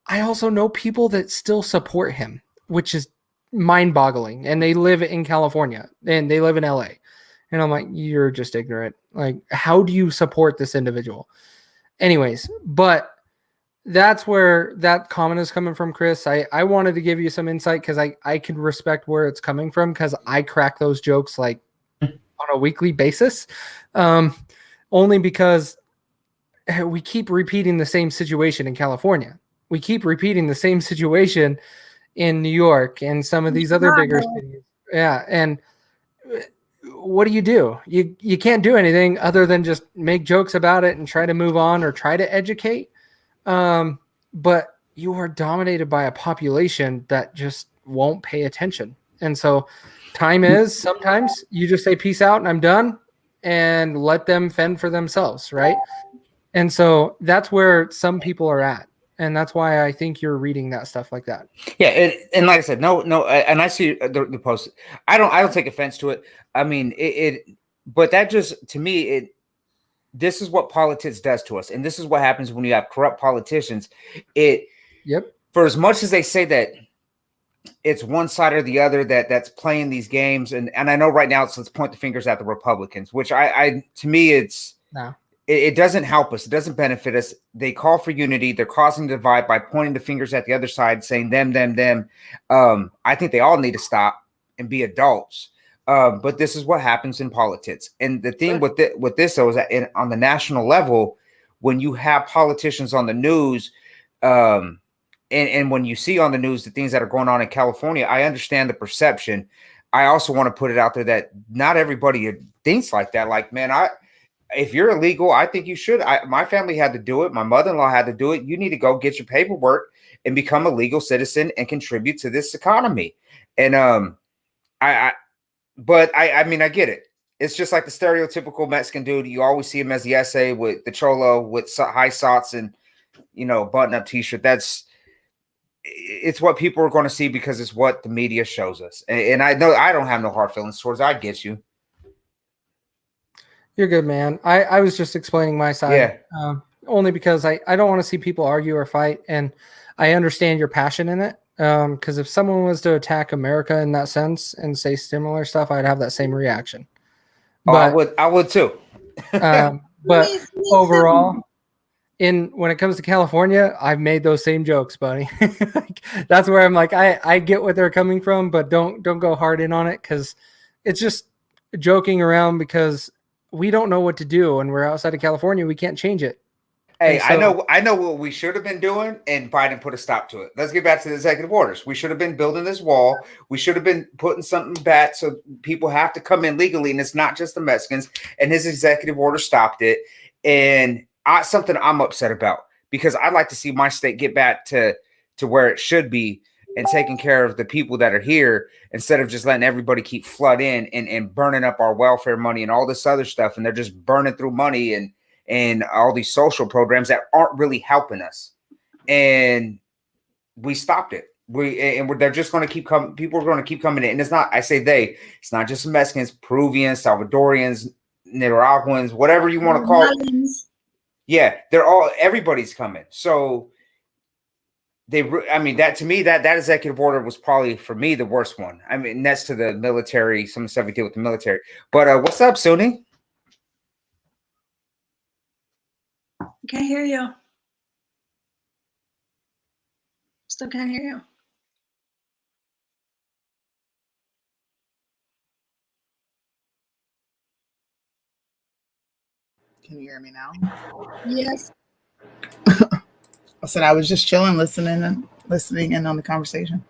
I also know people that still support him, which is mind-boggling. And they live in California and they live in LA. And I'm like, you're just ignorant. Like, how do you support this individual? Anyways, but that's where that comment is coming from, Chris. I wanted to give you some insight because I can respect where it's coming from because I crack those jokes like on a weekly basis. Only because we keep repeating the same situation in California. We keep repeating the same situation in New York and some of these other bigger cities. Yeah. And what do? You can't do anything other than just make jokes about it and try to move on or try to educate. But you are dominated by a population that just won't pay attention. And so time is sometimes you just say peace out and I'm done and let them fend for themselves. Right. And so that's where some people are at. And that's why I think you're reading that stuff like that. Yeah, and like I said, no, and I see the post. I don't take offense to it. I mean, but that just to me, this is what politics does to us, and this is what happens when you have corrupt politicians. Yep. For as much as they say that it's one side or the other that's playing these games, and I know right now let's point the fingers at the Republicans, which I to me it's No. It doesn't help us. It doesn't benefit us. They call for unity. They're causing the divide by pointing the fingers at the other side, saying them. I think they all need to stop and be adults. But this is what happens in politics. And the thing with this, though, is that on the national level, when you have politicians on the news, and when you see on the news the things that are going on in California, I understand the perception. I also want to put it out there that not everybody thinks like that. Like, man, if you're illegal, I think you should. My family had to do it. My mother-in-law had to do it. You need to go get your paperwork and become a legal citizen and contribute to this economy. And I mean, I get it. It's just like the stereotypical Mexican dude. You always see him as the SA with the cholo with high socks and button-up T-shirt. It's what people are going to see because it's what the media shows us. And I know I don't have no hard feelings towards. I get you. You're good, man. I was just explaining my side. Yeah. Only because I don't want to see people argue or fight. And I understand your passion in it. Because if someone was to attack America in that sense and say similar stuff, I'd have that same reaction. But, I would too. But overall, when it comes to California, I've made those same jokes, buddy. That's where I'm like, I get what they're coming from, but don't go hard in on it because it's just joking around because we don't know what to do and we're outside of California. We can't change it. Hey, so, I know what we should have been doing, and Biden put a stop to it. Let's get back to the executive orders. We should have been building this wall. We should have been putting something back so people have to come in legally, and it's not just the Mexicans. And his executive order stopped it. And something I'm upset about because I'd like to see my state get back to where it should be and taking care of the people that are here instead of just letting everybody keep flood in and burning up our welfare money and all this other stuff. And they're just burning through money and all these social programs that aren't really helping us. And we stopped it. They're just going to keep coming. People are going to keep coming in. And it's not, I say it's not just Mexicans, Peruvians, Salvadorians, Nicaraguans, whatever you want to call it. Yeah, everybody's coming. So that to me, that executive order was probably for me the worst one. I mean, next to the military, some stuff we did with the military. But what's up, Suni? Can't hear you. Still can't hear you. Can you hear me now? Yes. I said I was just chilling, listening in on the conversation.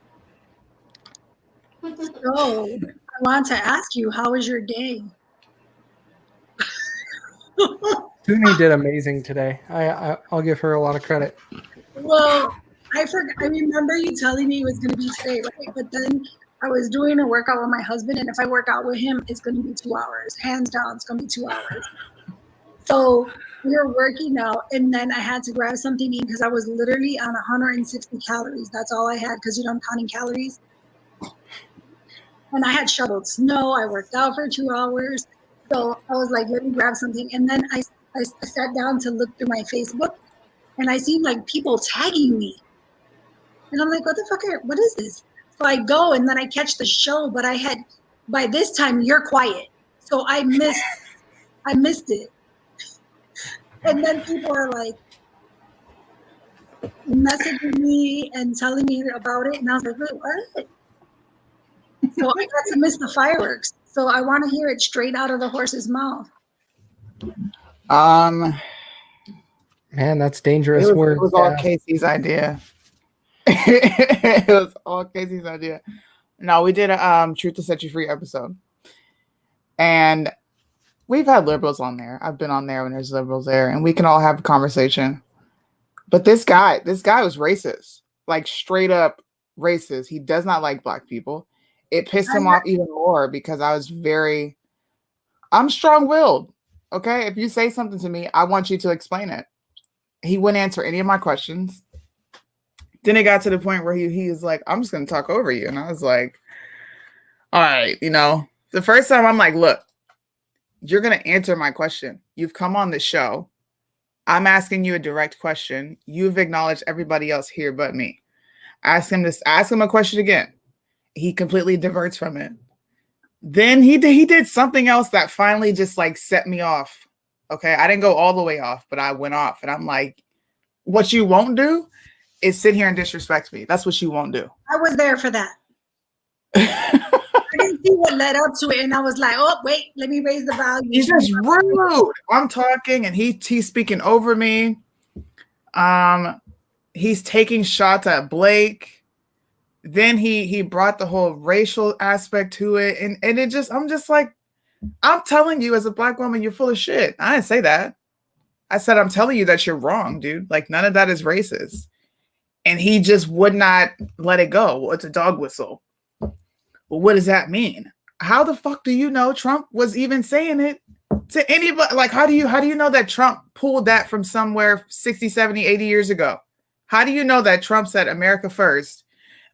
So I want to ask you, how was your day? Tuni did amazing today. I'll give her a lot of credit. Well, I remember you telling me it was going to be today, right? But then I was doing a workout with my husband, and if I work out with him, it's going to be 2 hours. Hands down, it's going to be 2 hours. So we were working out, and then I had to grab something to eat because I was literally on 160 calories. That's all I had because, I'm counting calories. And I had shoveled snow. I worked out for 2 hours. So I was like, let me grab something. And then I sat down to look through my Facebook, and I seen like people tagging me. And I'm like, what the fuck? What is this? So I go, and then I catch the show, but by this time you're quiet. So I missed it. And then people are like messaging me and telling me about it. And I was like, wait, what? So I got to miss the fireworks. So I want to hear it straight out of the horse's mouth. Man, that's dangerous words. It was all Casey's idea. It was all Casey's idea. No, we did a Truth to Set You Free episode. And we've had liberals on there. I've been on there when there's liberals there, and we can all have a conversation. But this guy was racist. Like straight up racist. He does not like black people. It pissed him off even more because I'm strong-willed. Okay? If you say something to me, I want you to explain it. He wouldn't answer any of my questions. Then it got to the point where he was like, I'm just going to talk over you. And I was like, all right, the first time I'm like, look, you're going to answer my question. You've come on the show. I'm asking you a direct question. You've acknowledged everybody else here but me. Ask him a question again. He completely diverts from it. Then he did something else that finally just like set me off. Okay. I didn't go all the way off, but I went off, and I'm like, what you won't do is sit here and disrespect me. That's what you won't do. I was there for that. I didn't see what led up to it, and I was like, oh, wait, let me raise the volume. He's just rude. I'm talking, and he's speaking over me. He's taking shots at Blake. Then he brought the whole racial aspect to it, and I'm just like, I'm telling you as a black woman, you're full of shit. I didn't say that. I said, I'm telling you that you're wrong, dude. Like, none of that is racist. And he just would not let it go. Well, it's a dog whistle. Well, what does that mean? How the fuck do you know Trump was even saying it to anybody? Like, how do you know that Trump pulled that from somewhere 60, 70, 80 years ago? How do you know that Trump said America first?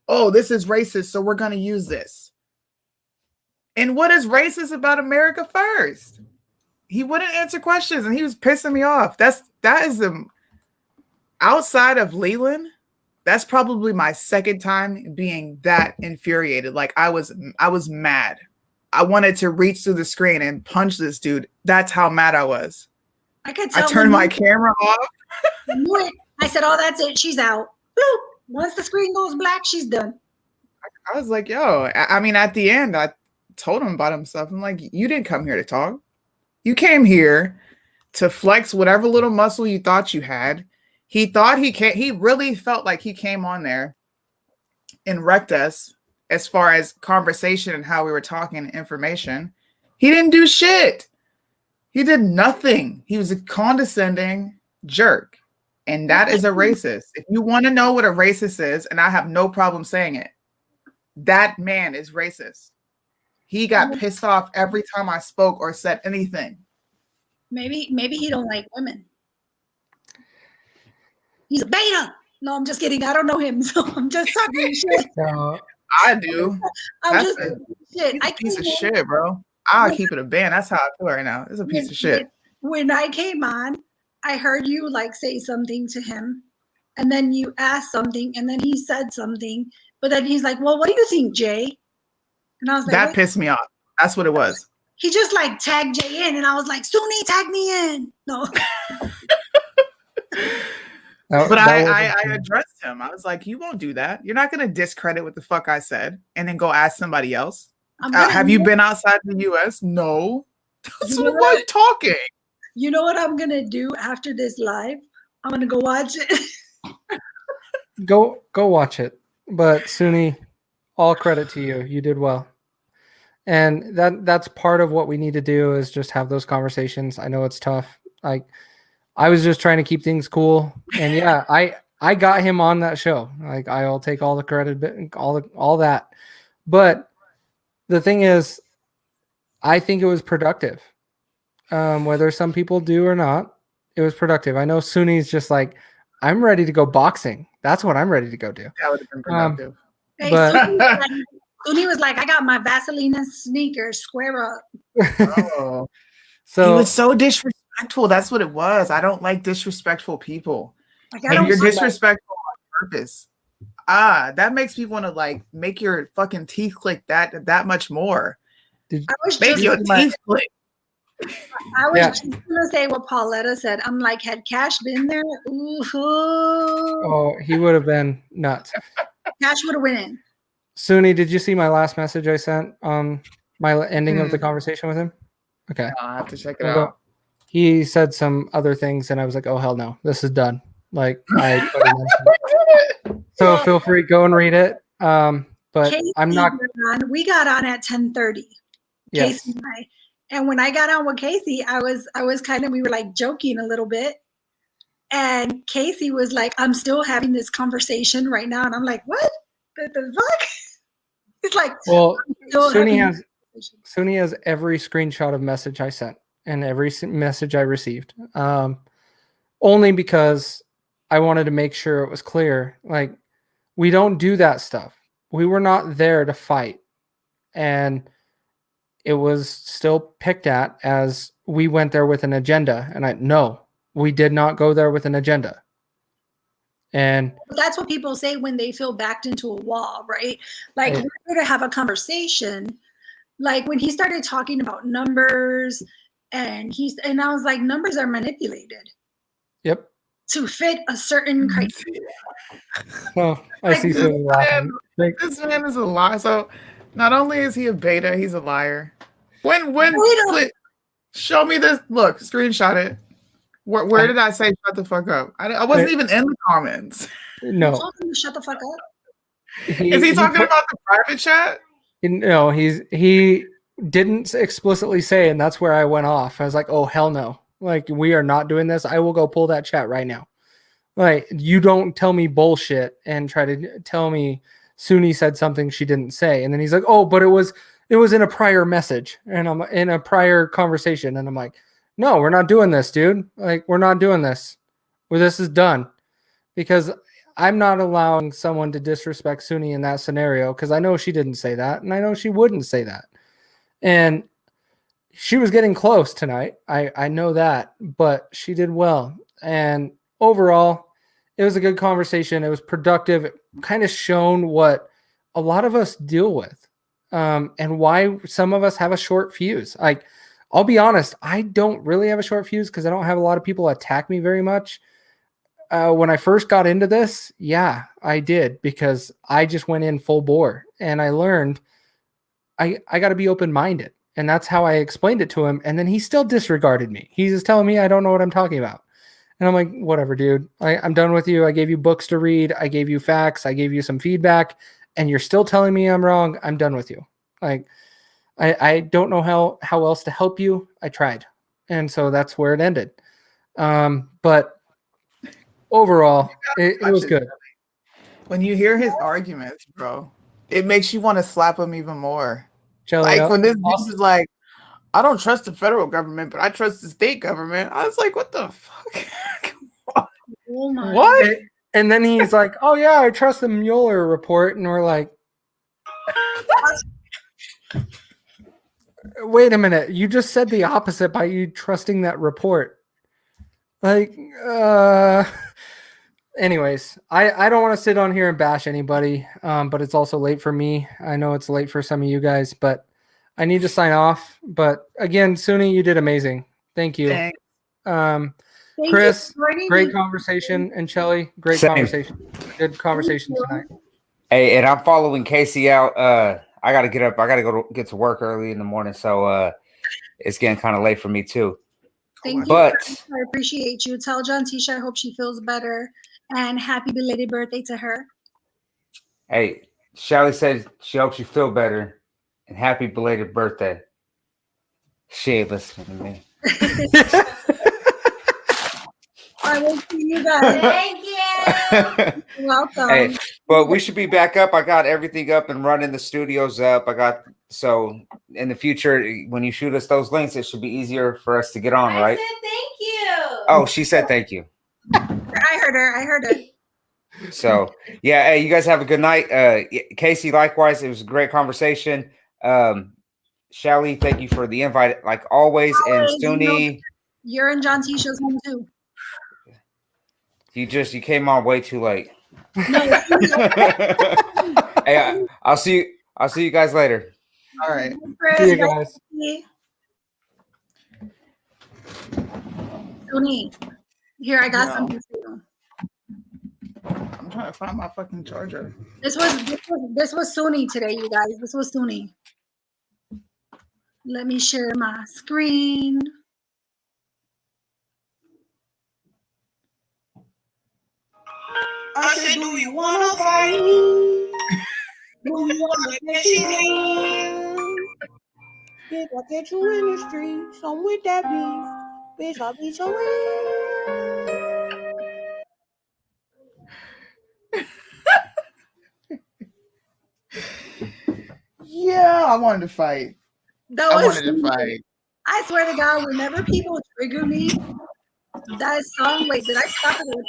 Oh, this is racist, so we're going to use this. And what is racist about America first? He wouldn't answer questions, and he was pissing me off. That is the outside of Leland. That's probably my second time being that infuriated. Like I was mad. I wanted to reach through the screen and punch this dude. That's how mad I was. I could tell. I turned my camera off. I knew it. I said, oh, that's it. She's out. Boop. Once the screen goes black, she's done. I was like, yo, I mean, at the end, I told him about himself. I'm like, you didn't come here to talk. You came here to flex whatever little muscle you thought you had. He really felt like he came on there and wrecked us as far as conversation and how we were talking and information. He didn't do shit. He did nothing. He was a condescending jerk. And that is a racist. If you want to know what a racist is, and I have no problem saying it, that man is racist. He got pissed off every time I spoke or said anything. Maybe he don't like women. He's a beta. No, I'm just kidding. I don't know him, so I'm just talking shit. No, I do. I'm He's a piece of shit, bro. I'll keep it a band. That's how I feel right now. It's a piece of shit. When I came on, I heard you like say something to him, and then you asked something, and then he said something, but then he's like, well, what do you think, Jay? And I was like, that pissed me off. That's what it was. He just like tagged Jay in, and I was like, Suni, tag me in. No. But I addressed him. I was like, you won't do that. You're not going to discredit what the fuck I said and then go ask somebody else. Have you been outside the U.S.? No. So why are you talking? You know what I'm gonna do after this live? I'm gonna go watch it. Go watch it. But Suni, all credit to you. You did well. And that's part of what we need to do is just have those conversations. I know it's tough. Like I was just trying to keep things cool. And yeah, I got him on that show. Like I'll take all the credit, all that. But the thing is, I think it was productive. Whether some people do or not, it was productive. I know Suni's just like, I'm ready to go boxing. That's what I'm ready to go do. That would have been productive. Hey, But- Suni was like, I got my Vaseline and sneakers, square up. Oh. He So was so disrespectful. That's what it was. I don't like disrespectful people. Like, I And don't you're want that. disrespectful on purpose. That makes me want to like make your fucking teeth click that much more. I was Make just, your teeth click. I was Yeah. just gonna say what Pauletta said. I'm like, had Cash been there, ooh, oh, he would have been nuts. Cash would have went in. Suni, did you see my last message I sent? My ending of the Hmm. conversation with him. Okay. I'll have to check it Well, out. He said some other things, and I was like, "Oh hell no, this is done." Like so feel free go and read it. But Casey I'm not. we got on at 10:30. Yes. Casey and I. And when I got on with Casey, I was kind of, we were like joking a little bit. And Casey was like, I'm still having this conversation right now. And I'm like, what? The fuck? He's like, Well, still having Suni this has conversation. Suni has every screenshot of message I sent and every message I received. Only because I wanted to make sure it was clear. Like, we don't do that stuff. We were not there to fight. And it was still picked at as we went there with an agenda. And no, we did not go there with an agenda. And That's what people say when they feel backed into a wall, right? Like, Right. we're here to have a conversation. Like when he started talking about numbers, and I was like, numbers are manipulated yep. to fit a certain criteria. Well, I see Suni laughing. Like, This man is a liar. So not only is he a beta, he's a liar. When Wait show me this. Look, screenshot it. Where did I say shut the fuck up? I wasn't even in the comments. no. Told him to shut the fuck up. Is he talking put- about the private chat? No, he didn't explicitly say, and that's where I went off. I was like, oh hell no. Like, we are not doing this. I will go pull that chat right now. Like, you don't tell me bullshit and try to tell me Suni said something she didn't say. And then he's like, oh, but it was in a prior message and I'm in a prior conversation. And I'm like, no, we're not doing this, dude. Like, we're not doing this. Well, this is done. Because I'm not allowing someone to disrespect Suni in that scenario, because I know she didn't say that, and I know she wouldn't say that. And she was getting close tonight. I know that, but she did well. And overall, it was a good conversation. It was productive. It kind of shown what a lot of us deal with, and why some of us have a short fuse. Like, I'll be honest, I don't really have a short fuse because I don't have a lot of people attack me very much. When I first got into this, yeah, I did, because I just went in full bore, and I learned I got to be open-minded. And that's how I explained it to him. And then he still disregarded me. He's just telling me I don't know what I'm talking about. And I'm like, whatever, dude. I'm done with you. I gave you books to read. I gave you facts. I gave you some feedback. And you're still telling me I'm wrong. I'm done with you. Like, I don't know how else to help you. I tried. And so that's where it ended. But overall, it was good. When you hear his arguments, bro, it makes you want to slap him even more. Jelly Like up. when this bitch is like, I don't trust the federal government, but I trust the state government. I was like, what the fuck? Oh my. What? And then he's like, oh yeah, I trust the Mueller report. And we're like, wait a minute. You just said the opposite by you trusting that report. Like, anyways, I don't want to sit on here and bash anybody, but it's also late for me. I know it's late for some of you guys, but I need to sign off. But again, Suni, you did amazing. Thank you. Dang. Thank Chris, you for joining great me. conversation. And Shelly, great Same. conversation. Good conversation tonight. Hey, and I'm following Casey out. I got to get up. I got to get to work early in the morning. So it's getting kind of late for me too. Thank you. But I appreciate you. Tell John Tisha I hope she feels better, and happy belated birthday to her. hey, Shelly said she hopes you feel better and happy belated birthday. She ain't listening to me. I will see you guys. Thank you. You're welcome. Hey, but we should be back up. I got everything up and running. The studio's up. So in the future, when you shoot us those links, it should be easier for us to get on, I right? said thank you. Oh, she said thank you. I heard her. I heard her. So yeah, hey, you guys have a good night. Casey, likewise, it was a great conversation. Shelly, thank you for the invite, like always. And Always, you know- Suni, You're in John Tisha's home too. you came on way too late. No, Hey, I'll see you guys later. All right. Chris, See you guys. Suni, here I got No. something for you. I'm trying to find my fucking charger. This was Suni today, you guys. This was Suni. Let me share my screen. I said, do you wanna fight? Do you wanna get you? Bitch, I get you in the streets. I'm with that beef. Bitch, I'll beat your Yeah, I wanted to fight. That I was wanted to Suni. fight. I swear to God, whenever people trigger me, that song, wait, did I stop it?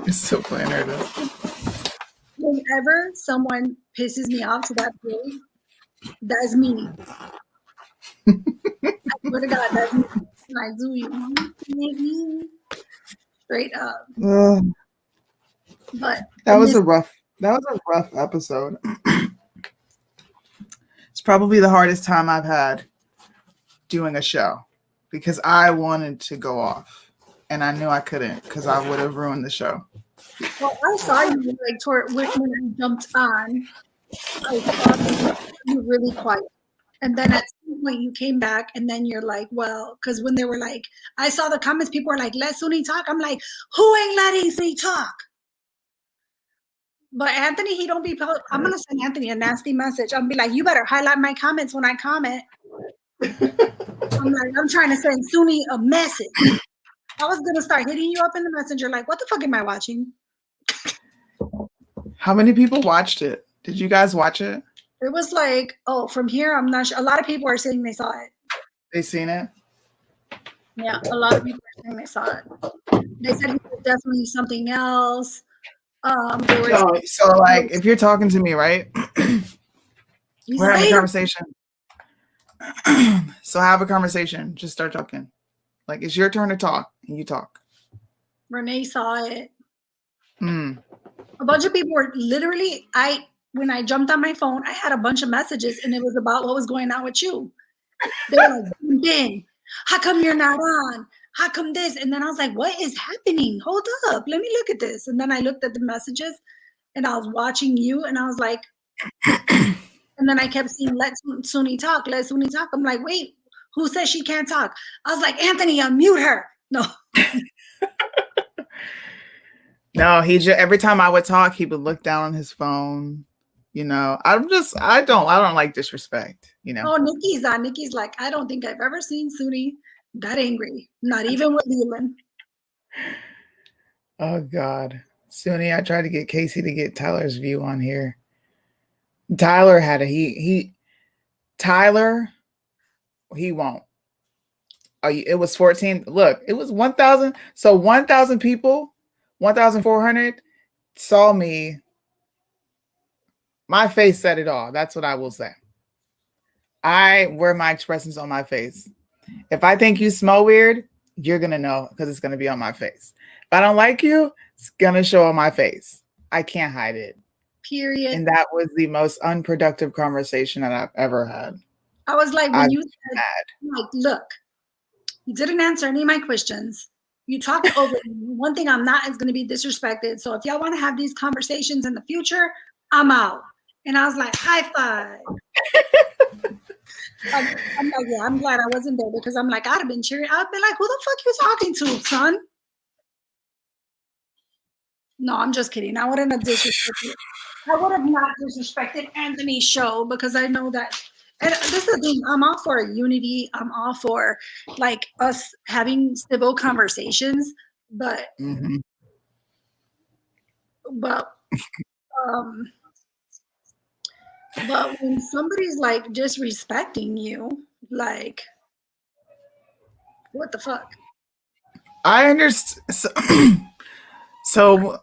It's still playing there though. Whenever someone pisses me off to that point, that's me. I swear to God, that's me. Like, do you want to make me? Straight up. But That was a rough episode. It's probably the hardest time I've had doing a show because I wanted to go off and I knew I couldn't because I would have ruined the show. well, I saw you like toward when I jumped on. I saw you were really quiet, and then at some point you came back, and then you're like, "Well," because when they were like, I saw the comments. People were like, "Let Suni talk." I'm like, "Who ain't letting Suni talk?" But Anthony, he don't be. I'm gonna send Anthony a nasty message. I'm be like, "You better highlight my comments when I comment." I'm like, I'm trying to send Suni a message. I was gonna start hitting you up in the messenger, like, "What the fuck am I watching?" How many people watched it? Did you guys watch it? It was like, oh, from here, I'm not sure. A lot of people are saying they saw it. They seen it? Yeah, a lot of people are saying they saw it. They said it was definitely something else. They were So like if you're talking to me, right? he's We're having a like, conversation. So have a conversation. Just start talking. Like it's your turn to talk and you talk. Renee saw it. Mm. A bunch of people were literally, when I jumped on my phone, I had a bunch of messages and it was about what was going on with you. They were like, Ben, how come you're not on? How come this? And then I was like, what is happening? Hold up. Let me look at this. And then I looked at the messages and I was watching you and I was like, and then I kept seeing, let Suni talk, let Suni talk. I'm like, wait, who says she can't talk? I was like, Anthony, unmute her. No. No, every time I would talk, he would look down on his phone. You know, I don't like disrespect, you know. Oh, Nikki's on. Nikki's like, I don't think I've ever seen Suni that angry. Not even with Leland. Oh God. Suni, I tried to get Casey to get Tyler's view on here. Tyler had Tyler, he won't. It was 14. Look, it was 1,000. So 1,000 people, 1,400 saw me. My face said it all. That's what I will say. I wear my expressions on my face. If I think you smell weird, you're going to know because it's going to be on my face. If I don't like you, it's going to show on my face. I can't hide it. Period. And that was the most unproductive conversation that I've ever had. I was like, when I'm you said, like, look, you didn't answer any of my questions. You talked over me. One thing I'm not is going to be disrespected. So if y'all want to have these conversations in the future, I'm out. And I was like, high five. I'm like, yeah, I'm glad I wasn't there because I'm like, I'd have been cheering. I'd be like, who the fuck you talking to, son? No, I'm just kidding. I wouldn't have disrespected. I would have not disrespected Anthony's show because I know that. And this is the thing. I'm all for unity. I'm all for like us having civil conversations. But Mhm. but um, but when somebody's like disrespecting you, like what the fuck? I understand. So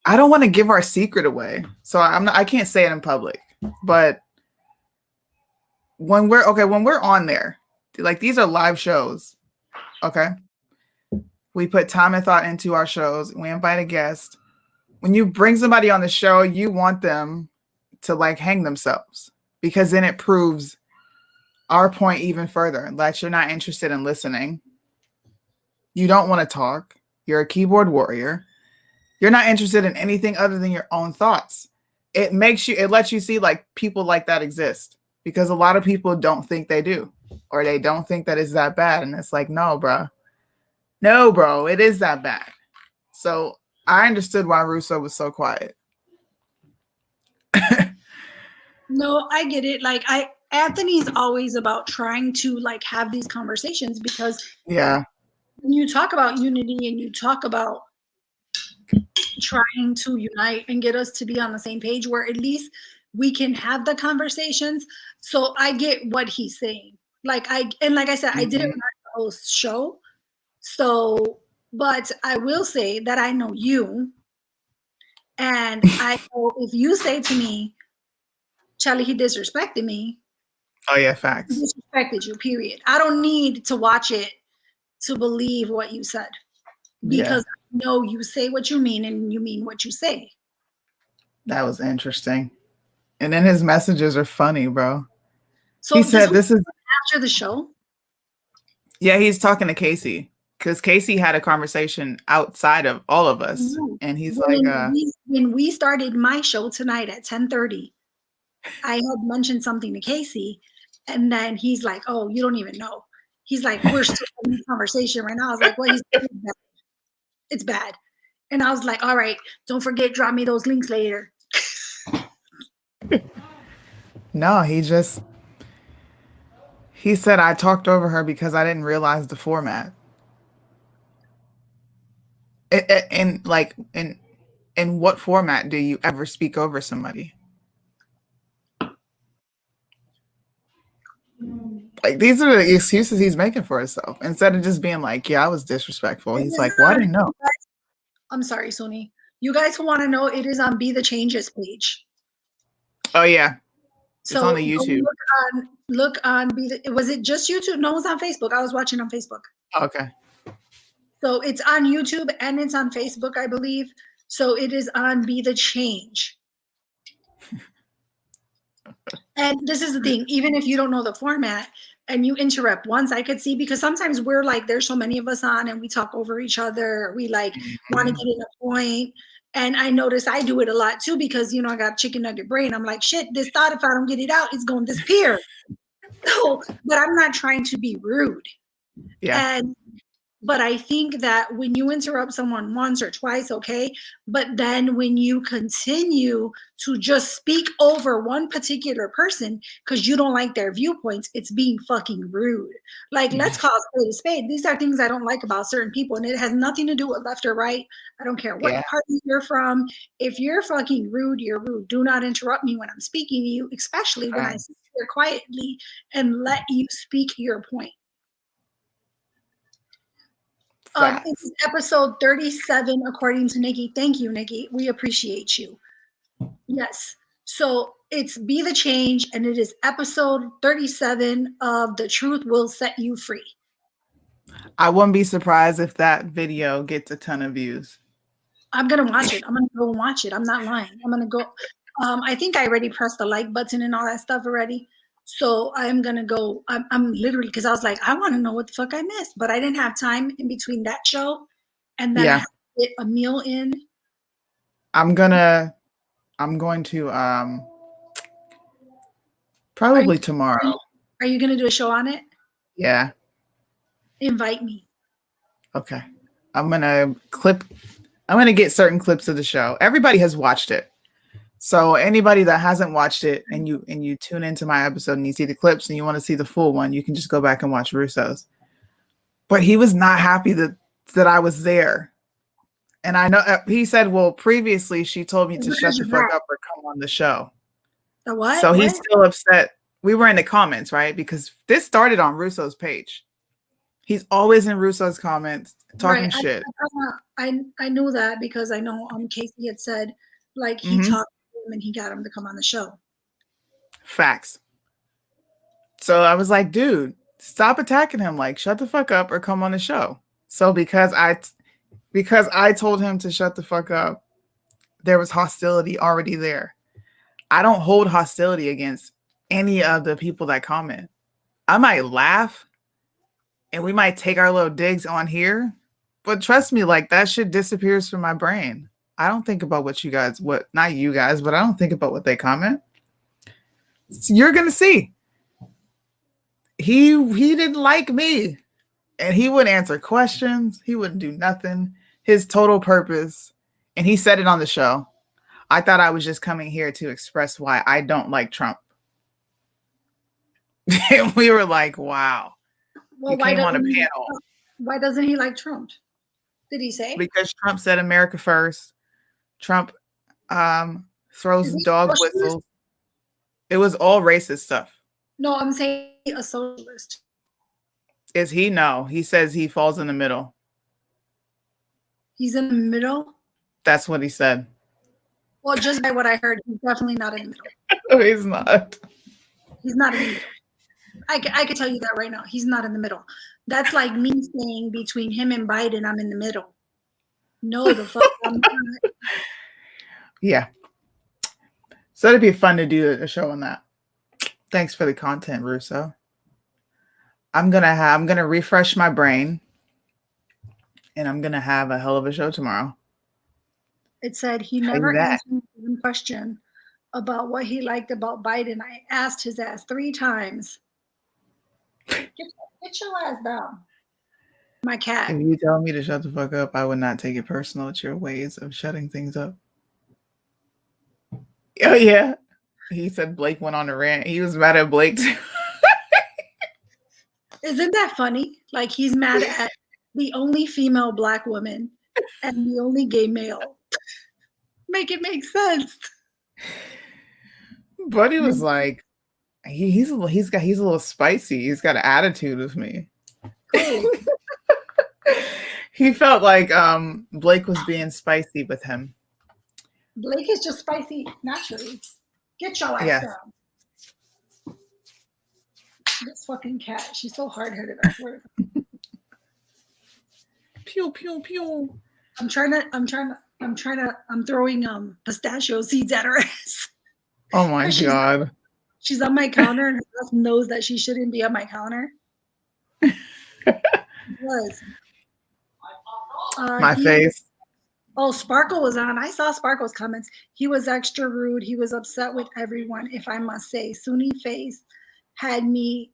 I don't want to give our secret away, so I can't say it in public. But when we're on there, like these are live shows. Okay, we put time and thought into our shows. We invite a guest. When you bring somebody on the show, you want them to like hang themselves because then it proves our point even further that you're not interested in listening. You don't want to talk. You're a keyboard warrior. You're not interested in anything other than your own thoughts. It lets you see like people like that exist because a lot of people don't think they do, or they don't think that it's that bad. And it's like, no, bro, it is that bad. So I understood why Russo was so quiet. No, I get it. Like Anthony's always about trying to like have these conversations because Yeah. when you talk about unity and you talk about trying to unite and get us to be on the same page where at least we can have the conversations. So I get what he's saying. Like I said, I didn't host show. So, but I will say that I know you. And I know if you say to me, Charlie, he disrespected me. Oh yeah, He facts. disrespected you, period. I don't need to watch it to believe what you said. Because I know you say what you mean and you mean what you say. That was interesting. And then his messages are funny, bro. So He said this is after the show. Yeah, he's talking to Casey because Casey had a conversation outside of all of us, and he's when we started my show tonight at 10:30, I had mentioned something to Casey, and then he's like, "Oh, you don't even know." He's like, "We're still in this conversation right now." I was like, "Well, it's bad," and I was like, "All right, don't forget, drop me those links later." No, he said I talked over her because I didn't realize the format. In what format do you ever speak over somebody? Like these are the excuses he's making for himself. Instead of just being like, "Yeah, I was disrespectful." He's like, "Well, I didn't know." I'm sorry, Sony. You guys who want to know, it is on Be the Changes page. Oh yeah, it's so on the YouTube. Look on Be the. Was it just YouTube? No, it was on Facebook. I was watching on Facebook. Okay. So it's on YouTube and it's on Facebook, I believe. So it is on Be the Change. And this is the thing, even if you don't know the format and you interrupt once, I could see, because sometimes we're like, there's so many of us on and we talk over each other. We like want to get in a point. And I notice I do it a lot too, because, I got chicken nugget brain. I'm like, shit, this thought, if I don't get it out, it's going to disappear. So, but I'm not trying to be rude. Yeah. But I think that when you interrupt someone once or twice, okay, but then when you continue to just speak over one particular person because you don't like their viewpoints, it's being fucking rude. Like, let's call a spade a spade. These are things I don't like about certain people, and it has nothing to do with left or right. I don't care what party you're from. If you're fucking rude, you're rude. Do not interrupt me when I'm speaking to you, especially when I sit here quietly and let you speak your point. This is episode 37, according to Nikki. Thank you, Nikki. We appreciate you. Yes. So it's Be the Change, and it is episode 37 of The Truth Will Set You Free. I wouldn't be surprised if that video gets a ton of views. I'm going to watch it. I'm going to go and watch it. I'm not lying. I'm going to go. I think I already pressed the like button and all that stuff already. So I'm going to go, I'm literally, because I was like, I want to know what the fuck I missed, but I didn't have time in between that show and then I had to get a meal in. I'm going to probably tomorrow. Are you going to do a show on it? Yeah. Invite me. Okay. I'm gonna get certain clips of the show. Everybody has watched it. So anybody that hasn't watched it and you tune into my episode and you see the clips and you want to see the full one, you can just go back and watch Russo's. But he was not happy that I was there. And I know he said, well, previously she told me to shut the fuck up or come on the show. The what? So he's What? still upset. We were in the comments, right? Because this started on Russo's page. He's always in Russo's comments talking Right. shit. I knew that because I know Casey had said like he Mhm. talked to him and he got him to come on the show. Facts. So I was like, dude, stop attacking him. Like, shut the fuck up or come on the show. So because I told him to shut the fuck up, there was hostility already there. I don't hold hostility against any of the people that comment. I might laugh and we might take our little digs on here, but trust me, like that shit disappears from my brain. I don't think about not you guys, but I don't think about what they comment. So you're gonna see. He didn't like me, and he wouldn't answer questions. He wouldn't do nothing. His total purpose, and he said it on the show. I thought I was just coming here to express why I don't like Trump. And we were like, wow. Well, You came on a panel. Why doesn't he like Trump? Did he say? Because Trump said America first. Trump throws Is he dog socialist? whistles. It was all racist stuff. No, I'm saying a socialist. Is he? No. He says he falls in the middle. He's in the middle. That's what he said. Well, just by what I heard, he's definitely not in the middle. No, he's not. He's not in the middle. I could tell you that right now. He's not in the middle. That's like me saying between him and Biden, I'm in the middle. No, the fuck I'm not. Yeah. So it'd be fun to do a show on that. Thanks for the content, Russo. I'm gonna refresh my brain, and I'm gonna have a hell of a show tomorrow. It said he Tell you never that. answered one question about what he liked about Biden. I asked his ass 3 times. Get your ass down. My cat. If you tell me to shut the fuck up, I would not take it personal. It's your ways of shutting things up. Oh yeah. He said Blake went on a rant. He was mad at Blake too. Isn't that funny? Like he's mad at the only female black woman and the only gay male. Make it make sense. Buddy was like, he's a little spicy. He's got an attitude with me. Cool. He felt like Blake was being spicy with him. Blake is just spicy naturally. Get your ass Yes. down. This fucking cat. She's so hard-headed. I swear. Pew pew pew. I'm throwing pistachio seeds at her ass. Oh my She's- god. She's on my counter and her ass knows that she shouldn't be on my counter. Was. My he- face. Oh, Sparkle was on. I saw Sparkle's comments. He was extra rude. He was upset with everyone, if I must say. Sunni Face had me.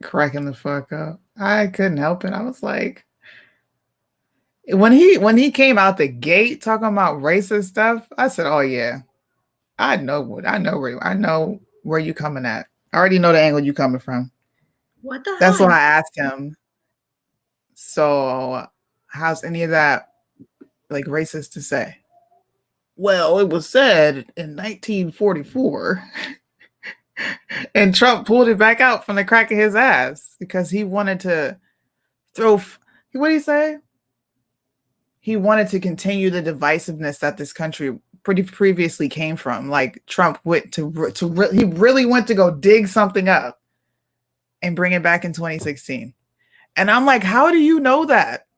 Cracking the fuck up. I couldn't help it. I was like, when he came out the gate talking about racist stuff, I said, "Oh yeah, I know where you coming at. I already know the angle you coming from." What the That's hell? why I asked him. So, how's any of that like racist to say? Well, it was said in 1944. And Trump pulled it back out from the crack of his ass because he wanted to what did he say? He wanted to continue the divisiveness that this country pretty previously came from. Like Trump went he really went to go dig something up and bring it back in 2016. And I'm like, how do you know that?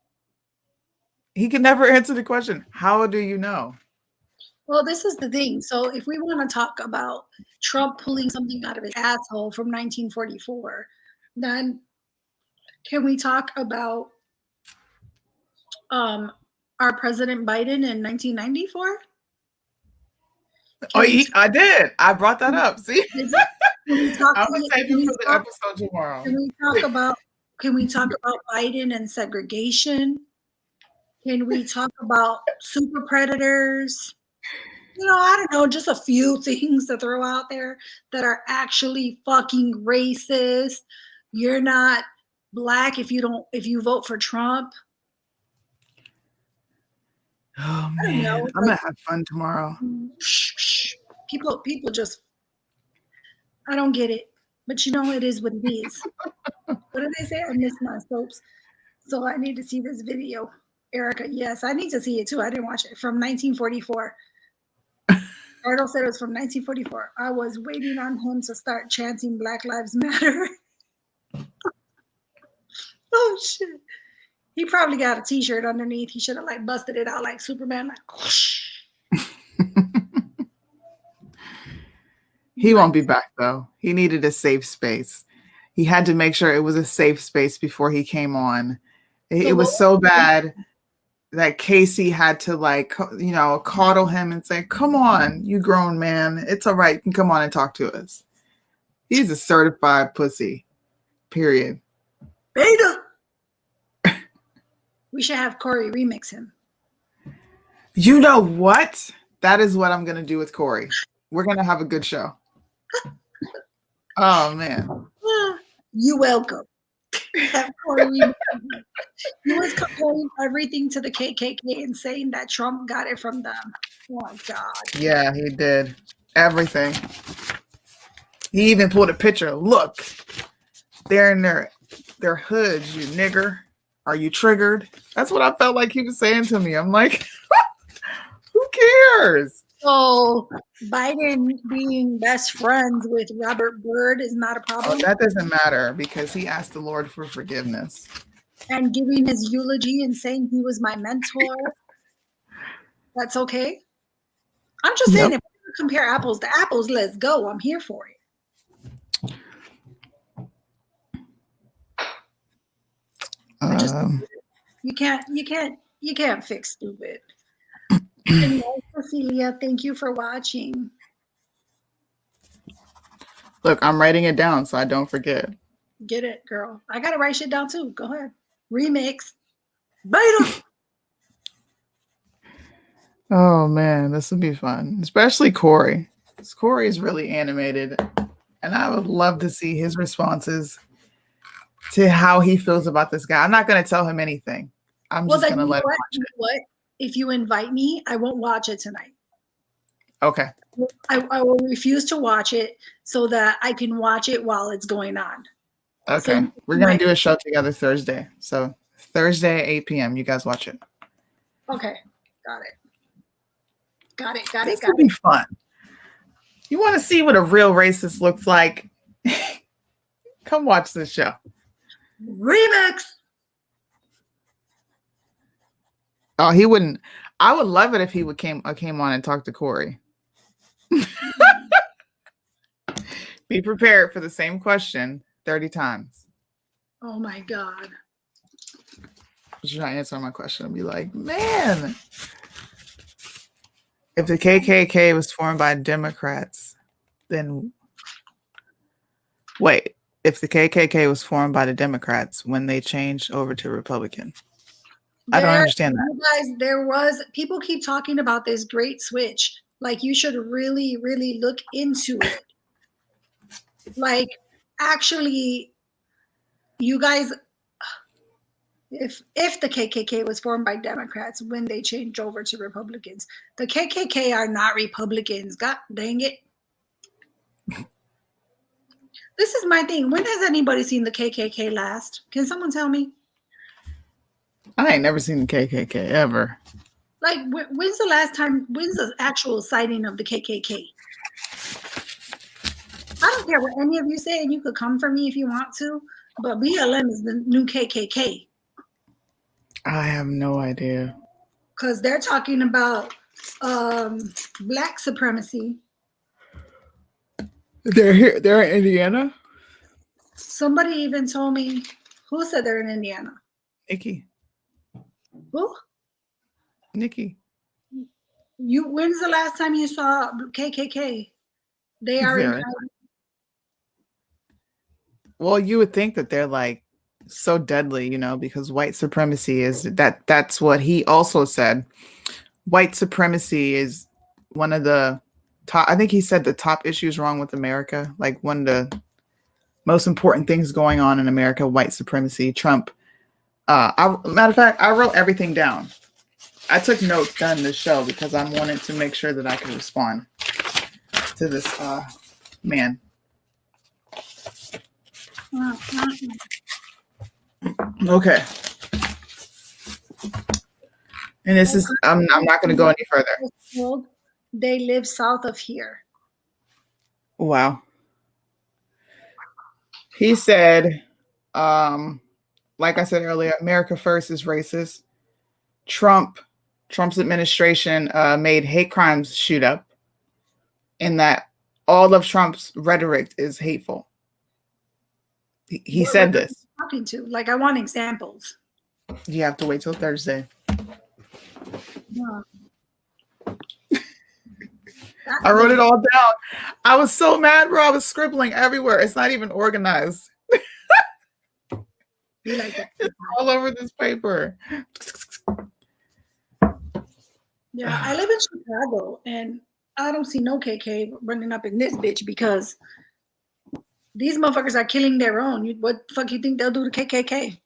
He could never answer the question. How do you know? Well, this is the thing. So, if we want to talk about Trump pulling something out of his asshole from 1944, then can we talk about our President Biden in 1994? Oh, I did. I brought that up. See, Can we talk, I'm gonna save can it we for the talk- episode tomorrow. can we talk about Biden and segregation? Can we talk about super predators? I don't know, just a few things to throw out there that are actually fucking racist. You're not black if you vote for Trump. Oh I don't man, know, I'm gonna have fun tomorrow. People just, I don't get it. But it is what it is. What did they say? I missed my soaps. So I need to see this video. Erica, yes, I need to see it too. I didn't watch it. From 1944. Arnold said it was from 1944. I was waiting on him to start chanting Black Lives Matter. Oh shit. He probably got a t-shirt underneath. He should have busted it out like Superman. Whoosh. He won't be back though. He needed a safe space. He had to make sure it was a safe space before he came on. It was so bad that Casey had to coddle him and say, "Come on, you grown man. It's all right. You can come on and talk to us." He's a certified pussy. Period. Beta. We should have Corey remix him. You know what? That is what I'm going to do with Corey. We're going to have a good show. Oh, man. You welcome. Have Corey remix him. He was comparing everything to the KKK and saying that Trump got it from them. Oh, my God. Yeah, he did. Everything. He even pulled a picture. Look, they're in their hoods, you nigger. Are you triggered? That's what I felt like he was saying to me. I'm like, who cares? So Biden being best friends with Robert Byrd is not a problem. Oh, that doesn't matter because he asked the Lord for forgiveness. And giving his eulogy and saying he was my mentor. That's okay. I'm just saying, if we compare apples to apples, let's go. I'm here for it. You can't fix stupid. Anyway, Cecilia, thank you for watching. Look, I'm writing it down so I don't forget. Get it, girl. I gotta write shit down too. Go ahead. Remix. Beta. Oh man, this would be fun, especially Corey. Corey is really animated, and I would love to see his responses to how he feels about this guy. I'm not going to tell him anything. I'm just going to let him watch it. What? If you invite me, I won't watch it tonight. Okay. I will refuse to watch it so that I can watch it while it's going on. Okay. So we're going to do a show together Thursday. So Thursday, 8 p.m. You guys watch it. Okay. Got it. This will be fun. You want to see what a real racist looks like? Come watch this show. Remix. Oh, he wouldn't. I would love it if he would came on and talked to Corey. Be prepared for the same question 30 times. Oh my God. But you're not answering my question. I'll be like, man, if the KKK was formed by Democrats, then wait. If the KKK was formed by the Democrats when they changed over to Republican. I don't understand that. You guys, people keep talking about this great switch. Like, you should really, really look into it. Like, actually, you guys, if the KKK was formed by Democrats when they changed over to Republicans, the KKK are not Republicans. God dang it. This is my thing. When has anybody seen the KKK last? Can someone tell me? I ain't never seen the KKK ever. Like, when's the actual sighting of the KKK? I don't care what any of you say, and you could come for me if you want to, but BLM is the new KKK. I have no idea. Because they're talking about black supremacy. They're here. They're in Indiana. Somebody even told me, who said they're in Indiana? Nikki. Who? Nikki. When's the last time you saw KKK? They are in Zero. Well, you would think that they're like so deadly, you know, because white supremacy is that's what he also said. White supremacy is one of the top, I think he said the top issues wrong with America, like one of the most important things going on in America, white supremacy, Trump. Matter of fact, I wrote everything down. I took notes during this show because I wanted to make sure that I could respond to this man. Okay. And this is, I'm not going to go any further. They live south of here. Wow. He said, like I said earlier, America First is racist. Trump's administration made hate crimes shoot up, and that all of Trump's rhetoric is hateful. He said this. Talking to, like, I want examples. You have to wait till Thursday. Yeah. I wrote it all down. I was so mad, bro. I was scribbling everywhere. It's not even organized. You like that? It's all over this paper. Yeah, I live in Chicago, and I don't see no KK running up in this bitch because these motherfuckers are killing their own. What the fuck you think they'll do to KKK?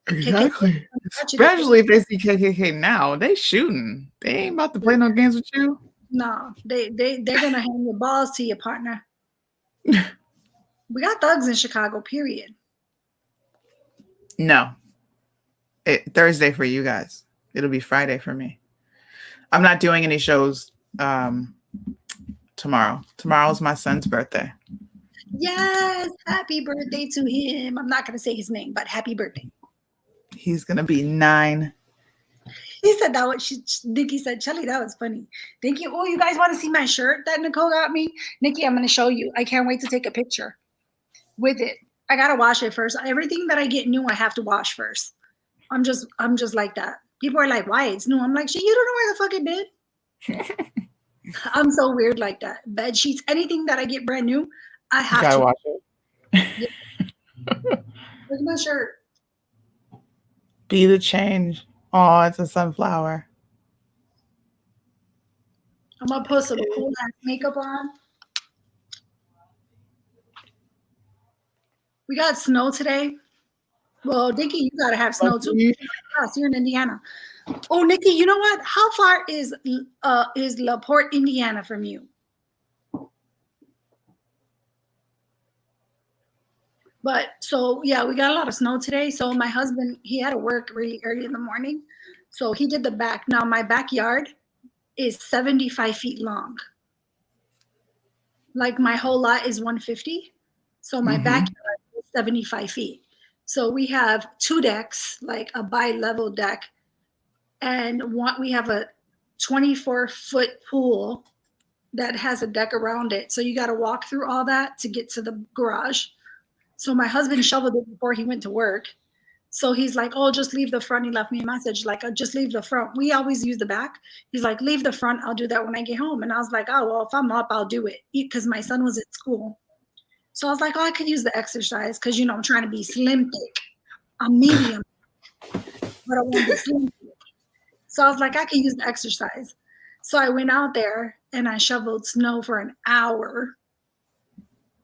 Exactly. Especially if they see KKK now, they shooting. They ain't about to play no games with you. No, they're gonna hand your balls to your partner. We got thugs in Chicago, period. No. Thursday for you guys. It'll be Friday for me. I'm not doing any shows tomorrow. Tomorrow's my son's birthday. Yes, happy birthday to him. I'm not gonna say his name, but happy birthday. He's gonna be 9. He said that was Nikki said, Shelly, that was funny. Thank you. Oh, you guys want to see my shirt that Nicole got me? Nikki, I'm gonna show you. I can't wait to take a picture with it. I gotta wash it first. Everything that I get new, I have to wash first. I'm just like that. People are like, why? It's new. I'm like, shit, you don't know where the fuck it did. I'm so weird like that. Bed sheets, anything that I get brand new, I have to wash it. Yeah. Look at my shirt. Be the change. Oh, it's a sunflower. I'm gonna put some cool ass makeup on. We got snow today. Well, Nikki, you gotta have snow too. Yes, you're in Indiana. Oh, Nikki, you know what? How far is La Porte, Indiana from you? But so yeah, we got a lot of snow today. So my husband, he had to work really early in the morning. So he did the back. Now my backyard is 75 feet long. Like my whole lot is 150. So my backyard is 75 feet. So we have 2 decks, like a bi-level deck. And we have a 24-foot pool that has a deck around it. So you got to walk through all that to get to the garage. So my husband shoveled it before he went to work. So he's like, oh, just leave the front. He left me a message like, just leave the front. We always use the back. He's like, leave the front. I'll do that when I get home. And I was like, oh, well, if I'm up, I'll do it. Because my son was at school. So I was like, oh, I could use the exercise because, you know, I'm trying to be slim thick. I'm medium, but I want to be slim thick. So I was like, I could use the exercise. So I went out there and I shoveled snow for an hour.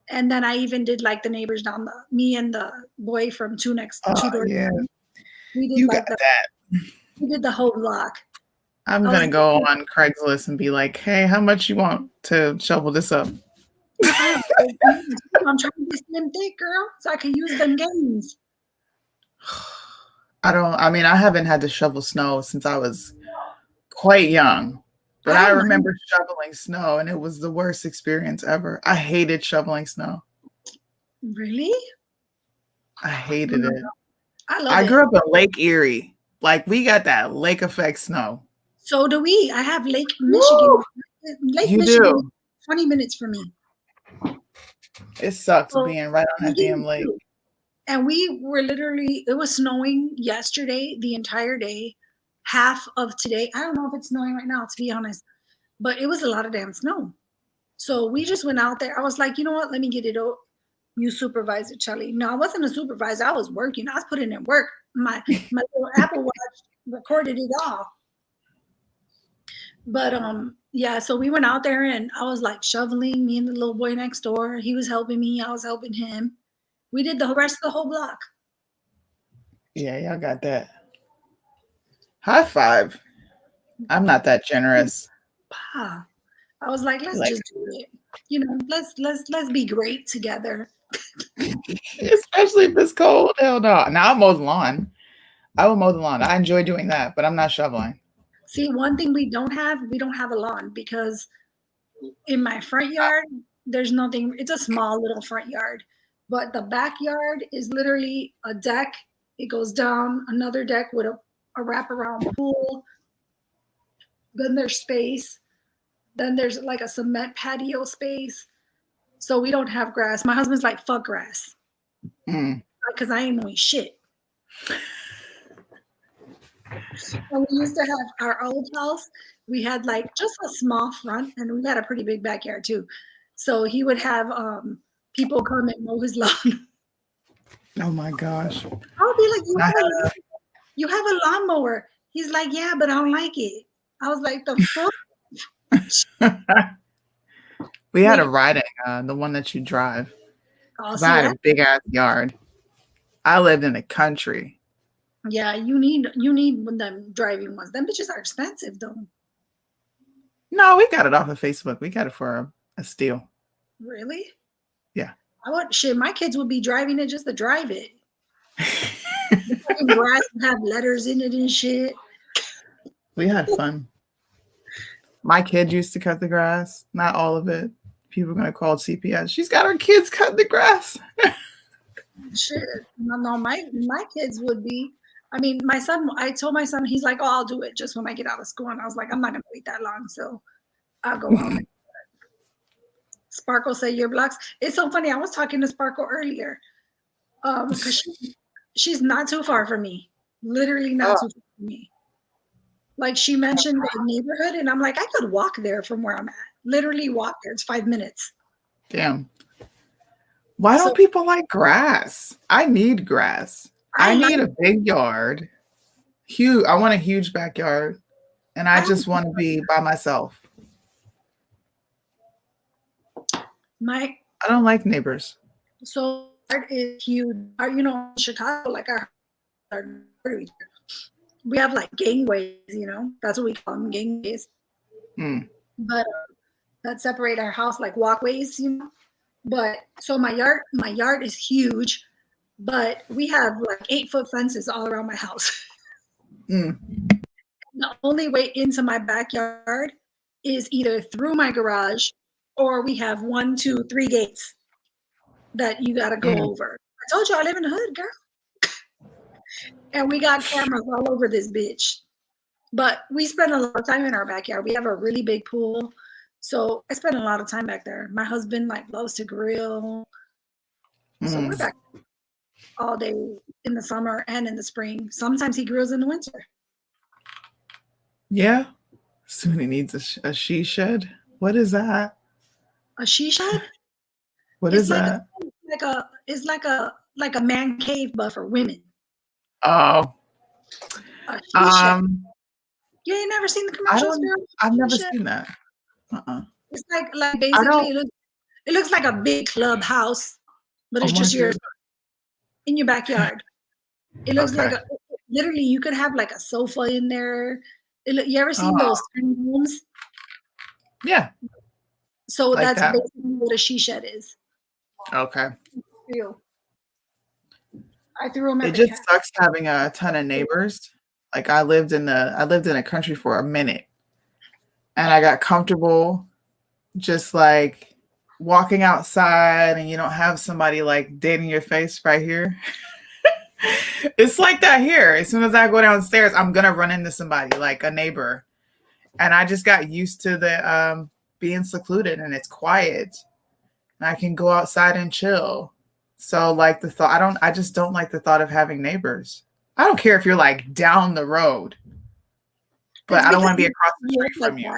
And then I even did like the neighbors down me and the boy from two doors. Yeah. We did You like got that. We did the whole block. I'm going to go on Craigslist and be like, hey, how much you want to shovel this up? I'm trying to be slim thick, girl, so I can use them gains. I haven't had to shovel snow since I was quite young. But I remember shoveling snow, and it was the worst experience ever. I hated shoveling snow. Really? I hated it. I grew up in Lake Erie. Like, we got that lake effect snow. So do we. I have Lake Michigan. Lake Michigan is 20 minutes from me. It sucks being right on that damn lake. And we were literally, it was snowing yesterday, the entire day. half of today. I don't know if it's snowing right now, to be honest, but it was a lot of damn snow. So we just went out there. I was like, you know what? Let me get it out. You supervise it, Charlie. No, I wasn't a supervisor. I was working. I was putting in work. My little Apple Watch recorded it all. But yeah, so we went out there and I was like shoveling, me and the little boy next door. He was helping me, I was helping him. We did the rest of the whole block. Yeah, y'all got that. High five. I'm not that generous. Ah, I was like, let's just do it. You know, let's be great together. Especially if it's cold. Hell no. Now I'll mow the lawn. I will mow the lawn. I enjoy doing that, but I'm not shoveling. See, one thing we don't have a lawn, because in my front yard, there's nothing. It's a small little front yard, but the backyard is literally a deck. It goes down another deck with a wraparound pool. Then there's space. Then there's like a cement patio space. So we don't have grass. My husband's like, fuck grass. Because I ain't knowing shit. And we used to have our old house. We had like just a small front, and we had a pretty big backyard too. So he would have people come and mow his lawn. Oh my gosh. I'll be like, you have a lawnmower. He's like, yeah, but I don't like it. I was like, the fuck? We had a riding, the one that you drive. Oh, I had a big ass yard. I lived in the country. Yeah, you need them driving ones. Them bitches are expensive though. No, we got it off of Facebook. We got it for a steal. Really? Yeah. My kids would be driving it just to drive it. The fucking grass would have letters in it and shit. We had fun. My kid used to cut the grass. Not all of it. People are gonna call CPS. She's got her kids cutting the grass. Shit. No, my kids would be. I mean, my son, I told my son, he's like, oh, I'll do it just when I get out of school. And I was like, I'm not going to wait that long. So I'll go out. Sparkle said your blocks. It's so funny. I was talking to Sparkle earlier. Because she's not too far from me. Literally not too far from me. Like she mentioned the neighborhood, and I'm like, I could walk there from where I'm at. Literally walk there. It's 5 minutes. Damn. Why don't people like grass? I need grass. I need a big yard. Huge. I want a huge backyard. And I just want to be by myself. I don't like neighbors. So art is huge. You know, Chicago, like our we have like gangways, you know, that's what we call them, gangways. But that separate our house, like walkways, you know. But so my yard is huge, but we have like 8-foot fences all around my house. The only way into my backyard is either through my garage, or we have 1, 2, 3 gates that you got to go over. I told you I live in the hood, girl. And we got cameras all over this bitch. But we spend a lot of time in our backyard. We have a really big pool. So I spend a lot of time back there. My husband like loves to grill. So we're back all day in the summer and in the spring. Sometimes he grills in the winter. Yeah. Soon he needs a she shed. What is that? A she shed? What is that? It's like a man cave, but for women. Oh. A she shed. You ain't never seen the commercials, girl? I've never seen that. It's like basically it looks like a big clubhouse, but it's just in your backyard. It looks like literally you could have like a sofa in there. You ever seen those tiny homes? Yeah. So like that's that. basically what a she shed is. Okay. I threw them. It just sucks having a ton of neighbors. Like I lived in a country for a minute, and I got comfortable just like walking outside, and you don't have somebody like dead in your face right here. It's like that here. As soon as I go downstairs, I'm gonna run into somebody, like a neighbor, and I just got used to the being secluded, and it's quiet, and I can go outside and chill. So like the thought, I just don't like the thought of having neighbors. I don't care if you're like down the road. but I don't want to be across the street from you.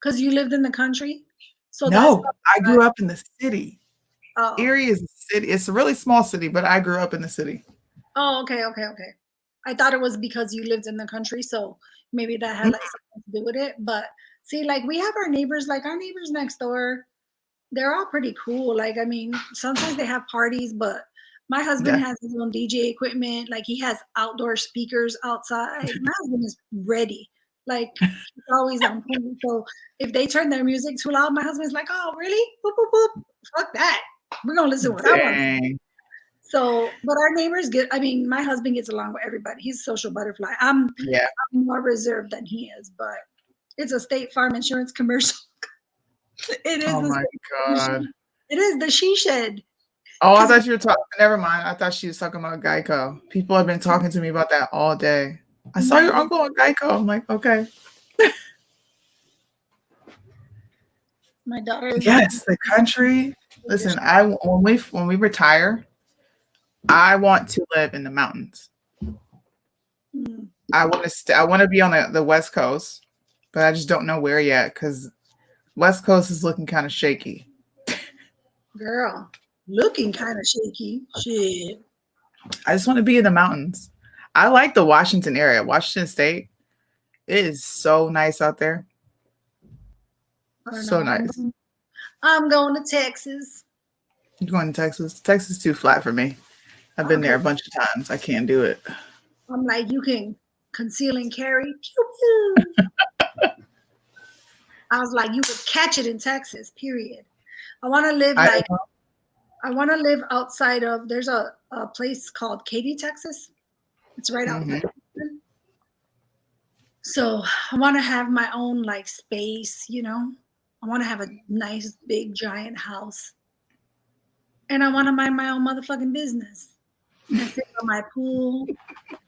Because you lived in the country. So No, that's I grew up in the city. oh. Erie is a city. It's a really small city, but I grew up in the city. Oh, okay. I thought it was because you lived in the country, so maybe that had like something to do with it. But see, like we have our neighbors next door. They're all pretty cool. Like, I mean, sometimes they have parties, but my husband has his own DJ equipment. Like he has outdoor speakers outside. My husband is ready. Like he's always on point. So if they turn their music too loud, my husband's like, "Oh, really? Boop, boop, boop. Fuck that. We're gonna listen to what I want." Dang. So, but our neighbors my husband gets along with everybody. He's a social butterfly. I'm more reserved than he is, but it's a State Farm insurance commercial. It is. Oh my God. It is the she shed. Oh, I thought you were talking. Never mind. I thought she was talking about Geico. People have been talking to me about that all day. I saw your uncle on Geico. I'm like, okay. My daughter is Yes, the country. Listen, when we retire, I want to live in the mountains. Mm. I want to be on the West Coast, but I just don't know where yet because West Coast is looking kind of shaky. Girl, looking kind of shaky. Shit. I just want to be in the mountains. I like the Washington area, Washington State. It is so nice out there. So nice. I'm going to Texas. You're going to Texas? Texas is too flat for me. I've been there a bunch of times. I can't do it. I'm like, you can conceal and carry. Pew, pew. I was like, you could catch it in Texas, period. I want to live I want to live outside of, there's a place called Katy, Texas. It's right out there. So I want to have my own like space, you know. I want to have a nice, big, giant house. And I want to mind my own motherfucking business. And sit on my pool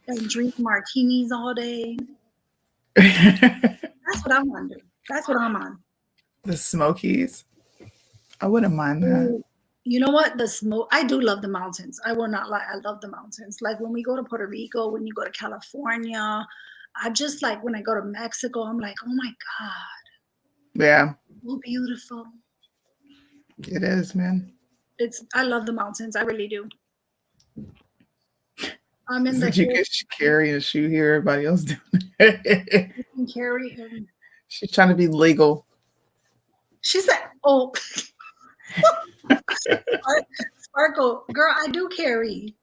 and drink martinis all day. That's what I want to do. That's what I'm on. The Smokies. I wouldn't mind that. You know what? I do love the mountains. I will not lie. I love the mountains. Like when we go to Puerto Rico, when you go to California, I just like when I go to Mexico, I'm like, oh my God. Yeah. So beautiful. It is, man. I love the mountains. I really do. I'm in Did you get carry a shoe here? Everybody else doing it. You can carry him. She's trying to be legal. She said, oh. Sparkle, girl, I do carry.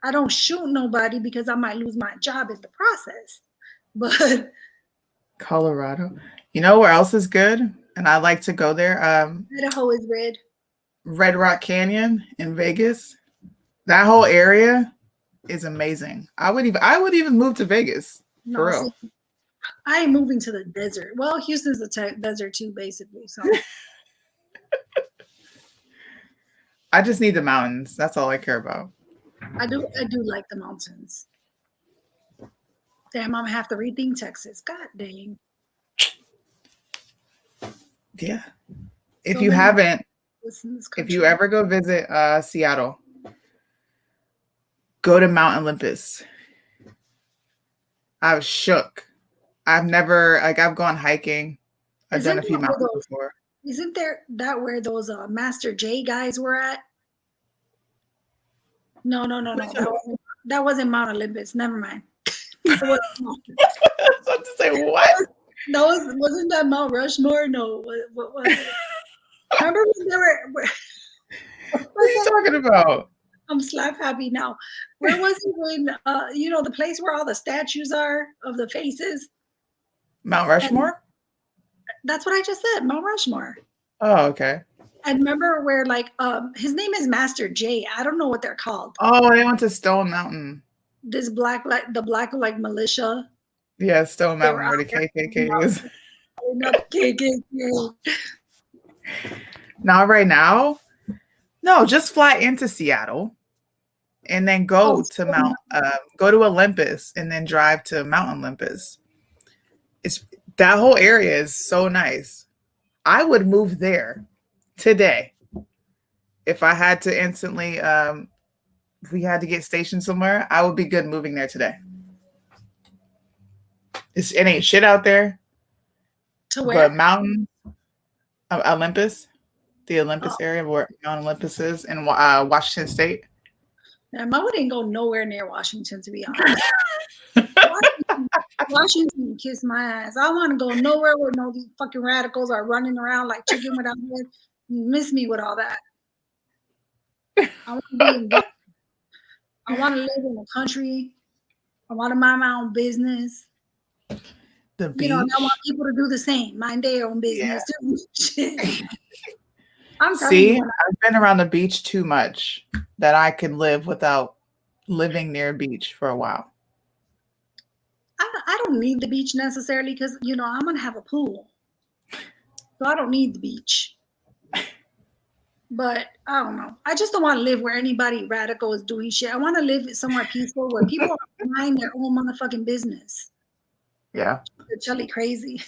I don't shoot nobody because I might lose my job in the process. But Colorado. You know where else is good? And I like to go there. Idaho is red. Red Rock Canyon in Vegas. That whole area is amazing. I would even move to Vegas. For real. See, I am moving to the desert. Well, Houston's a desert too, basically. So I just need the mountains. That's all I care about. I do like the mountains. Damn, I'm gonna have to rethink Texas. God dang. Yeah. If you haven't, if you ever go visit Seattle, go to Mount Olympus. I was shook. I've gone hiking. I've done a few mountains before. Isn't there that where those Master J guys were at? No. That wasn't Mount Olympus. Never mind. I was about to say, what? Wasn't that Mount Rushmore? No. What was it? Remember when they were? What are you talking about? I'm slap happy now. Where was it when, the place where all the statues are of the faces? Mount Rushmore? That's what I just said, Mount Rushmore. Oh, okay. I remember where his name is Master J. I don't know what they're called. Oh, they went to Stone Mountain. This black militia. Yeah, Stone Mountain where the KKK is. Not KKK. Not right now. No, just fly into Seattle and then go to go to Olympus and then drive to Mount Olympus. That whole area is so nice. I would move there today if I had to instantly. If we had to get stationed somewhere, I would be good moving there today. It ain't shit out there, To where? but mountains, Olympus, the Olympus Oh. area where Mount Olympus is in Washington State. Man, I wouldn't go nowhere near Washington, to be honest. Washington, kiss my ass. I want to go nowhere where no these fucking radicals are running around like chicken without a head. You miss me with all that. I want to be in Boston. I want to live in the country. I want to mind my own business. The beach. You know, and I want people to do the same, mind their own business. Too. Shit. I'm telling See, you, I've been around the beach too much that I could live without living near a beach for a while. I don't need the beach necessarily because, you know, I'm going to have a pool. So I don't need the beach. But I don't know. I just don't want to live where anybody radical is doing shit. I want to live somewhere peaceful where people mind their own motherfucking business. Yeah. They're totally crazy.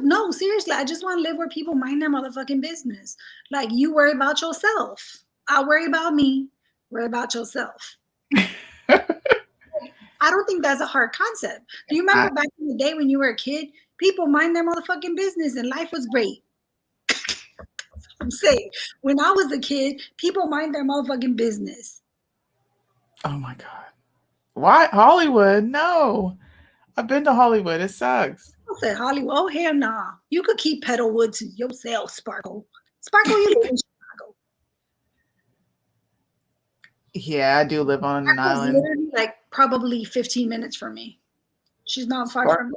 No, seriously. I just want to live where people mind their motherfucking business. Like, you worry about yourself. I'll worry about me. Worry about yourself. I don't think that's a hard concept. Do you remember back in the day when you were a kid? People mind their motherfucking business and life was great. I'm saying, when I was a kid, people mind their motherfucking business. Oh my God. Why Hollywood? No. I've been to Hollywood. It sucks. I said Hollywood. Oh, hell nah. You could keep Petalwood to yourself, Sparkle. Sparkle, you live in Chicago. Yeah, I do live on an Sparkle's island. literally like probably 15 minutes from me. She's not far from me.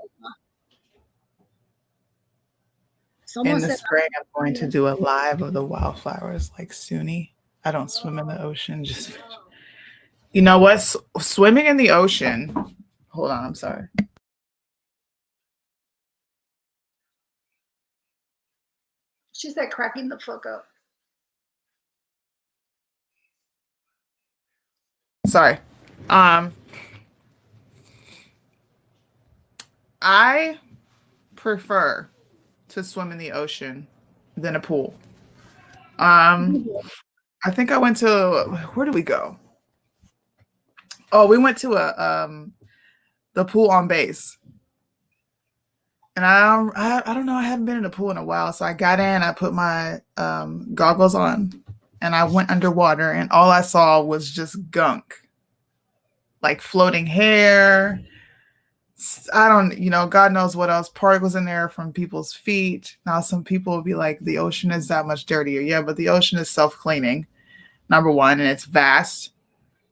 Someone In the said, spring, I'm going to do a live of the wildflowers like Suni. I don't swim in the ocean. Just, you know what? Swimming in the ocean. Hold on, I'm sorry. she said cracking the fuck up. Sorry. I prefer to swim in the ocean than a pool. I think I went to, where did we go? Oh, we went to the pool on base. And I don't know, I haven't been in a pool in a while. So I got in, I put my goggles on, and I went underwater, and all I saw was just gunk. Like floating hair. I don't, God knows what else. Particles in there from people's feet. Now, some people will be like, the ocean is that much dirtier. Yeah, but the ocean is self-cleaning, number one, and it's vast.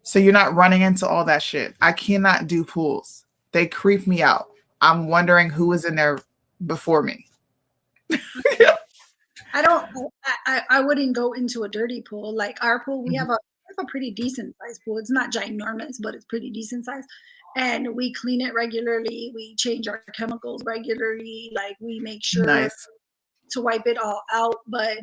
So you're not running into all that shit. I cannot do pools. They creep me out. I'm wondering who was in there before me. I wouldn't go into a dirty pool. Like our pool, we have a pretty decent sized pool. It's not ginormous, but it's pretty decent size. And we clean it regularly. We change our chemicals regularly. Like we make sure to wipe it all out. But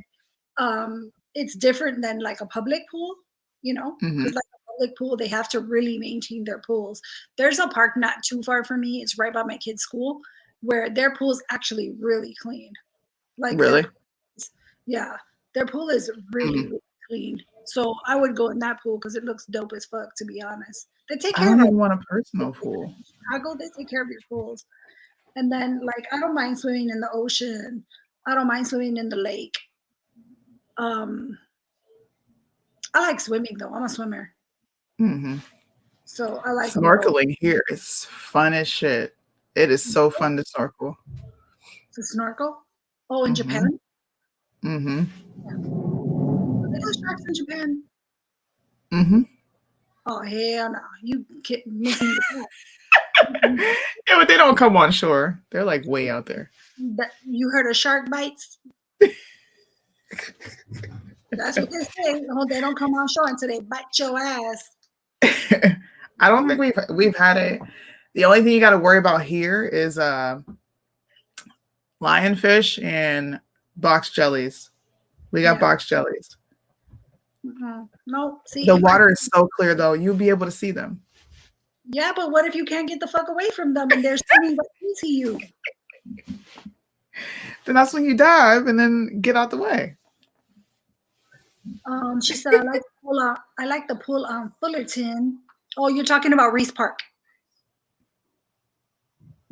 it's different than like a public pool, because like a public pool, they have to really maintain their pools. There's a park not too far from me. It's right by my kid's school where their pool is actually really clean. Like really? Yeah, their pool is really, really clean. So I would go in that pool because it looks dope as fuck, to be honest. They take care I of don't it. even want a personal pool. Chicago, they take care of your pools. And then, like, I don't mind swimming in the ocean. I don't mind swimming in the lake. I like swimming, though. I'm a swimmer. So I like snorkeling here is fun as shit. It is so fun to snorkel. To snorkel? Oh, in Japan? Mm-hmm. They have sharks in Japan? Mm-hmm. Oh, hell no. You missing the Yeah, but they don't come on shore. They're like way out there. You heard of shark bites? That's what they say. Oh, they don't come on shore until they bite your ass. I don't think we've had it. The only thing you got to worry about here is lionfish and box jellies. We got box jellies. No, see, the water is so clear though. You'll be able to see them. Yeah, but what if you can't get the fuck away from them and they're swimming right into you? Then that's when you dive and then get out the way. She said, I like the pool on Fullerton. Oh, you're talking about Reese Park.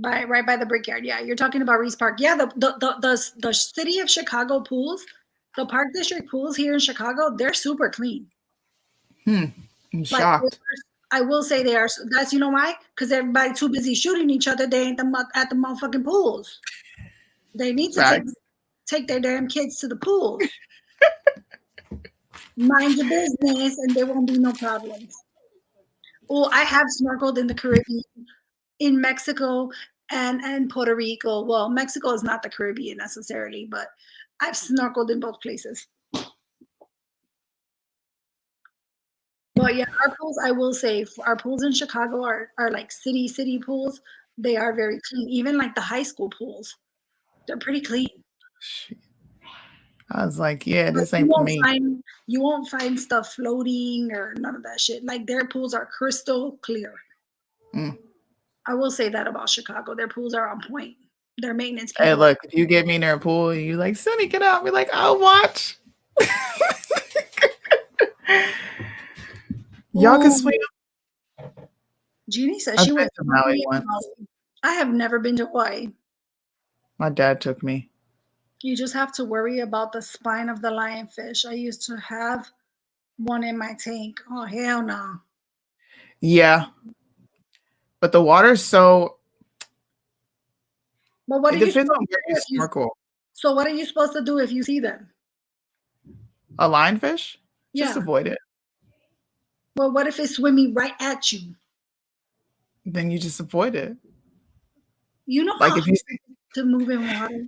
right by the Brickyard. Yeah, you're talking about Reese Park. Yeah, the city of Chicago pools, the Park District pools here in Chicago, they're super clean. I'm Like, shocked. I will say they are. That's, you know why? Because everybody too busy shooting each other. They ain't at the motherfucking pools. They need to Facts. take their damn kids to the pools. Mind your business, and there won't be no problems. Oh, I have snorkeled in the Caribbean, in Mexico, and Puerto Rico. Well, Mexico is not the Caribbean necessarily, but I've snorkeled in both places. But yeah, our pools, I will say, our pools in Chicago are like city pools. They are very clean. Even like the high school pools, they're pretty clean. I was like, yeah, this You ain't for won't me. you won't find stuff floating or none of that shit. Like, their pools are crystal clear. Mm. I will say that about Chicago. Their pools are on point. Their maintenance Hey, people. look, if you get me in their pool and you like, Sunny, get out. We're like, I'll watch. Y'all can Ooh. swim. Jeannie says I've she been went to to Maui Hawaii. once. I have never been to Hawaii. My dad took me. You just have to worry about the spine of the lionfish. I used to have one in my tank. Oh, hell no. Yeah. But the water's so, But what it are you depends on supposed to where do you if you, snorkel. so what are you supposed to do if you see them? A lionfish? Just Yeah. avoid it. Well, what if it's swimming right at you? Then you just avoid it. You know Like how if you to move in water?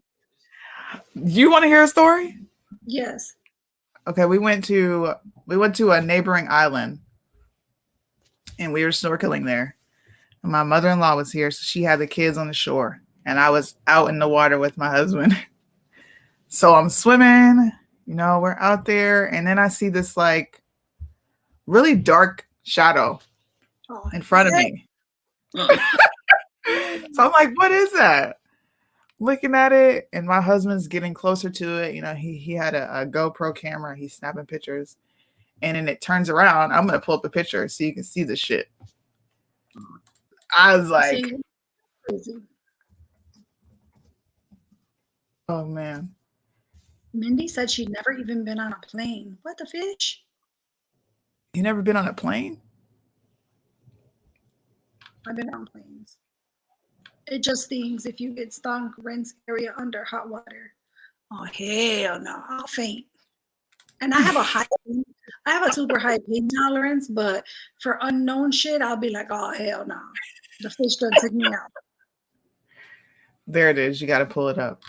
you want to hear a story? Yes. Okay, we went to a neighboring island and we were snorkeling there. And my mother-in-law was here, so she had the kids on the shore and I was out in the water with my husband. So I'm swimming, we're out there, and then I see this like really dark shadow Oh, in front of me. So I'm like, what is that? Looking at it, and my husband's getting closer to it. He had a GoPro camera. He's snapping pictures, and then it turns around. I'm gonna pull up a picture so you can see the shit. I was like, crazy. oh man. Mindy said she'd never even been on a plane. What the fish? You never been on a plane? I've been on planes. It just stings if you get stung. Rinse area under hot water. Oh, hell no. I'll faint. And I have a super high pain tolerance, but for unknown shit, I'll be like, oh, hell no. The fish done took me out. There it is. You got to pull it up.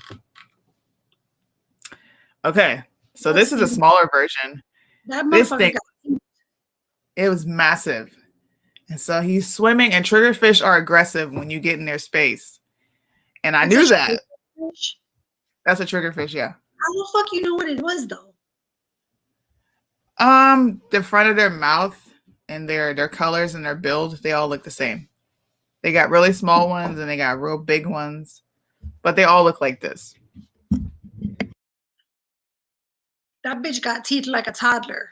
Okay. So this is a smaller version. That This motherfucker thing, got it was massive. And so he's swimming, and triggerfish are aggressive when you get in their space. And I knew that. fish. That's a triggerfish, yeah. How the fuck you know what it was though? The front of their mouth and their colors and their build, they all look the same. They got really small ones and they got real big ones, but they all look like this. That bitch got teeth like a toddler.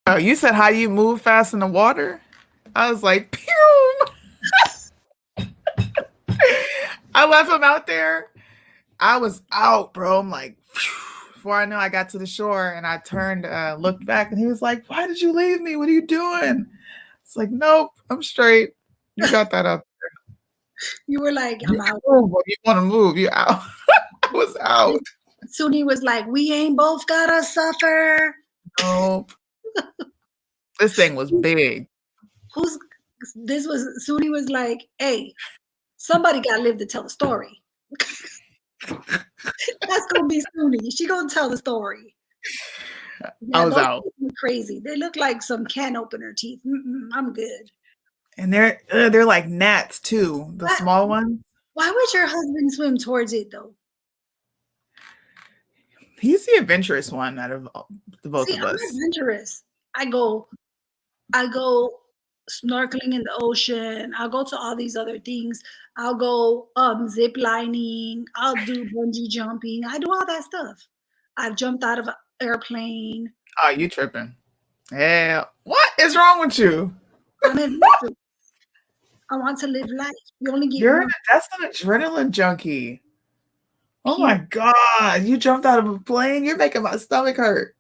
Oh, you said how you move fast in the water? I was like, pew! I left him out there. I was out, bro. I'm like, phew. Before I know, I got to the shore and I turned, looked back, and he was like, why did you leave me? What are you doing? It's like, nope, I'm straight. You got that up. You were like, I'm out. You want to move, you out. I was out. Suni was like, we ain't both gotta suffer. Nope. This thing was big. Suni was like, hey, somebody gotta live to tell the story. That's gonna be Suni. She gonna tell the story. I was those out. teeth look crazy. They look like some can opener teeth. I'm good. And they're like gnats too, the small ones. Why would your husband swim towards it though? He's the adventurous one out of the both See, of I'm us. adventurous. I go snorkeling in the ocean. I'll go to all these other things. I'll go zip lining. I'll do bungee jumping. I do all that stuff. I've jumped out of an airplane. Oh, you tripping. Yeah. What is wrong with you? I'm adventurous. I want to live life. You only get You're one. that's an adrenaline junkie. Oh my Period. God. You jumped out of a plane. You're making my stomach hurt.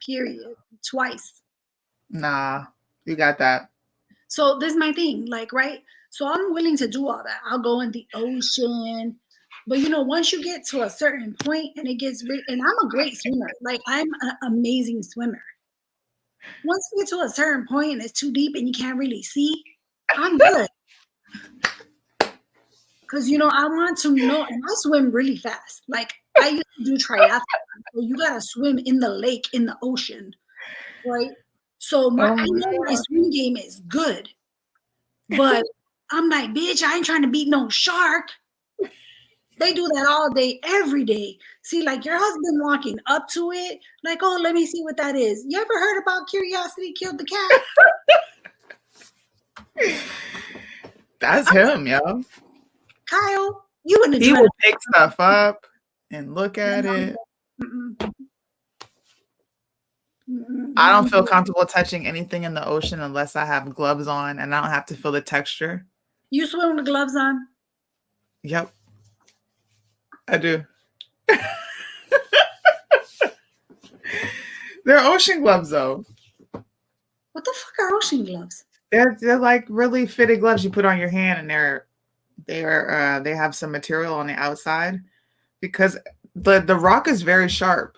Period. Twice. Nah, you got that. So this is my thing, like, right? So I'm willing to do all that. I'll go in the ocean. But you know, once you get to a certain point and it gets really, and I'm a great swimmer. Like I'm an amazing swimmer. Once you get to a certain point and it's too deep and you can't really see, I'm good. Because you know, I want to know, and I swim really fast. Like I used to do triathlon. So you gotta swim in the lake, in the ocean, right? So Oh I my know my swim game is good. But I'm like, bitch, I ain't trying to beat no shark. They do that all day, every day. See, like your husband walking up to it, like, oh, let me see what that is. You ever heard about Curiosity Killed the Cat? That's him, yo. Kyle, you in the He will pick stuff up and look at it. I don't feel comfortable touching anything in the ocean unless I have gloves on and I don't have to feel the texture. You swim with the gloves on? Yep. I do. They're ocean gloves though. What the fuck are ocean gloves? They're like really fitted gloves you put on your hand, and they have some material on the outside because the rock is very sharp.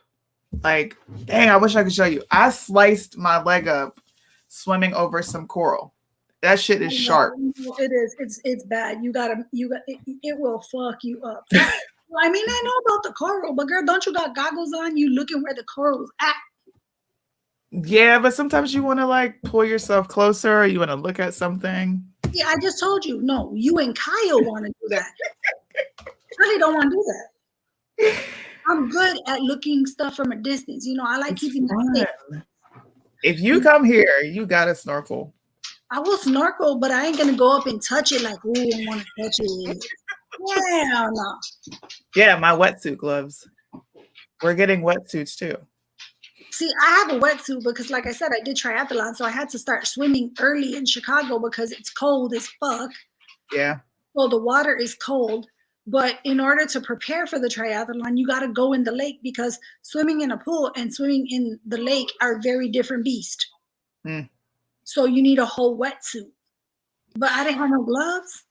Like, dang, I wish I could show you. I sliced my leg up swimming over some coral. That shit is sharp. It is. It's bad. You got it will fuck you up. I mean, I know about the coral, but girl, don't you got goggles on? You looking where the coral's at. Yeah, but sometimes you want to like pull yourself closer, or you want to look at something. Yeah, I just told you. No, you and Kyle want to do that. Really don't want to do that. I'm good at looking stuff from a distance. You know, I like keeping that safe. If you come here, you gotta snorkel. I will snorkel, but I ain't gonna go up and touch it like, ooh, I want to touch it. Yeah, no. Yeah, my wetsuit gloves. We're getting wetsuits too. See, I have a wetsuit because, like I said, I did triathlon, so I had to start swimming early in Chicago because it's cold as fuck. Yeah. Well, the water is cold, but in order to prepare for the triathlon, you got to go in the lake because swimming in a pool and swimming in the lake are very different beasts. Mm. So you need a whole wetsuit. But I didn't have no gloves.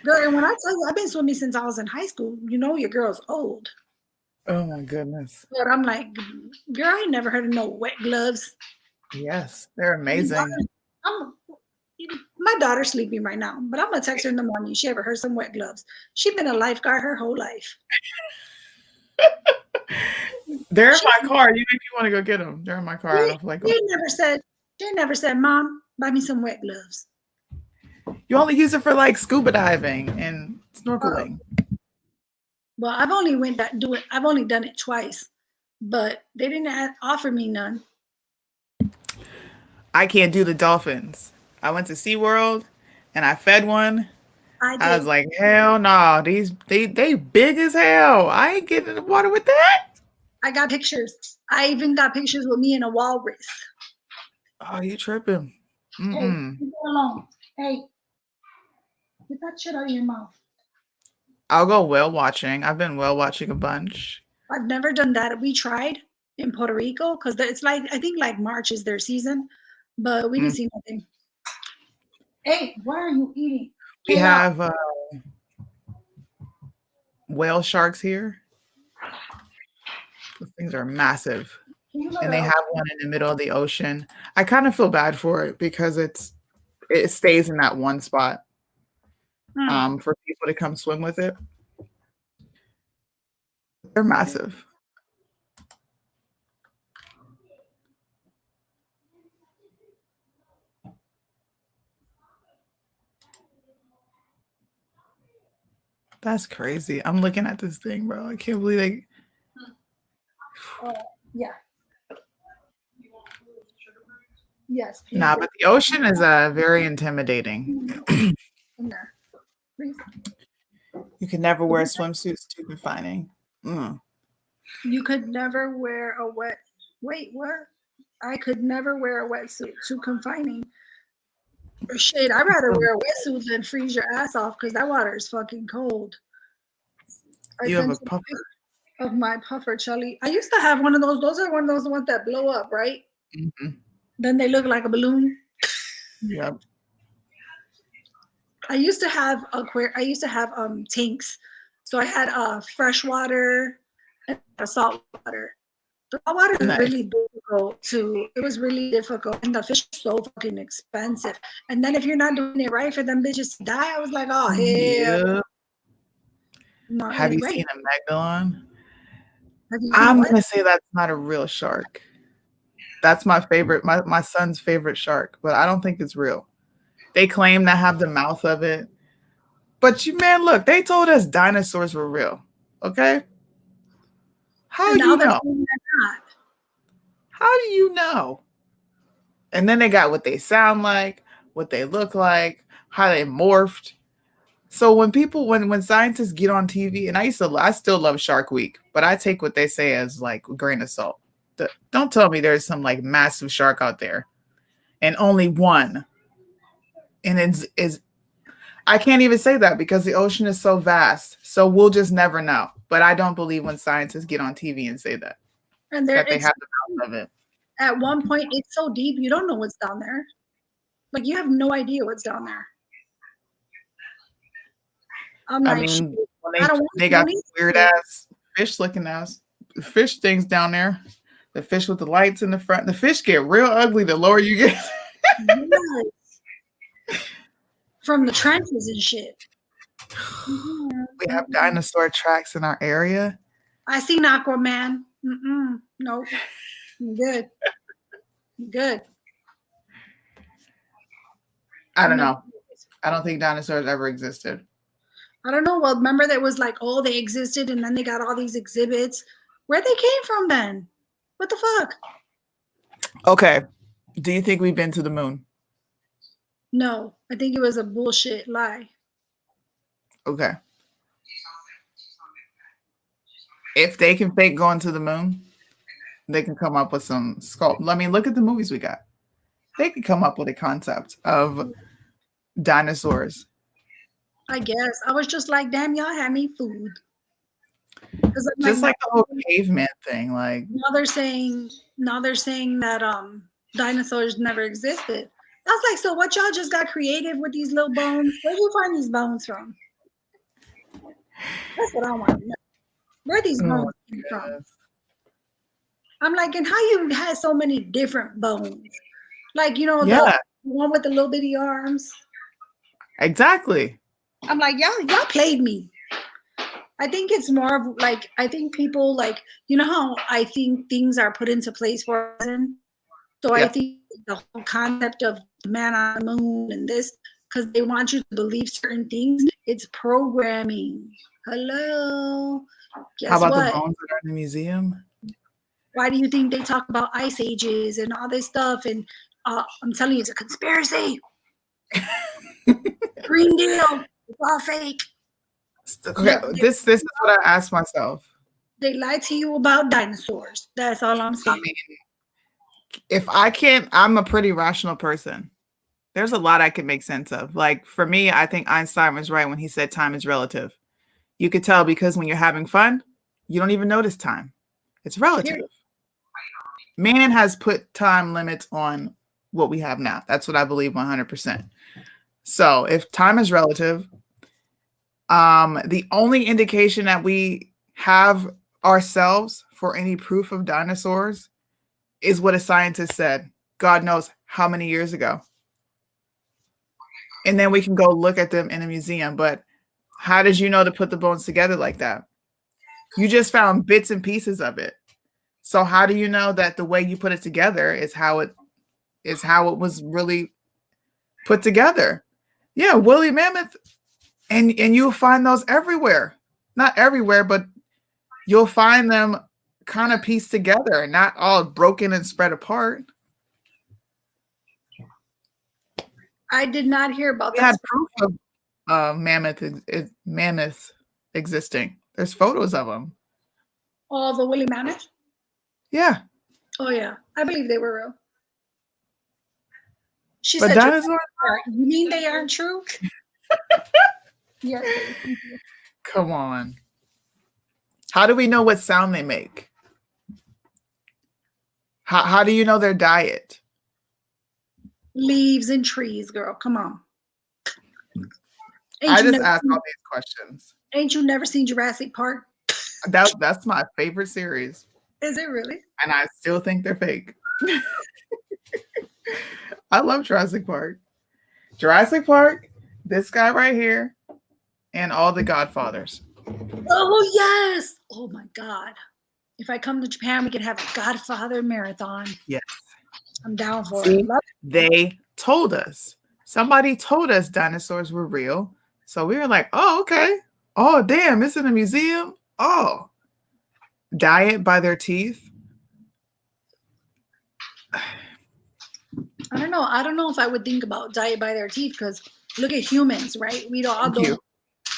Girl, and when I tell you, I've been swimming since I was in high school. You know your girl's old. Oh my goodness. But I'm like, girl, I ain't never heard of no wet gloves. Yes, they're amazing. My daughter's sleeping right now, but I'm gonna text her in the morning. She ever heard some wet gloves? She's been a lifeguard her whole life. They're in my car. You make me want to go get them. They're in my car. I don't feel like She never said, Mom, buy me some wet gloves. you only use it for like scuba diving and snorkeling. Well, I've only done it twice, but they didn't offer me none. I can't do the dolphins. I went to SeaWorld and I fed one. I was like, hell no, they big as hell. I ain't getting in the water with that. I got pictures. I even got pictures with me and a walrus. Oh, you tripping. Hey, leave me alone. Hey, get that shit out of your mouth. I'll go whale watching. I've been whale watching a bunch. I've never done that. We tried in Puerto Rico because it's like, I think like March is their season, but we didn't see nothing. Hey, what are you eating? We have whale sharks here. Those things are massive. And they have one in the middle of the ocean. I kind of feel bad for it because it stays in that one spot for people to come swim with it. They're massive. That's crazy. I'm looking at this thing, bro. I can't believe they. Yeah. Yes. Nah, but the ocean is very intimidating. You can never wear swimsuits, too confining. You could never wear a wet. Wait, what? I could never wear a wetsuit. Too confining. Shit, I'd rather wear a wetsuit than freeze your ass off because that water is fucking cold. I You have a sent you puffer. of my puffer chili. I used to have one of those. Those are one of those ones that blow up, right? Mhm. Then they look like a balloon. Yep. I used to have tanks. So I had fresh water and salt water. The salt water is Nice. really difficult to. It was really difficult, and the fish is so fucking expensive. And then if you're not doing it right for them bitches to die, I was like, oh hell, Yeah. not Have you right. seen a Megalon? Have you seen I'm what? gonna say that's not a real shark. That's my favorite, my son's favorite shark, but I don't think it's real. They claim to have the mouth of it. But man, look, they told us dinosaurs were real. Okay? How And do now you they're know? saying they're not. How do you know? And then they got what they sound like, what they look like, how they morphed. So when scientists get on TV, and I still love Shark Week, but I take what they say as like a grain of salt. Don't tell me there's some like massive shark out there and only one. And is I can't even say that because the ocean is so vast. So we'll just never know. But I don't believe when scientists get on TV and say that And there, they it's have the mouth of it. at one point it's so deep you don't know what's down there. Like you have no idea what's down there. I'm I like, mean, shit, when I don't want they to got do weird ass fish looking ass fish things down there. The fish with the lights in the front. The fish get real ugly the lower you get. Yes. From the trenches and shit. We have dinosaur tracks in our area. I seen Aquaman. Nope. I'm good. I'm good. I don't know. I don't think dinosaurs ever existed. I don't know. Well, remember there was like, oh, they existed and then they got all these exhibits. Where they came from then? What the fuck? Okay. Do you think we've been to the moon? No, I think it was a bullshit lie. Okay. If they can fake going to the moon, they can come up with some sculpt. I mean, look at the movies we got. They can come up with a concept of dinosaurs. I guess. I was just like, damn, y'all had me food. Just like the whole caveman thing. Like now they're saying that dinosaurs never existed. I was like, so what y'all just got creative with these little bones? Where'd you find these bones from? That's what I want to know. Where these bones came from? I'm like, and how you had so many different bones? Like, you know, the one with the little bitty arms. Exactly. I'm like, y'all played me. I think it's more of like, I think people like, you know how I think things are put into place for us. So I think the whole concept of man on the moon and this, because they want you to believe certain things, it's programming. Hello. Guess how about what? the bones that are in the museum? Why do you think they talk about ice ages and all this stuff? And I'm telling you, it's a conspiracy. Green Deal. It's all fake. Okay, this is what I asked myself. They lied to you about dinosaurs. That's all I'm saying. I mean, if I can't, I'm a pretty rational person. There's a lot I can make sense of. Like for me, I think Einstein was right when he said time is relative. You could tell because when you're having fun, you don't even notice time. It's relative. Man has put time limits on what we have now. That's what I believe 100%. So if time is relative, the only indication that we have ourselves for any proof of dinosaurs is what a scientist said, God knows how many years ago. And then we can go look at them in a museum. But how did you know to put the bones together like that? You just found bits and pieces of it. So how do you know that the way you put it together is how it was really put together? Yeah, woolly mammoth. And you'll find those everywhere. Not everywhere, but you'll find them kind of pieced together, not all broken and spread apart. I did not hear about We that. had proof of mammoth existing. There's photos of them. All the woolly mammoth? Yeah. Oh, yeah. I believe they were real. She But said, dinosaurs, "You mean they aren't true?" Yeah. come on. How do we know what sound they make? How do you know their diet? Leaves and trees, girl. Come on. I just never asked seen- all these questions. Ain't you never seen Jurassic Park? That's my favorite series, Is it really? and I still think they're fake. I love Jurassic Park. Jurassic Park, this guy right here, and all the Godfathers. Oh yes. Oh my God. If I come to Japan, we can have a Godfather marathon. Yes. I'm down for See? it. Love They told us. Somebody told us dinosaurs were real. So we were like, oh, okay. Oh, damn, it's in a museum. Oh. Diet by their teeth. I don't know. I don't know if I would think about diet by their teeth because look at humans, right? We all Thank you. don't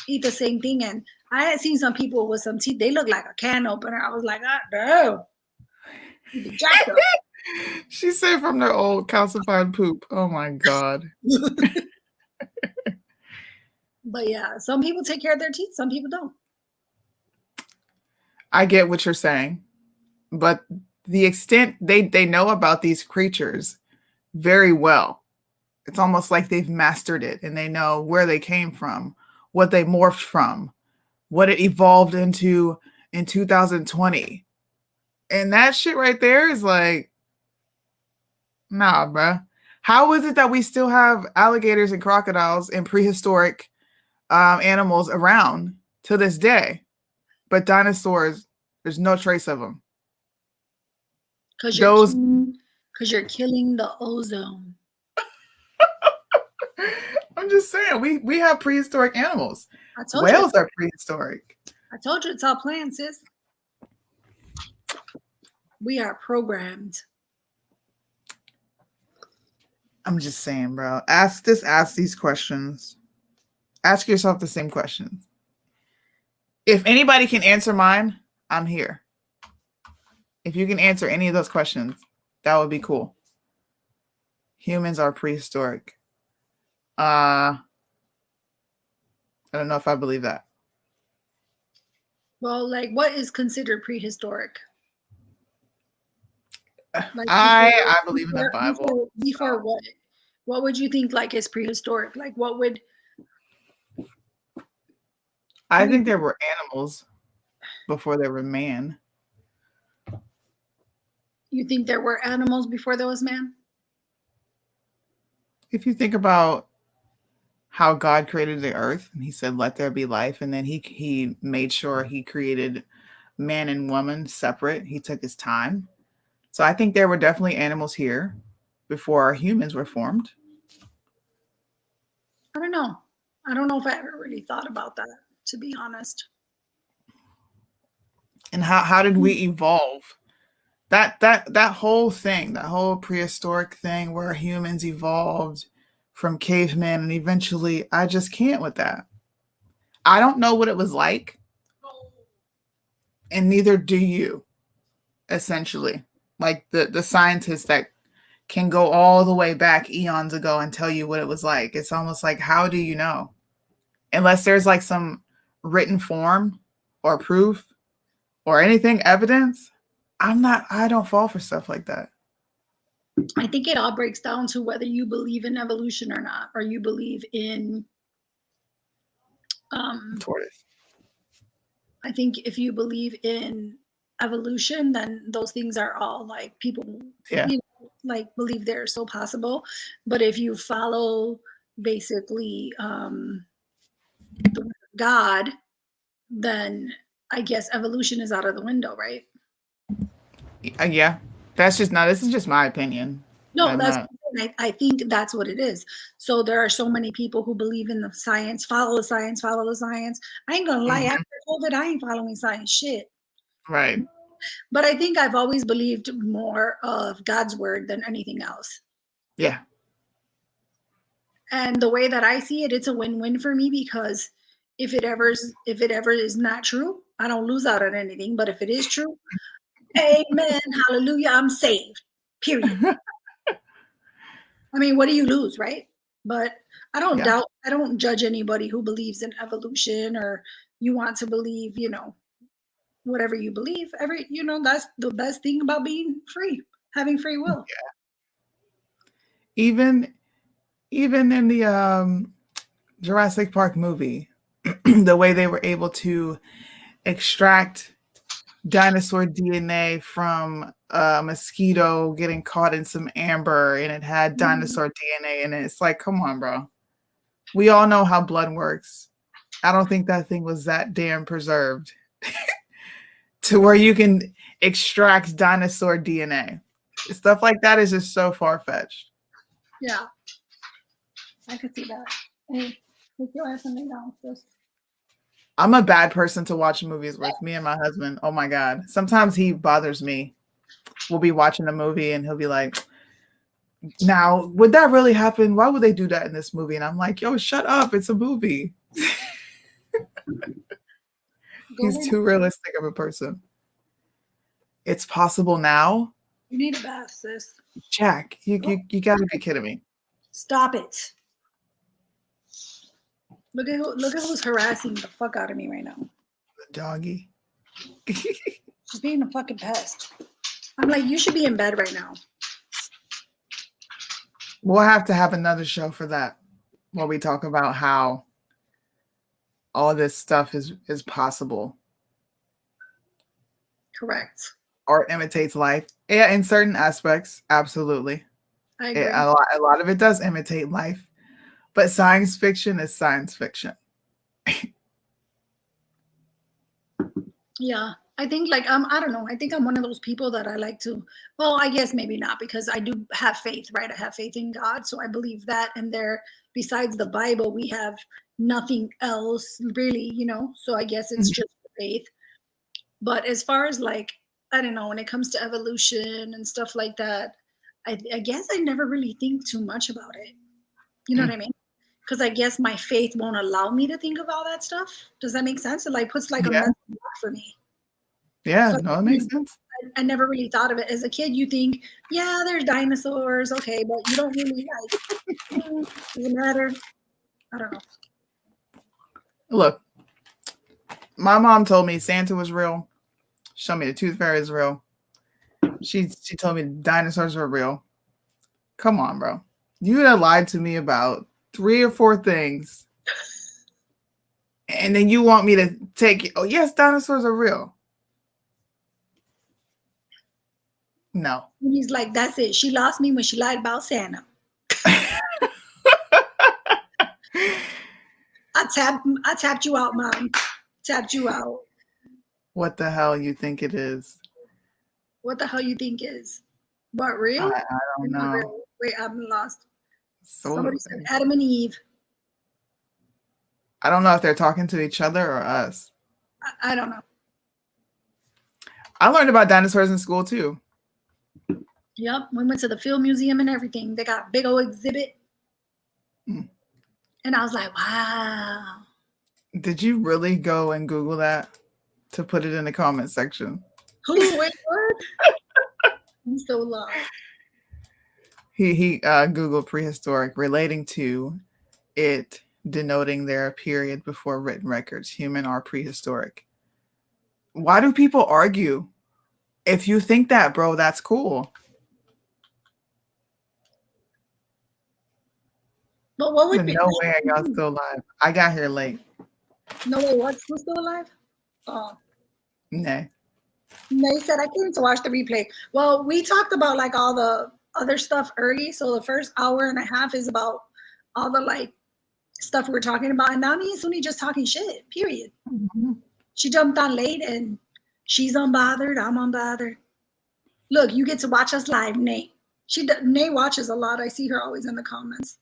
eat the same thing. And I had seen some people with some teeth. They look like a can opener. I was like, no. Jacked up. She said from their old calcified poop. Oh my God. But yeah, some people take care of their teeth. Some people don't. I get what you're saying. But the extent they know about these creatures very well. It's almost like they've mastered it and they know where they came from, what they morphed from, what it evolved into in 2020. And that shit right there is like, nah, bruh. How is it that we still have alligators and crocodiles and prehistoric animals around to this day? But dinosaurs, there's no trace of them. Because Those- you're killing the ozone. I'm just saying, we have prehistoric animals. I told Whales are prehistoric. I told you it's all planned, sis. We are programmed. I'm just saying, bro. Ask these questions. Ask yourself the same questions. If anybody can answer mine, I'm here. If you can answer any of those questions, that would be cool. Humans are prehistoric. I don't know if I believe that. Well, like, what is considered prehistoric? Like, I believe in the Bible. Before what? What would you think like is prehistoric? Like, what would? I think there were animals before there were man. You think there were animals before there was man? If you think about how God created the earth and he said, let there be life. And then he made sure he created man and woman separate. He took his time. So I think there were definitely animals here before our humans were formed. I don't know. I don't know if I ever really thought about that, to be honest. And how did we evolve? That whole thing, that whole prehistoric thing where humans evolved from cavemen and eventually, I just can't with that. I don't know what it was like. And neither do you, essentially. Like the scientists that can go all the way back eons ago and tell you what it was like. It's almost like, how do you know? Unless there's like some written form or proof or anything, evidence, I don't fall for stuff like that. I think it all breaks down to whether you believe in evolution or not, or you believe in Tortoise. I think if you believe in evolution, then those things are all like people Yeah. like believe they're so possible. But if you follow basically the word of God, then I guess evolution is out of the window, right? Yeah. This is just my opinion. No, I'm that's not- I think that's what it is. So there are so many people who believe in the science, follow the science, follow the science. I ain't gonna lie, Mhm. after COVID, I ain't following science shit. Right. But I think I've always believed more of God's word than anything else. Yeah. And the way that I see it, it's a win-win for me because if it ever is not true, I don't lose out on anything. But if it is true, amen, hallelujah, I'm saved. Period. I mean, what do you lose, right? But I don't Yeah. I don't judge anybody who believes in evolution or you want to believe, whatever you believe. That's the best thing about being free, having free will. Even in the Jurassic Park movie, the way they were able to extract dinosaur DNA from a mosquito getting caught in some amber and it had dinosaur DNA in it. It's like, come on, bro. We all know how blood works. I don't think that thing was that damn preserved to where you can extract dinosaur DNA. Stuff like that is just so far-fetched. Yeah. I could see that. Hey, take your ass something down first. I'm a bad person to watch movies with, me and my husband. Oh my God. Sometimes he bothers me. We'll be watching a movie and he'll be like, now, would that really happen? Why would they do that in this movie? And I'm like, yo, shut up. It's a movie. He's too realistic of a person. It's possible now. You need a bath, sis. Jack, you gotta be kidding me. Stop it. Look at who's harassing the fuck out of me right now. The doggy. She's being a fucking pest. I'm like, you should be in bed right now. We'll have to have another show for that, where we talk about how all this stuff is possible. Correct. Art imitates life. Yeah, in certain aspects, absolutely. I agree. A lot of it does imitate life, but science fiction is science fiction. Yeah. I think I don't know. I think I'm one of those people that I like to, well, I guess maybe not, because I do have faith, right? I have faith in God. So I believe that. And besides the Bible, we have nothing else really, so I guess it's just faith. But as far as I don't know, when it comes to evolution and stuff like that, I guess I never really think too much about it. You know what I mean? Because I guess my faith won't allow me to think of all that stuff. Does that make sense? It puts a mental block for me. Yeah, So, no, it makes sense. I never really thought of it. As a kid, you think, yeah, there's dinosaurs, okay, but you don't really does it matter? I don't know. Look, my mom told me Santa was real. Showed me the Tooth Fairy is real. She told me dinosaurs were real. Come on, bro. You had lied to me about 3 or 4 things. And then you want me to take, oh, yes, dinosaurs are real. No. And he's like, that's it. She lost me when she lied about Santa. I tapped you out, Mom. Tapped you out. What the hell you think it is? What the hell you think is? What, real? I don't know. Real? Wait, I'm lost. So Somebody said Adam and Eve. I don't know if they're talking to each other or us. I don't know. I learned about dinosaurs in school too. Yep, we went to the Field Museum and everything. They got a big old exhibit. And I was like, wow. Did you really go and Google that to put it in the comment section? Who? Wait, what? I'm so lost. He Googled prehistoric, relating to it denoting their period before written records. Human are prehistoric. Why do people argue? If you think that, bro, that's cool. But what would be? No way are y'all still alive. I got here late. No way, what's who's still alive? Oh. Nah. They said I came to watch the replay. Well, we talked about all the other stuff early. So the first hour and a half is about all the stuff we're talking about. And now me and Suni just talking shit, period. Mm-hmm. She jumped on late and she's unbothered. I'm unbothered. Look, you get to watch us live, Nate. Nate watches a lot. I see her always in the comments.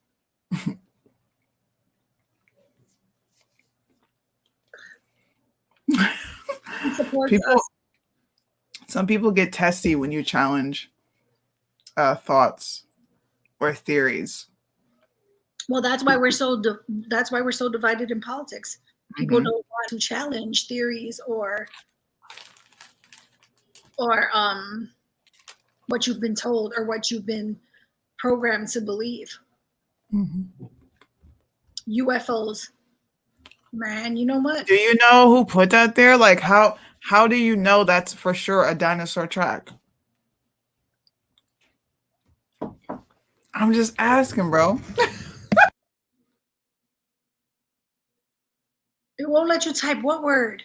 Some people get testy when you challenge thoughts or theories. Well, that's why we're so divided in politics. People don't want to challenge theories or what you've been told or what you've been programmed to believe. UFOs. Man, you know what? Do you know who put that there? Like how do you know that's for sure a dinosaur track? I'm just asking, bro. It won't let you type what word?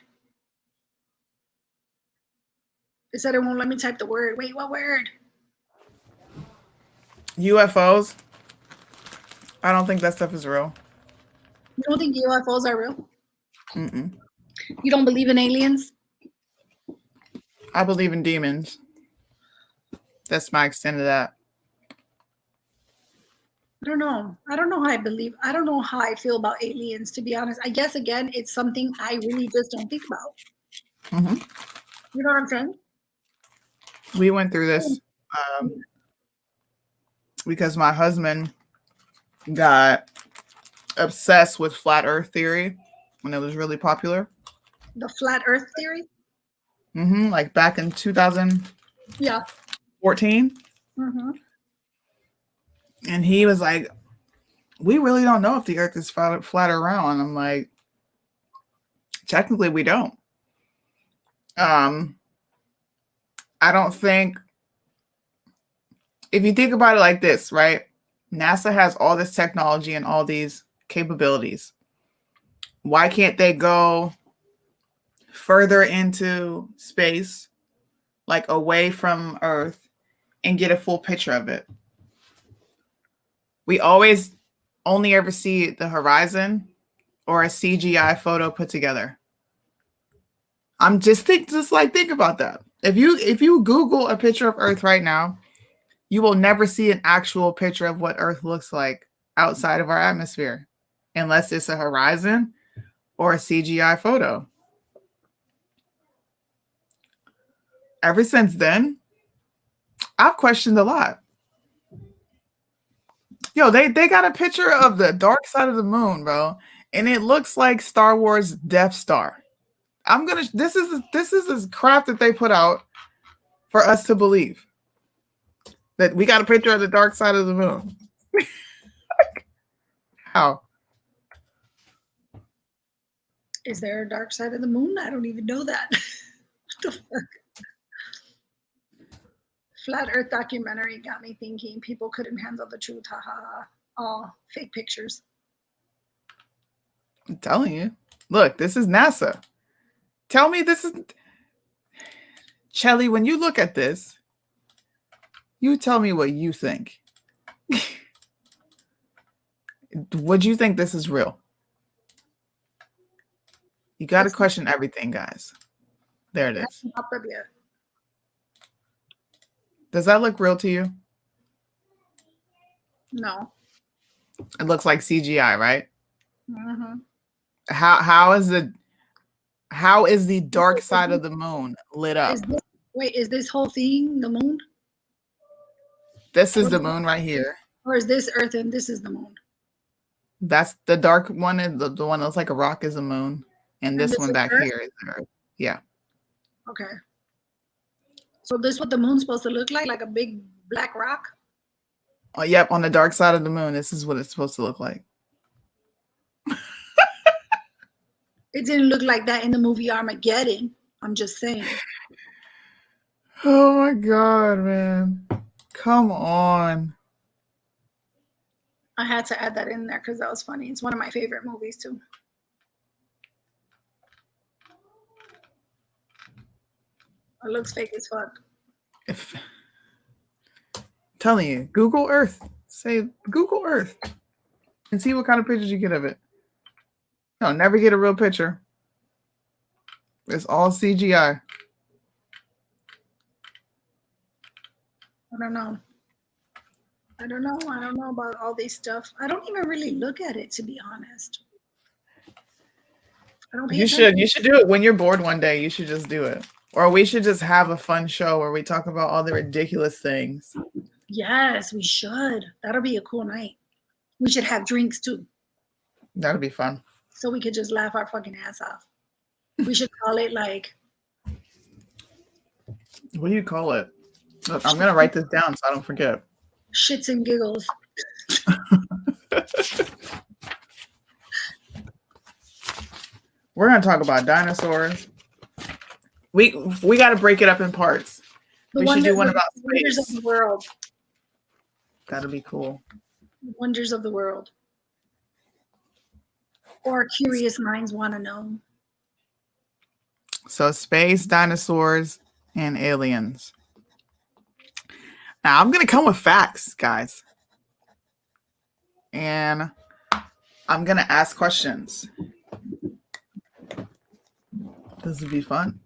It said it won't let me type the word. Wait, what word? UFOs. I don't think that stuff is real. You don't think UFOs are real? Mm-mm. You don't believe in aliens? I believe in demons. That's my extent of that. I don't know. I don't know how I believe. I don't know how I feel about aliens, to be honest. I guess, again, it's something I really just don't think about. Mm-hmm. You know what I'm saying? We went through this because my husband got obsessed with flat earth theory when it was really popular. The flat earth theory? Like back in 2014. Yeah. Mm-hmm. And he was like, we really don't know if the earth is flat or round. I'm like, technically we don't. I don't think, if you think about it like this, right? NASA has all this technology and all these capabilities. Why can't they go further into space, like away from Earth, and get a full picture of it? We always only ever see the horizon or a CGI photo put together. I'm just think about that. If you Google a picture of Earth right now, you will never see an actual picture of what Earth looks like outside of our atmosphere, unless it's a horizon or a CGI photo. Ever since then, I've questioned a lot. Yo, they got a picture of the dark side of the moon, bro, and it looks like Star Wars Death Star. This is this crap that they put out for us to believe that we got a picture of the dark side of the moon. How? Is there a dark side of the moon? I don't even know that. What the fuck? Flat Earth documentary got me thinking people couldn't handle the truth. Ha ha ha. All fake pictures. I'm telling you. Look, this is NASA. Tell me this is... Chelly, when you look at this, you tell me what you think. Would you think this is real? You got to question everything, guys. There it is. Not up yet. Does that look real to you? No. It looks like CGI, right? Mm-hmm. How is the dark side of the moon lit up? Is this whole thing the moon? This is the moon right here. Or is this Earth and this is the moon? That's the dark one, and the one that looks like a rock is a moon. And this one back here is Earth. Yeah. Okay. So this is what the moon's supposed to look like a big black rock? Oh, yep, on the dark side of the moon, this is what it's supposed to look like. It didn't look like that in the movie Armageddon. I'm just saying. Oh my God, man. Come on. I had to add that in there because that was funny. It's one of my favorite movies too. It looks fake as fuck. I'm telling you, Google Earth. Say Google Earth and see what kind of pictures you get of it. No, never get a real picture. It's all CGI. I don't know. I don't know about all these stuff. I don't even really look at it, to be honest. I don't pay attention. You should do it when you're bored one day. You should just do it. Or we should just have a fun show where we talk about all the ridiculous things. Yes, we should. That'll be a cool night. We should have drinks too. That'll be fun. So we could just laugh our fucking ass off. We should call it like... What do you call it? Look, I'm going to write this down so I don't forget. shits and giggles. We're gonna talk about dinosaurs. We got to break it up in parts. We should do one about wonders of space. the world. That'll be cool. Wonders of the world. Or curious minds want to know. So space, dinosaurs, and aliens. Now I'm gonna come with facts, guys, and I'm gonna ask questions. This will be fun.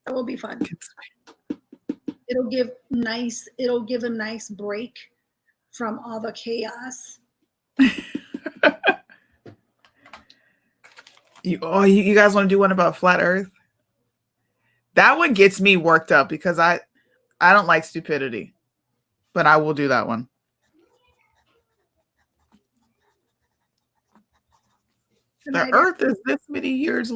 That will be fun. It'll give a nice break from all the chaos. You guys want to do one about flat Earth? That one gets me worked up because I don't like stupidity, but I will do that one. The Earth is this many years,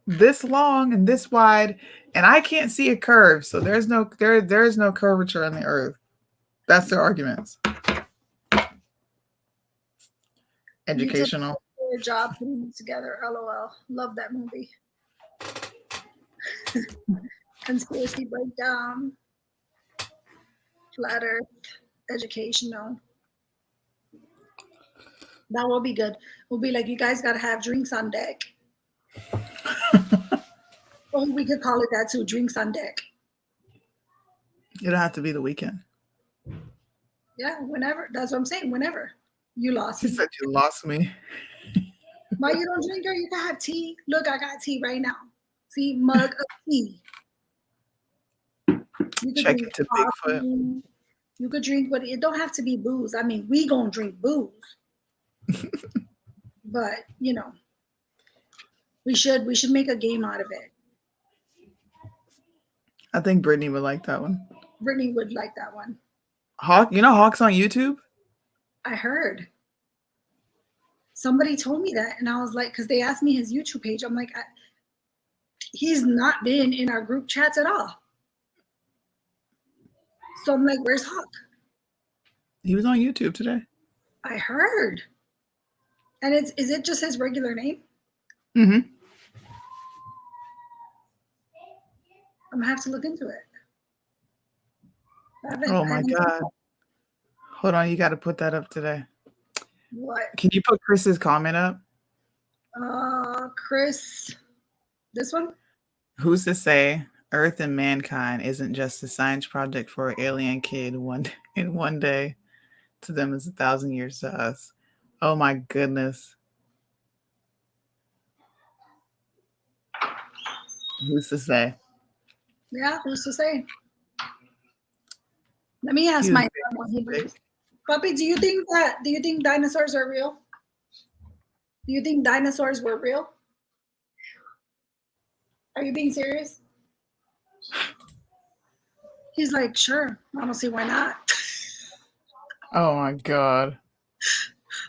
this long and this wide, and I can't see a curve, so there is no curvature on the Earth. That's their arguments. Educational. Good job putting it together. LOL. Love that movie. Conspiracy breakdown. Flat Earth. Educational. That will be good. We'll be like, you guys got to have drinks on deck. Or we could call it that too, drinks on deck. It'll have to be the weekend. Yeah, whenever. That's what I'm saying. Whenever. You lost He me. said you lost me. Why you don't drink, girl? You can have tea. Look, I got tea right now. See, mug of tea. You could Check drink into coffee. Bigfoot. You could drink, but it don't have to be booze. I mean, we gonna drink booze. But, you know, we should make a game out of it. I think Brittany would like that one. Brittany would like that one. Hawk, you know Hawk's on YouTube? I heard. Somebody told me that, and I was like, because they asked me his YouTube page. I'm like, he's not been in our group chats at all. So I'm like, where's Hawk? He was on YouTube today. I heard. And is it just his regular name? Mm-hmm. I'm gonna have to look into it. Oh my God. Hold on, you got to put that up today. What? Can you put Chris's comment up? Chris, this one? Who's to say Earth and mankind isn't just a science project for an alien kid in one day? To them is 1,000 years to us. Oh my goodness. Who's to say? Yeah, who's to say? Let me ask You my son what he believes. Puppy, do you think dinosaurs are real? Do you think dinosaurs were real? Are you being serious? He's like, sure. I don't see why not. Oh my God.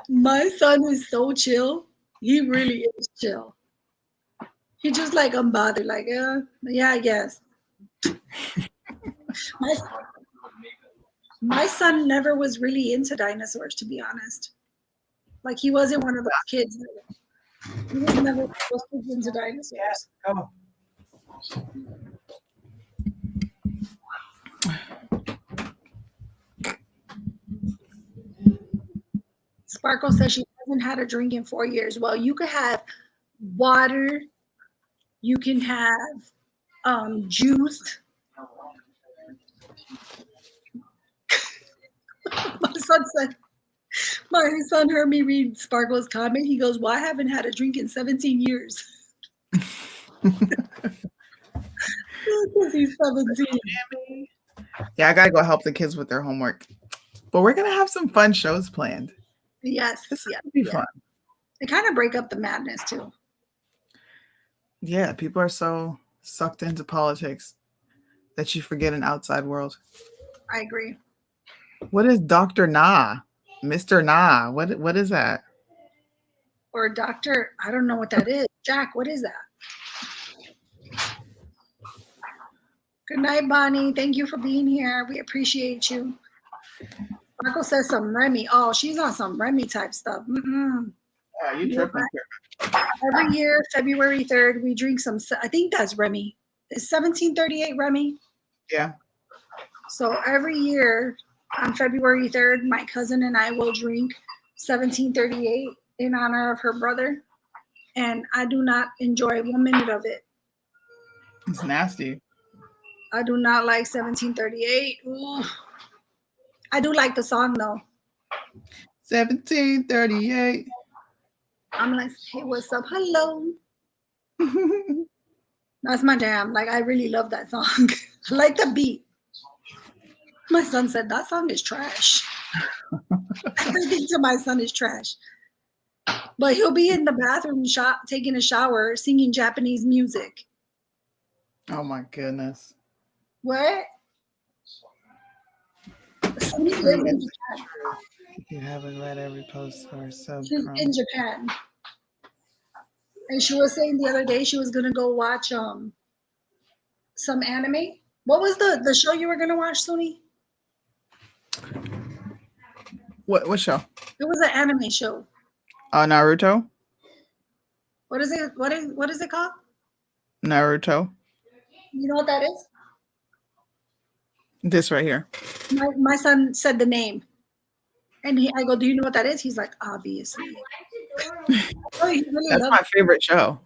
My son is so chill. He really is chill. He just like unbothered, like, yeah, I guess. My son never was really into dinosaurs, to be honest. Like, he wasn't one of those kids. He was never supposed to be into dinosaurs. Sparkle says she hasn't had a drink in 4 years. Well, you could have water. You can have juice. My son heard me read Sparkle's comment. He goes, well, I haven't had a drink in 17 years. Because he's 17. Yeah, I gotta go help the kids with their homework. But we're gonna have some fun shows planned. Yes. This is Yeah, gonna be yeah. fun. They kind of break up the madness too. Yeah, people are so sucked into politics that you forget an outside world. I agree. What is Dr. Nah? Mr. Nah? What is that? Or Dr. I don't know what that is. Jack, what is that? Good night, Bonnie. Thank you for being here. We appreciate you. Marco says some Remy. Oh, she's on some Remy type stuff. Mm-mm. Yeah, you tripping. Every year, February 3rd, we drink some. I think that's Remy. Is 1738 Remy? Yeah. So every year on February 3rd, my cousin and I will drink 1738 in honor of her brother. And I do not enjoy 1 minute of it. It's nasty. I do not like 1738. Ooh. I do like the song though. 1738. I'm like, hey, what's up? Hello. That's my jam. Like, I really love that song. I like the beat. My son said that song is trash. Everything to my son is trash. But he'll be in the bathroom taking a shower, singing Japanese music. Oh my goodness. What? Sonny lives in Japan. You haven't read every post or sub. She's in Japan. And she was saying the other day she was gonna go watch some anime. What was the show you were gonna watch, Sony? What show? It was an anime show. Naruto. What is it? What is it called? Naruto. You know what that is? This right here. My son said the name. And I go, do you know what that is? He's like, obviously. Oh, he really That's my favorite show.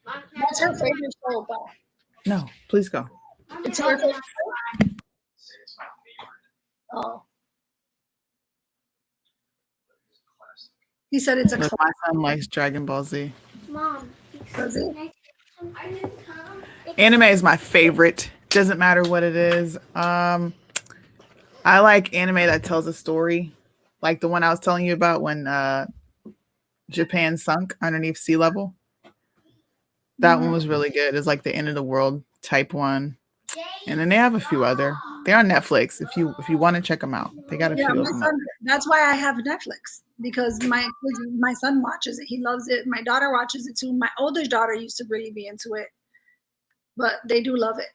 That's her favorite show, but No, please go. it's her favorite show. Oh. He said it's a Look, my son likes Dragon Ball Z. Mom. Does it? Anime is my favorite. Doesn't matter what it is. I like anime that tells a story, like the one I was telling you about when Japan sunk underneath sea level. That one was really good. It's like the end of the world type one. And then they have a few other. They're on Netflix. If you want to check them out, they got a Yeah, few of my them. son, that's why I have Netflix, because my son watches it. He loves it. My daughter watches it too. My oldest daughter used to really be into it, but they do love it.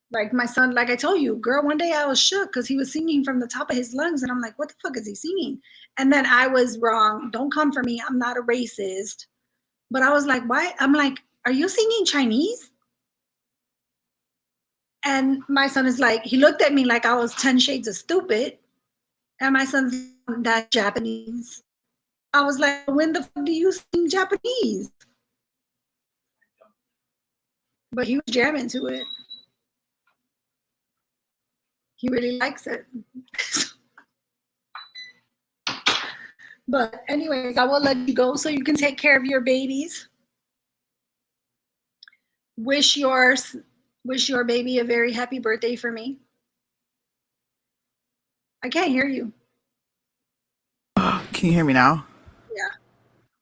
Like my son, like I told you, girl, one day I was shook because he was singing from the top of his lungs. And I'm like, what the fuck is he singing? And then I was wrong. Don't come for me. I'm not a racist. But I was like, why? I'm like, are you singing Chinese? And my son is like, he looked at me like I was 10 shades of stupid. And my son's that Japanese. I was like, when the fuck do you sing Japanese? But he was jamming to it. He really likes it. But anyways, I will let you go so you can take care of your babies. Wish your baby a very happy birthday for me. I can't hear you. Can you hear me now?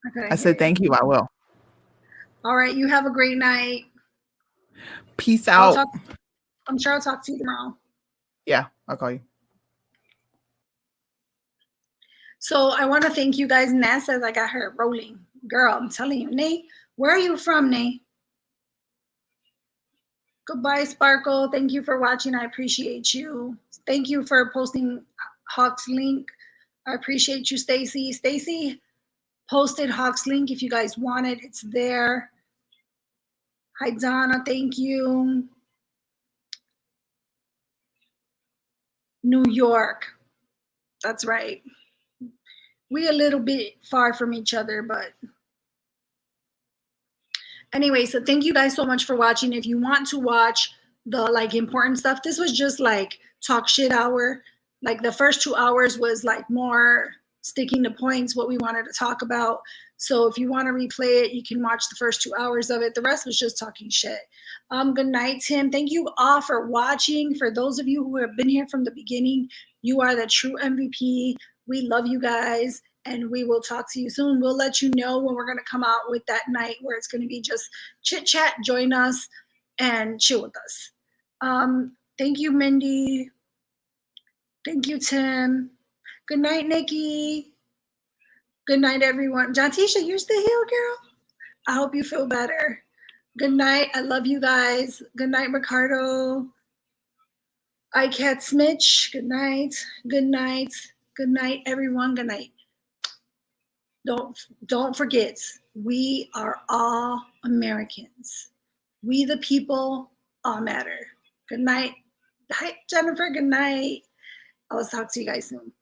Okay. I said thank you. I will. All right. You have a great night. Peace out. I'm sure I'll talk to you tomorrow. Yeah, I'll call you. So I want to thank you guys. Nat says I got her rolling. Girl, I'm telling you. Nate, where are you from, Nate? Goodbye, Sparkle. Thank you for watching. I appreciate you. Thank you for posting Hawk's link. I appreciate you, Stacy. Stacy posted Hawk's link. If you guys want it, it's there. Hi, Donna. Thank you. New York. That's right. We a little bit far from each other, but anyway, so thank you guys so much for watching. If you want to watch the like important stuff, this was just like talk shit hour. Like the first 2 hours was like more sticking to points, what we wanted to talk about. So if you want to replay it, you can watch the first 2 hours of it. The rest was just talking shit. Good night, Tim. Thank you all for watching. For those of you who have been here from the beginning, you are the true MVP. We love you guys, and we will talk to you soon. We'll let you know when we're going to come out with that night where it's going to be just chit chat. Join us and chill with us. Thank you, Mindy. Thank you, Tim. Good night, Nikki. Good night, everyone. Jantisha, you're still here, girl? I hope you feel better. Good night. I love you guys. Good night, Ricardo. iCat Smitch. Good night. Good night. Good night, everyone. Good night. Don't forget, we are all Americans. We the people all matter. Good night. Hi, Jennifer. Good night. I'll talk to you guys soon.